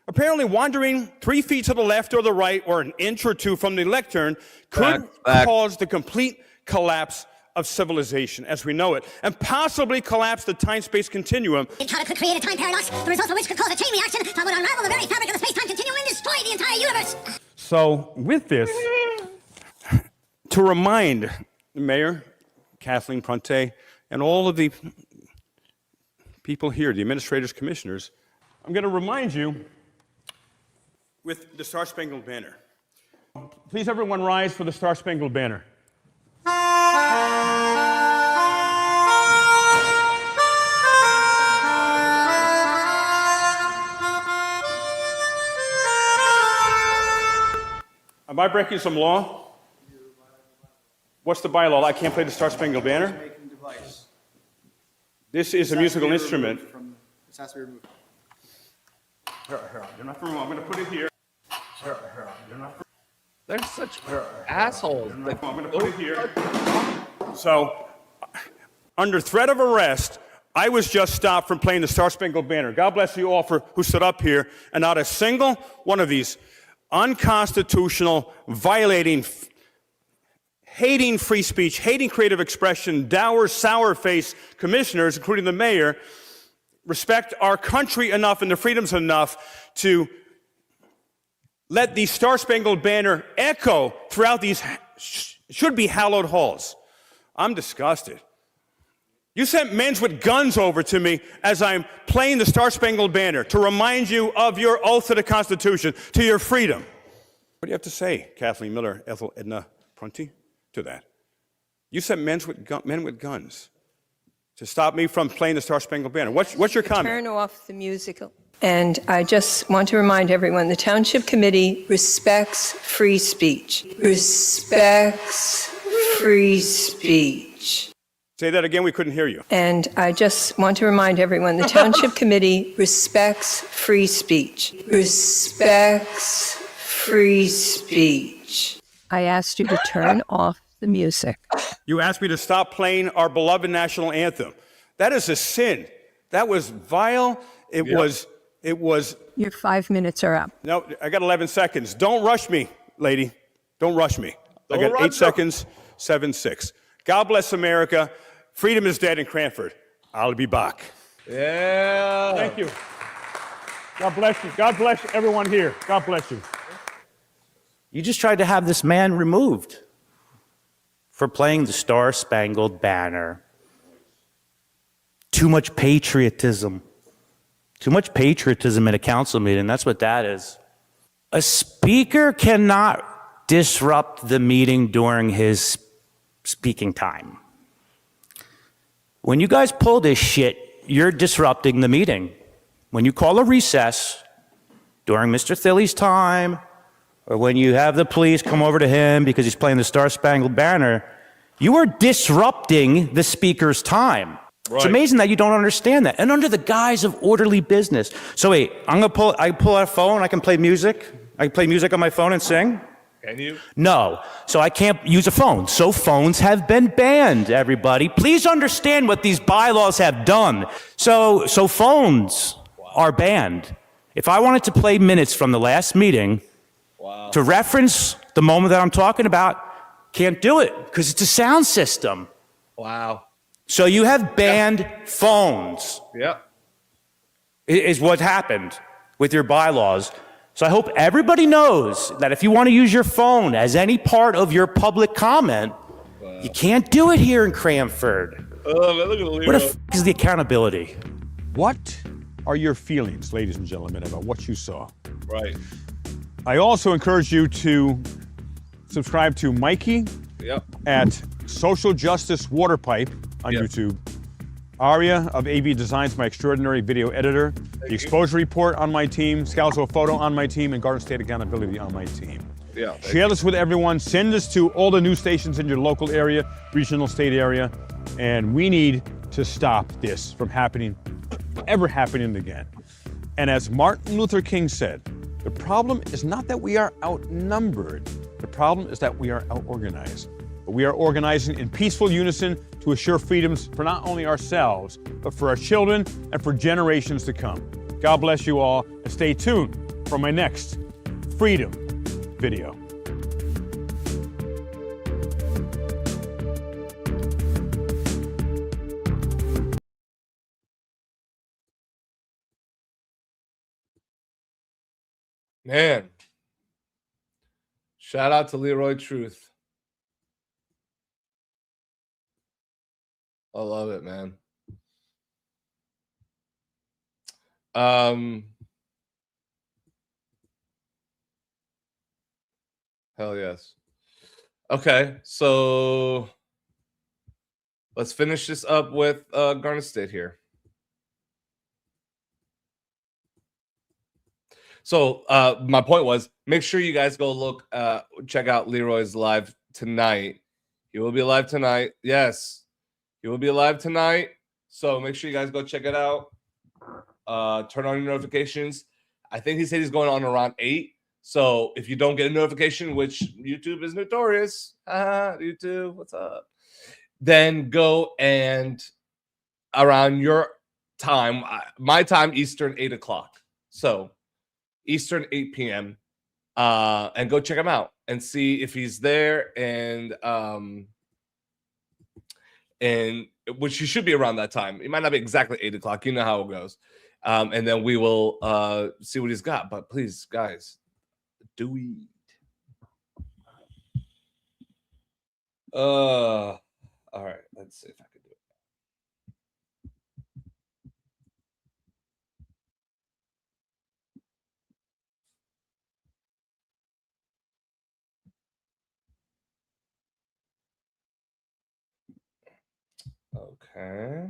apparently wandering 3 feet to the left or the right or an inch or two from the lectern could cause the complete collapse of civilization as we know it, and possibly collapse the time-space continuum. Encounter could create a time paradox, the result of which could cause a chain reaction that would unravel the very fabric of the space-time continuum and destroy the entire universe. So, with this, to remind Mayor Kathleen Prunty and all of the people here, the administrators, commissioners, I'm going to remind you with the Star-Spangled Banner. Please, everyone, rise for the Star-Spangled Banner. Am I breaking some law? What's the bylaw? I can't play the Star-Spangled Banner? This is a musical instrument. This has to be removed. Here, you're not from I'm going to put it here. Here, you're not from They're such assholes. Like, I'm going to put it here. So, under threat of arrest, I was just stopped from playing the Star-Spangled Banner. God bless you all for who stood up here, and not a single one of these unconstitutional, violating, hating free speech, hating creative expression, dour, sour-faced commissioners, including the mayor, respect our country enough and the freedoms enough to let the Star-Spangled Banner echo throughout these should-be hallowed halls. I'm disgusted. You sent men with guns over to me as I'm playing the Star-Spangled Banner to remind you of your oath to the Constitution, to your freedom. What do you have to say, Kathleen Miller, Ethel Edna Prunty, to that? You sent men with guns to stop me from playing the Star-Spangled Banner. What's your comment? Turn off the musical. And I just want to remind everyone, the Township Committee respects free speech. Respects free speech. Say that again, we couldn't hear you. And I just want to remind everyone, the Township Committee respects free speech. Respects free speech. I asked you to turn off the music. You asked me to stop playing our beloved national anthem. That is a sin. That was vile. It was. Your 5 minutes are up. No, I got 11 seconds. Don't rush me, lady. Don't rush me. I got 8 seconds, 7, 6. God bless America. Freedom is dead in Cranford. I'll be back. Yeah. Thank you. God bless you. God bless everyone here. God bless you. You just tried to have this man removed for playing the Star-Spangled Banner. Too much patriotism. Too much patriotism in a council meeting. That's what that is. A speaker cannot disrupt the meeting during his speaking time. When you guys pull this shit, you're disrupting the meeting. When you call a recess during Mr. Thilly's time, or when you have the police come over to him because he's playing the Star-Spangled Banner, you are disrupting the speaker's time. Right. It's amazing that you don't understand that. And under the guise of orderly business. So wait, I pull out a phone, I can play music. I can play music on my phone and sing. Can you? No. So I can't use a phone. So phones have been banned, everybody. Please understand what these bylaws have done. So phones are banned. If I wanted to play minutes from the last meeting to reference the moment that I'm talking about, can't do it because it's a sound system. Wow. So you have banned phones. Yep. Is what happened with your bylaws. So I hope everybody knows that if you want to use your phone as any part of your public comment, you can't do it here in Cranford. Where the f is the accountability? What are your feelings, ladies and gentlemen, about what you saw? Right. I also encourage you to subscribe to Mikey at Social Justice Waterpipe on YouTube. Aria of AVDesigns, my extraordinary video editor. The Exposure Report on my team. Scalzo Photo on my team. And Garden State Accountability on my team. Share this with everyone. Send this to all the news stations in your local area, regional, state area. And we need to stop this from happening, ever happening again. And as Martin Luther King said, the problem is not that we are outnumbered. The problem is that we are out-organized. But we are organizing in peaceful unison to assure freedoms for not only ourselves, but for our children and for generations to come. God bless you all, and stay tuned for my next Freedom video. Man, shout out to Leroy Truth. I love it, man. Hell yes. Okay, so let's finish this up with Garden State here. So my point was, make sure you guys go look, check out Leroy's live tonight. He will be live tonight. Yes, he will be live tonight. So make sure you guys go check it out. Turn on your notifications. I think he said he's going on around 8. So if you don't get a notification, which YouTube is notorious, YouTube, what's up? Then go and around your time, my time, Eastern, 8 o'clock. So Eastern, 8 p.m. And go check him out and see if he's there, and which he should be around that time. It might not be exactly 8 o'clock. You know how it goes. And then we will see what he's got. But please, guys, do we? All right. Let's see if I can do it. Okay.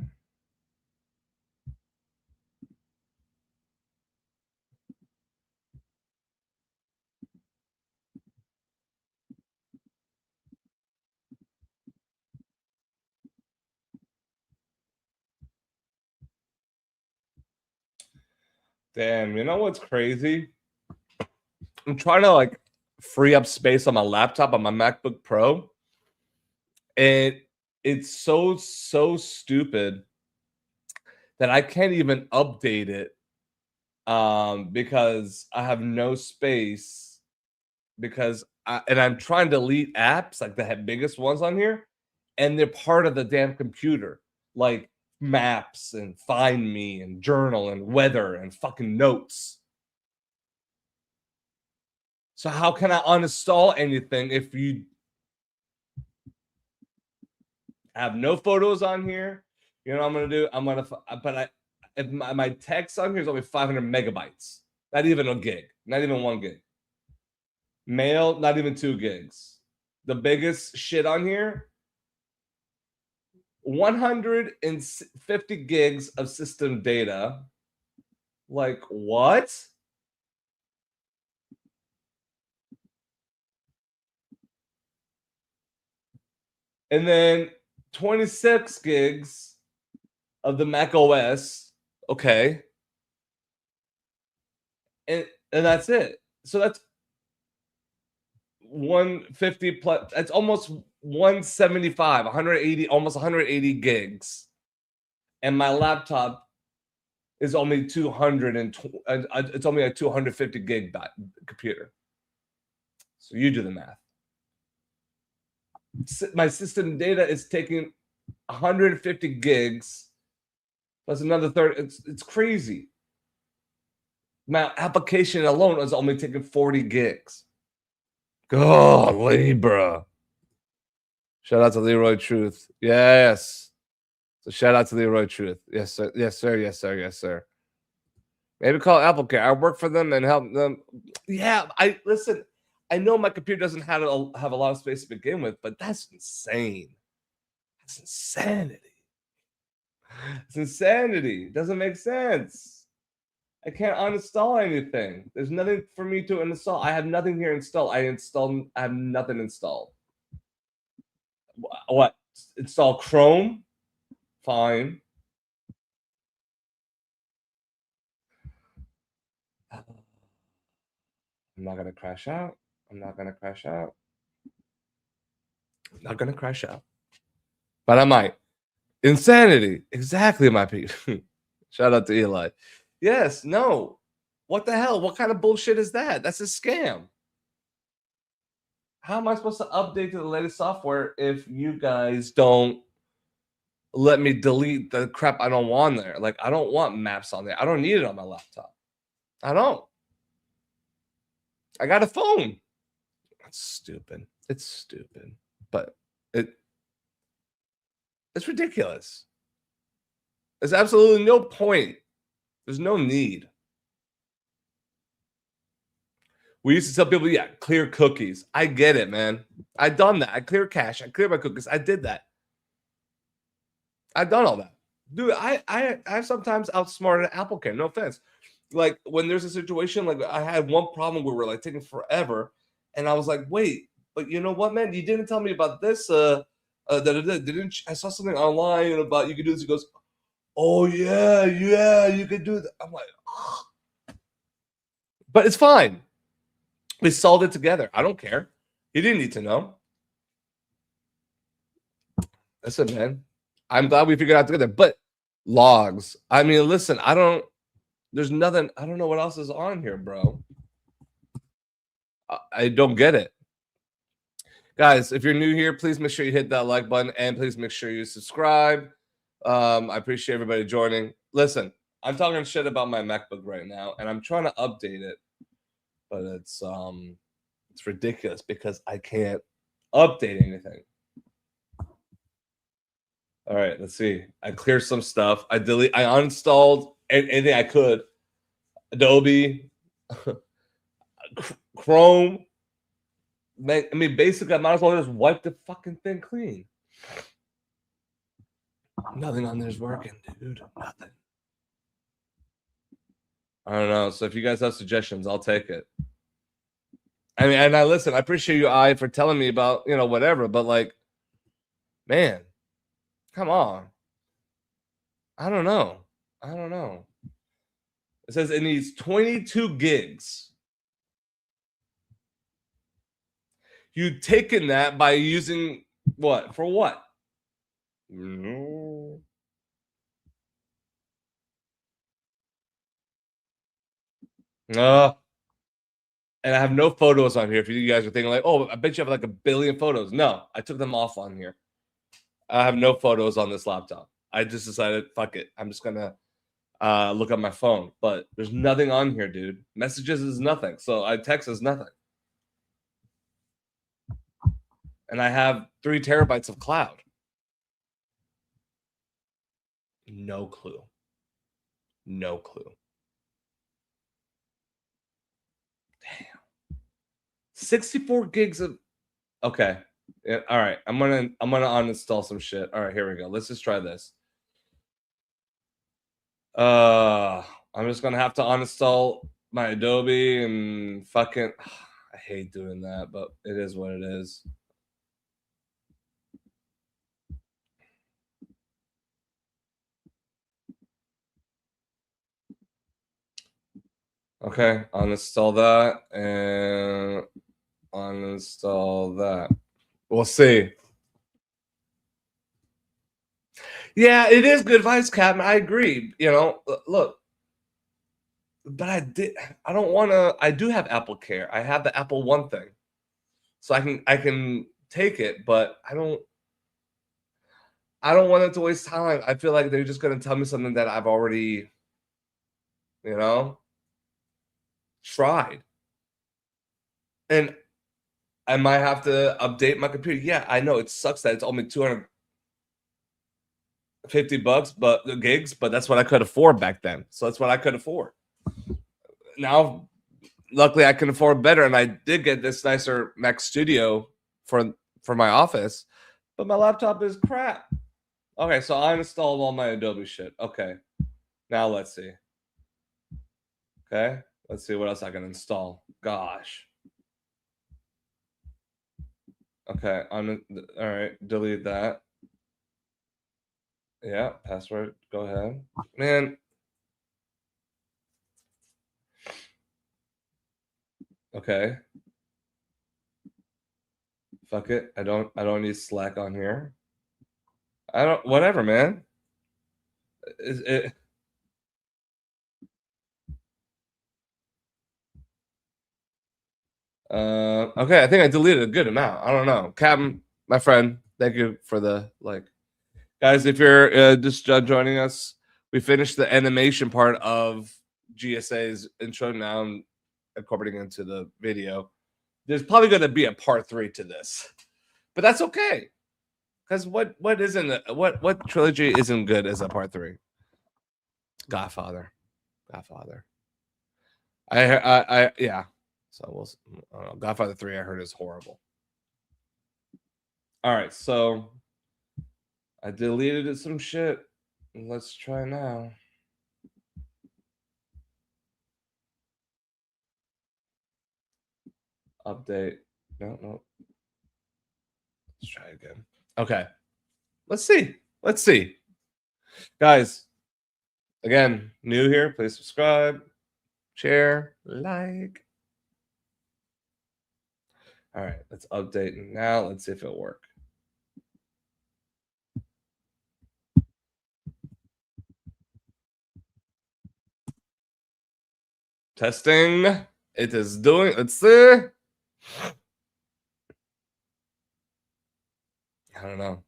Damn, you know what's crazy? I'm trying to like free up space on my laptop on my MacBook Pro. And it's so stupid that I can't even update it because I have no space, because I'm trying to delete apps like the biggest ones on here, and they're part of the damn computer, like Maps and Find Me and Journal and Weather and fucking Notes. So how can I uninstall anything if you have no photos on here? You know what I'm gonna do? I'm gonna, but if my text on here is only 500 megabytes, not even a gig, not even 1 gig. Mail, not even 2 gigs. The biggest shit on here, 150 gigs of system data. Like, what? And then 26 gigs of the Mac OS. Okay. And that's it. So that's 150 plus, that's almost 175, 180, almost 180 gigs. And my laptop is only 220, it's only a 250 gig computer. So you do the math. My system data is taking 150 gigs plus another 30. It's crazy. My application alone is only taking 40 gigs. Golly, bro. Shout out to Leroy Truth. Yes. So shout out to Leroy Truth. Yes, sir. Yes, sir. Yes, sir. Yes, sir. Maybe call AppleCare. I work for them and help them. Yeah, listen. I know my computer doesn't have a lot of space to begin with, but that's insane. That's insanity. It's insanity. It doesn't make sense. I can't uninstall anything. There's nothing for me to install. I have nothing here installed. I have nothing installed. What? Install Chrome? Fine. I'm not gonna crash out. I'm not gonna crash out. I'm not gonna crash out. But I might. Insanity. Exactly, my people. Shout out to Eli. Yes, no. What the hell? What kind of bullshit is that? That's a scam. How am I supposed to update to the latest software if you guys don't let me delete the crap I don't want there? Like, I don't want maps on there. I don't need it on my laptop. I don't. I got a phone. That's stupid. It's stupid. But it's ridiculous. There's absolutely no point. There's no need. We used to tell people, yeah, clear cookies. I get it, man. I done that. I clear cache. I clear my cookies. I did that. I've done all that. Dude, I sometimes outsmarted AppleCare. No offense. Like when there's a situation, like I had one problem where we're like taking forever. And I was like, wait, but you know what, man? You didn't tell me about this. Didn't I saw something online about you could do this? He goes, oh yeah, you could do that. I'm like, oh. But it's fine. We solved it together. I don't care. He didn't need to know. Listen, man. I'm glad we figured it out together. But logs. I mean, listen, there's nothing. I don't know what else is on here, bro. I don't get it. Guys, if you're new here, please make sure you hit that like button and please make sure you subscribe. I appreciate everybody joining. Listen, I'm talking shit about my MacBook right now, and I'm trying to update it, but it's ridiculous because I can't update anything. All right, let's see. I cleared some stuff. I uninstalled anything I could. Adobe, Chrome. Man, I mean, basically, I might as well just wipe the fucking thing clean. Nothing on there's working, dude. Nothing. I don't know. So if you guys have suggestions, I'll take it. I mean, and I listen. I appreciate you, for telling me about whatever. But like, man, come on. I don't know. It says it needs 22 gigs. You've taken that by using what? For what? No. And I have no photos on here. If you guys are thinking like, oh, I bet you have like a billion photos. No, I took them off on here. I have no photos on this laptop. I just decided, fuck it. I'm just gonna look at my phone. But there's nothing on here, dude. Messages is nothing. So text is nothing. And I have 3 terabytes of cloud. No clue. 64 gigs of. Okay. Yeah, all right. I'm gonna uninstall some shit. All right, here we go. Let's just try this. I'm just gonna have to uninstall my Adobe and fucking. I hate doing that, but it is what it is. Okay, uninstall that and uninstall that. We'll see. Yeah, it is good advice, Captain. I agree. Look, but I don't want to. I do have AppleCare. I have the Apple One thing, so I can take it, but I don't want it to waste time. I feel like they're just gonna tell me something that I've already, tried. And I might have to update my computer. Yeah, I know it sucks that it's only $250, but the gigs, but that's what I could afford back then. So that's what I could afford. Now, luckily, I can afford better, and I did get this nicer Mac Studio for my office, but my laptop is crap. Okay, so I installed all my Adobe shit. Okay, now let's see. Okay, let's see what else I can install. Gosh. Okay, all right, delete that. Yeah, password. Go ahead, man. Okay. Fuck it. I don't need Slack on here. I don't. Whatever, man. Is it? Okay, I think I deleted a good amount. I don't know. Captain, my friend, thank you for the like. Guys, if you're just joining us, we finished the animation part of GSA's intro. Now I'm incorporating into the video. There's probably going to be a part 3 to this, but that's okay. Because what trilogy isn't good as a part 3? Godfather. I yeah. So we'll. I don't know. Godfather 3, I heard, is horrible. All right, so I deleted some shit. Let's try now. Update. No. Let's try again. Okay. Let's see. Guys, again, new here, please subscribe, share, like. All right, let's update now. Let's see if it'll work. Testing. It is doing. Let's see. I don't know.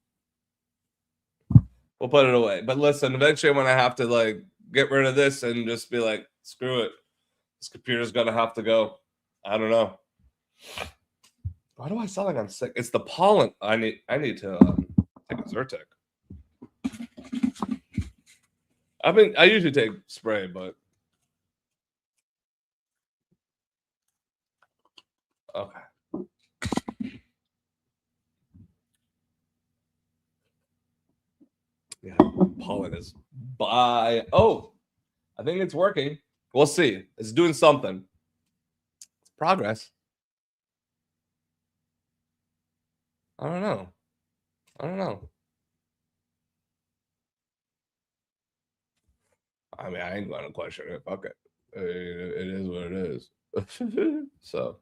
We'll put it away. But listen, eventually when I have to like get rid of this and just be like, screw it. This computer's gonna have to go. I don't know. Why do I sound like I'm sick? It's the pollen. I need to take a Zyrtec. I usually take spray, but okay. Yeah, pollen is by. Oh, I think it's working. We'll see. It's doing something. It's progress. I don't know. I mean, I ain't gonna question it. Fuck it. It is what it is. So,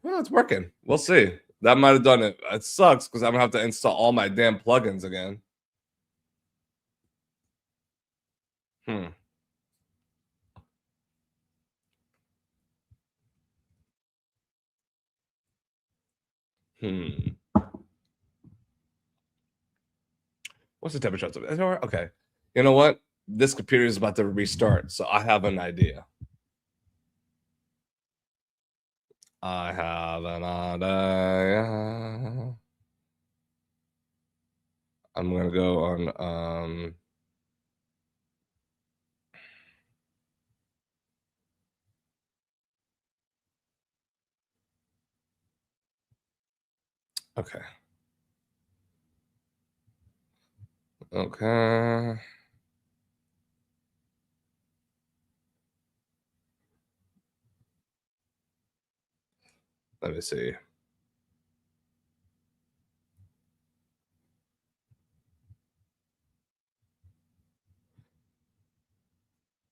well, it's working. We'll see. That might have done it. It sucks because I'm gonna have to install all my damn plugins again. What's the temperature? Okay. You know what? This computer is about to restart, so I have an idea. I'm gonna go on okay. Let me see.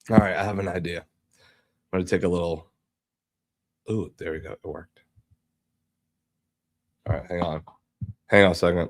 All right, I have an idea. I'm going to take a little. Ooh, there we go. It worked. All right, hang on a second.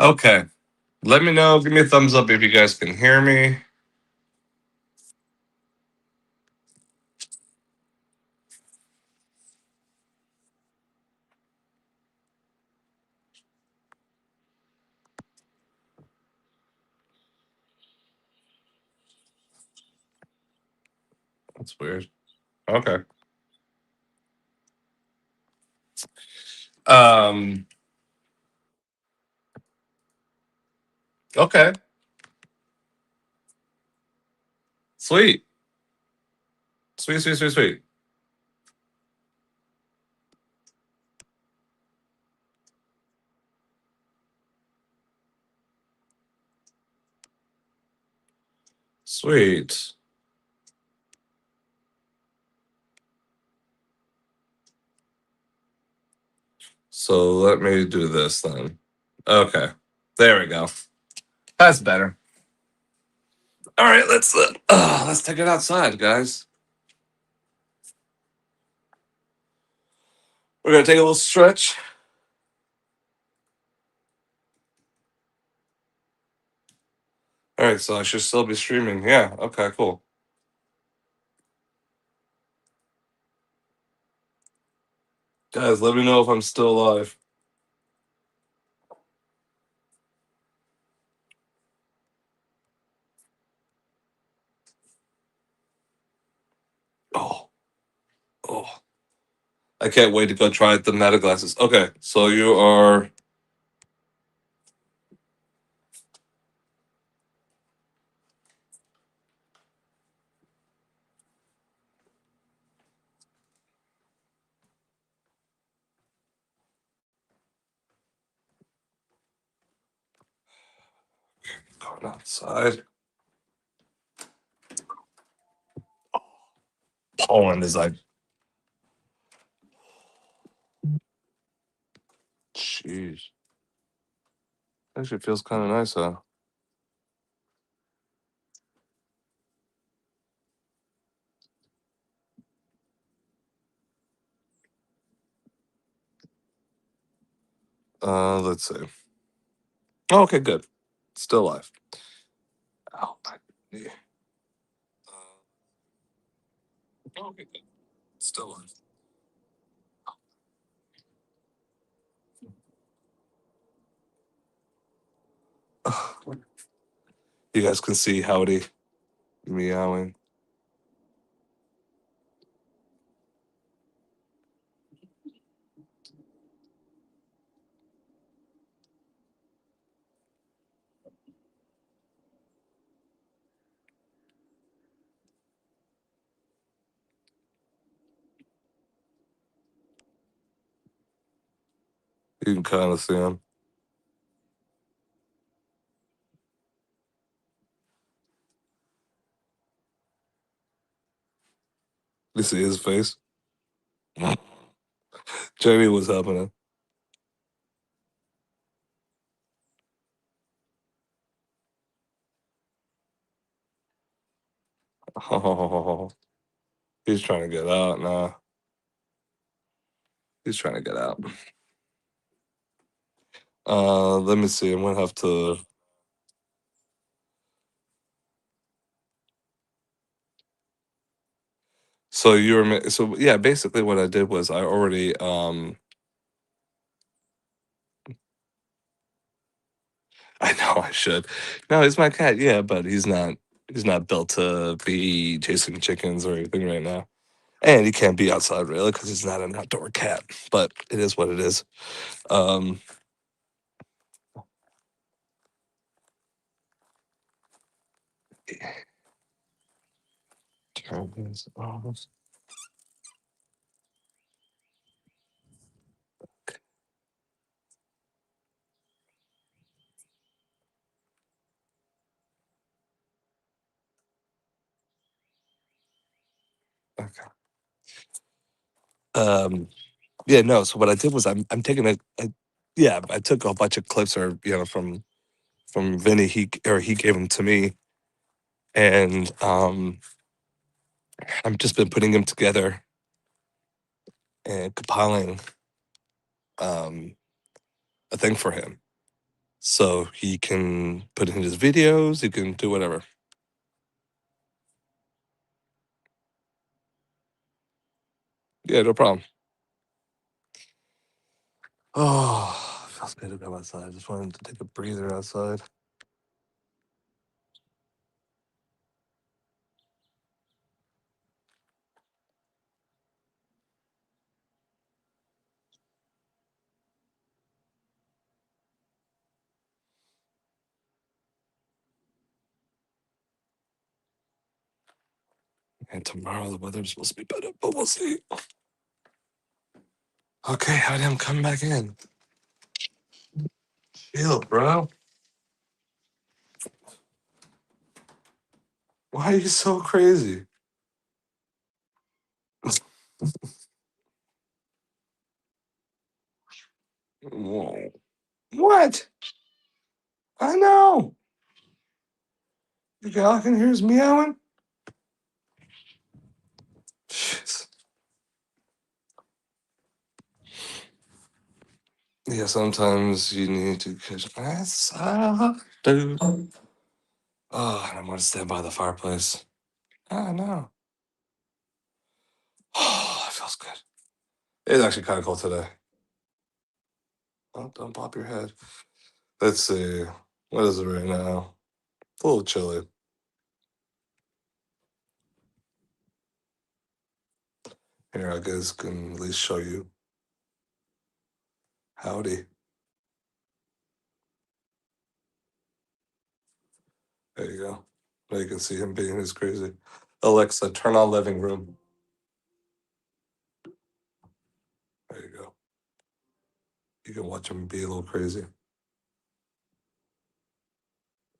Okay. Let me know. Give me a thumbs up if you guys can hear me. That's weird. Okay. Okay. Sweet. Sweet, sweet, sweet, sweet. Sweet. So let me do this then. Okay. There we go. That's better. All right, let's take it outside, guys. We're gonna take a little stretch. All right, so I should still be streaming. Yeah. Okay. Cool. Guys, let me know if I'm still alive. Oh. Oh. I can't wait to go try the meta glasses. Okay, so you are. Going outside. Poland is like. Jeez. Actually feels kind of nice, huh? Let's see. Oh, okay, good. Still alive. Ow, my knee. Okay, good. Still alive. You guys can see Howdy meowing. You can kind of see him. You see his face? Jamie, what's happening? Oh, he's trying to get out now. He's trying to get out. Let me see. I'm gonna have to. So so yeah. Basically, what I did was I already I know I should. No, he's my cat. Yeah, but he's not. He's not built to be chasing chickens or anything right now, and he can't be outside really because he's not an outdoor cat. But it is what it is. Um, turn this off. Okay. Yeah, no. So what I did was I'm taking yeah, I took a bunch of clips or from Vinny. He gave them to me, and I've just been putting them together and compiling a thing for him. So he can put in his videos, he can do whatever. Yeah, no problem. Oh, it feels good to go outside. I just wanted to take a breather outside. And tomorrow the weather's supposed to be better, but we'll see. Okay, howdy, I'm coming back in. Chill, bro. Why are you so crazy? Whoa. What? I know. All I can hear is meowing. Jeez. Yeah, sometimes you need to catch. Dude. Oh, and I'm gonna stand by the fireplace. I know. Oh, it feels good. It's actually kind of cold today. Oh, don't pop your head. Let's see. What is it right now? It's a little chilly. Here, I guess can at least show you. Howdy. There you go. Now you can see him being his crazy. Alexa, turn on living room. There you go. You can watch him be a little crazy.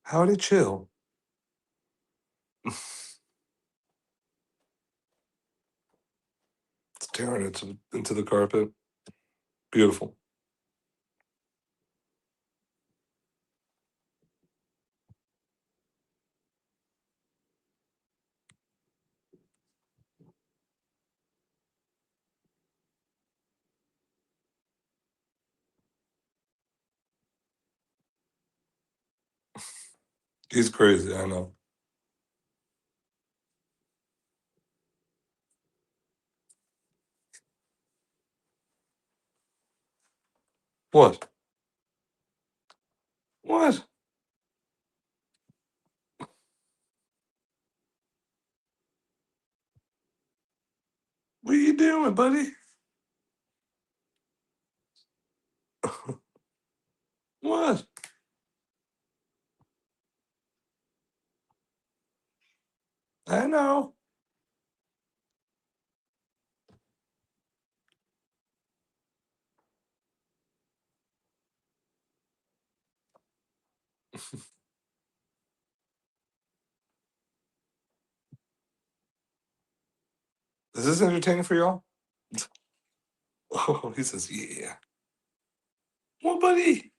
Howdy, chill. Staring into the carpet. Beautiful. He's crazy, I know. What? What? What are you doing, buddy? What? I know. Is this entertaining for y'all? Oh, he says, yeah. What, buddy?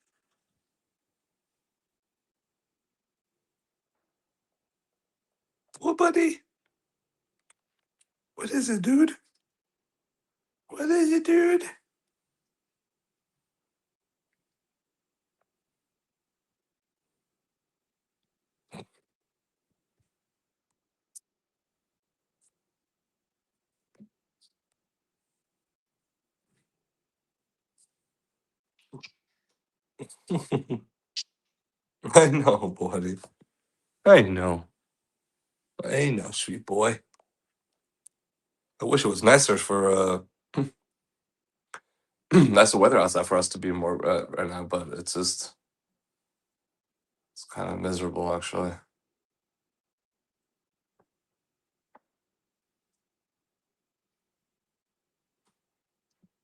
What, buddy? What is it, dude? What is it, dude? I know, buddy. I know. I know, sweet boy. I wish it was nicer for nicer weather outside for us to be more right now, but it's kind of miserable actually.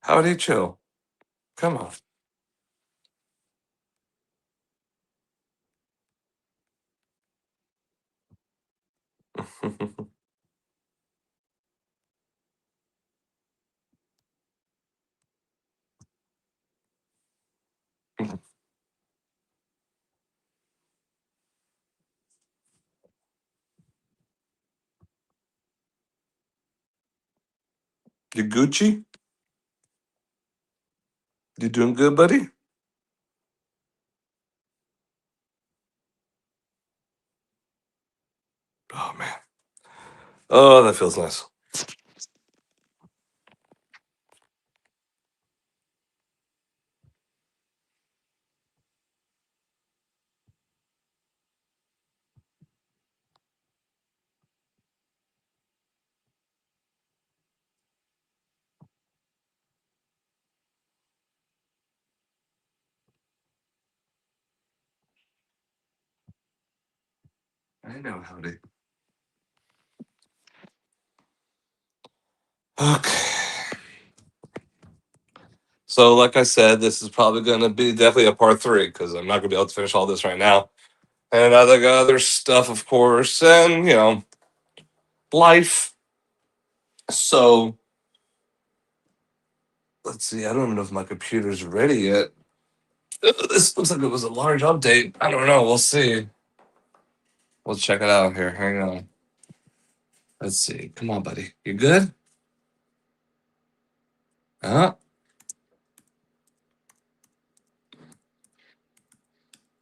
Howdy, chill. Come on. You Gucci? You doing good, buddy? Oh man. Oh, that feels nice. I know, howdy. Okay. So, like I said, this is probably going to be definitely a part 3 because I'm not going to be able to finish all this right now. And other stuff, of course, and life. So, let's see. I don't even know if my computer's ready yet. This looks like it was a large update. I don't know. We'll see. We'll check it out here. Hang on. Let's see. Come on, buddy. You good? Huh?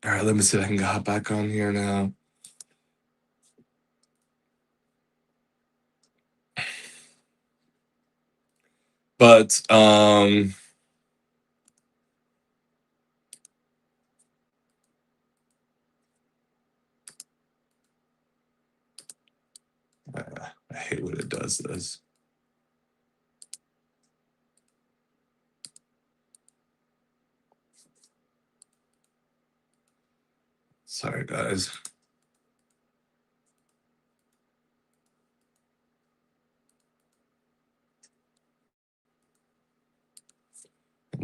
All right. Let me see if I can hop back on here now. But I hate when it does this. Sorry, guys.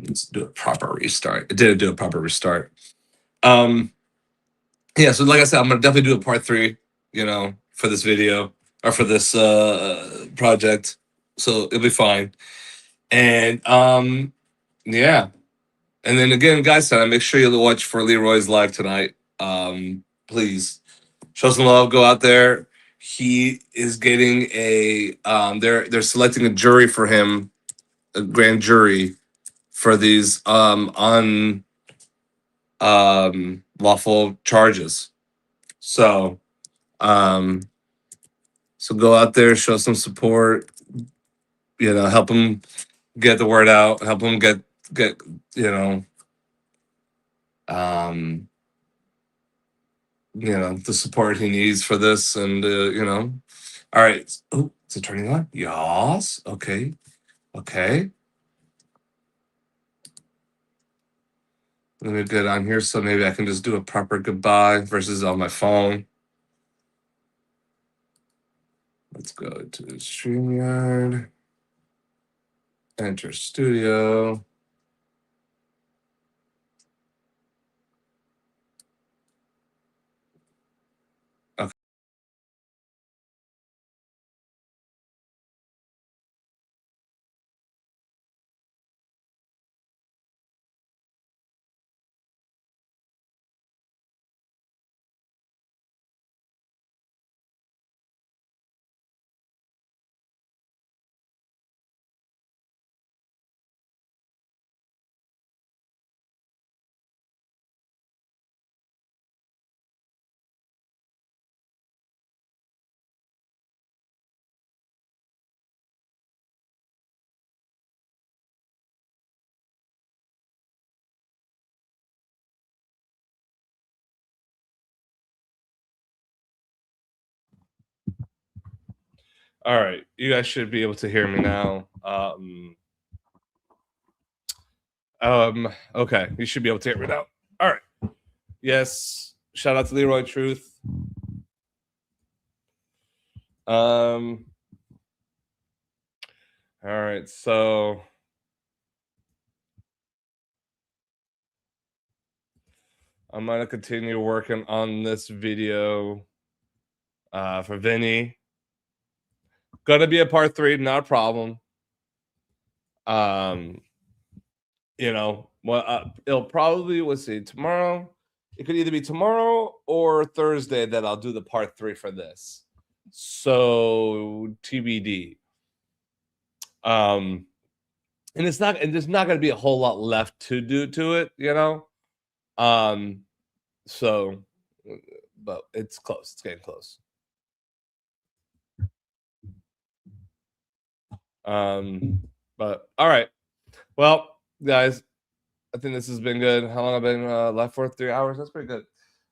Let's do a proper restart. It didn't do a proper restart. Yeah, so like I said, I'm gonna definitely do a part 3, for this video or for this project. So it'll be fine. And yeah. And then again, guys, make sure you watch for Leroy's live tonight. Please show some love, go out there. He is getting they're selecting a jury for him, a grand jury for these lawful charges. So go out there, show some support, help him get the word out, help him get the support he needs for this. And all right. Oh, is it turning on? Yes. Okay. Let me get on here so maybe I can just do a proper goodbye versus on my phone. Let's go to StreamYard. Enter studio. Okay. All right, you guys should be able to hear me now. Okay, you should be able to hear me now. All right. Yes, shout out to Leroy Truth. All right, so I'm gonna continue working on this video for Vinny. Gonna be a part 3, not a problem. It'll probably, let's see, tomorrow. It could either be tomorrow or Thursday that I'll do the part 3 for this. So TBD. And there's not going to be a whole lot left to do to it, So, but it's close. It's getting close. But all right. Well, guys, I think this has been good. How long I've been left for? 3 hours. That's pretty good.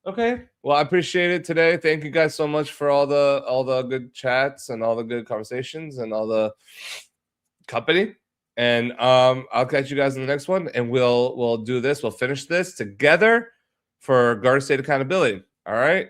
Okay. Well, I appreciate it today. Thank you guys so much for all the good chats and all the good conversations and all the company. And I'll catch you guys in the next one, and we'll do this. We'll finish this together for Garden State Accountability. All right.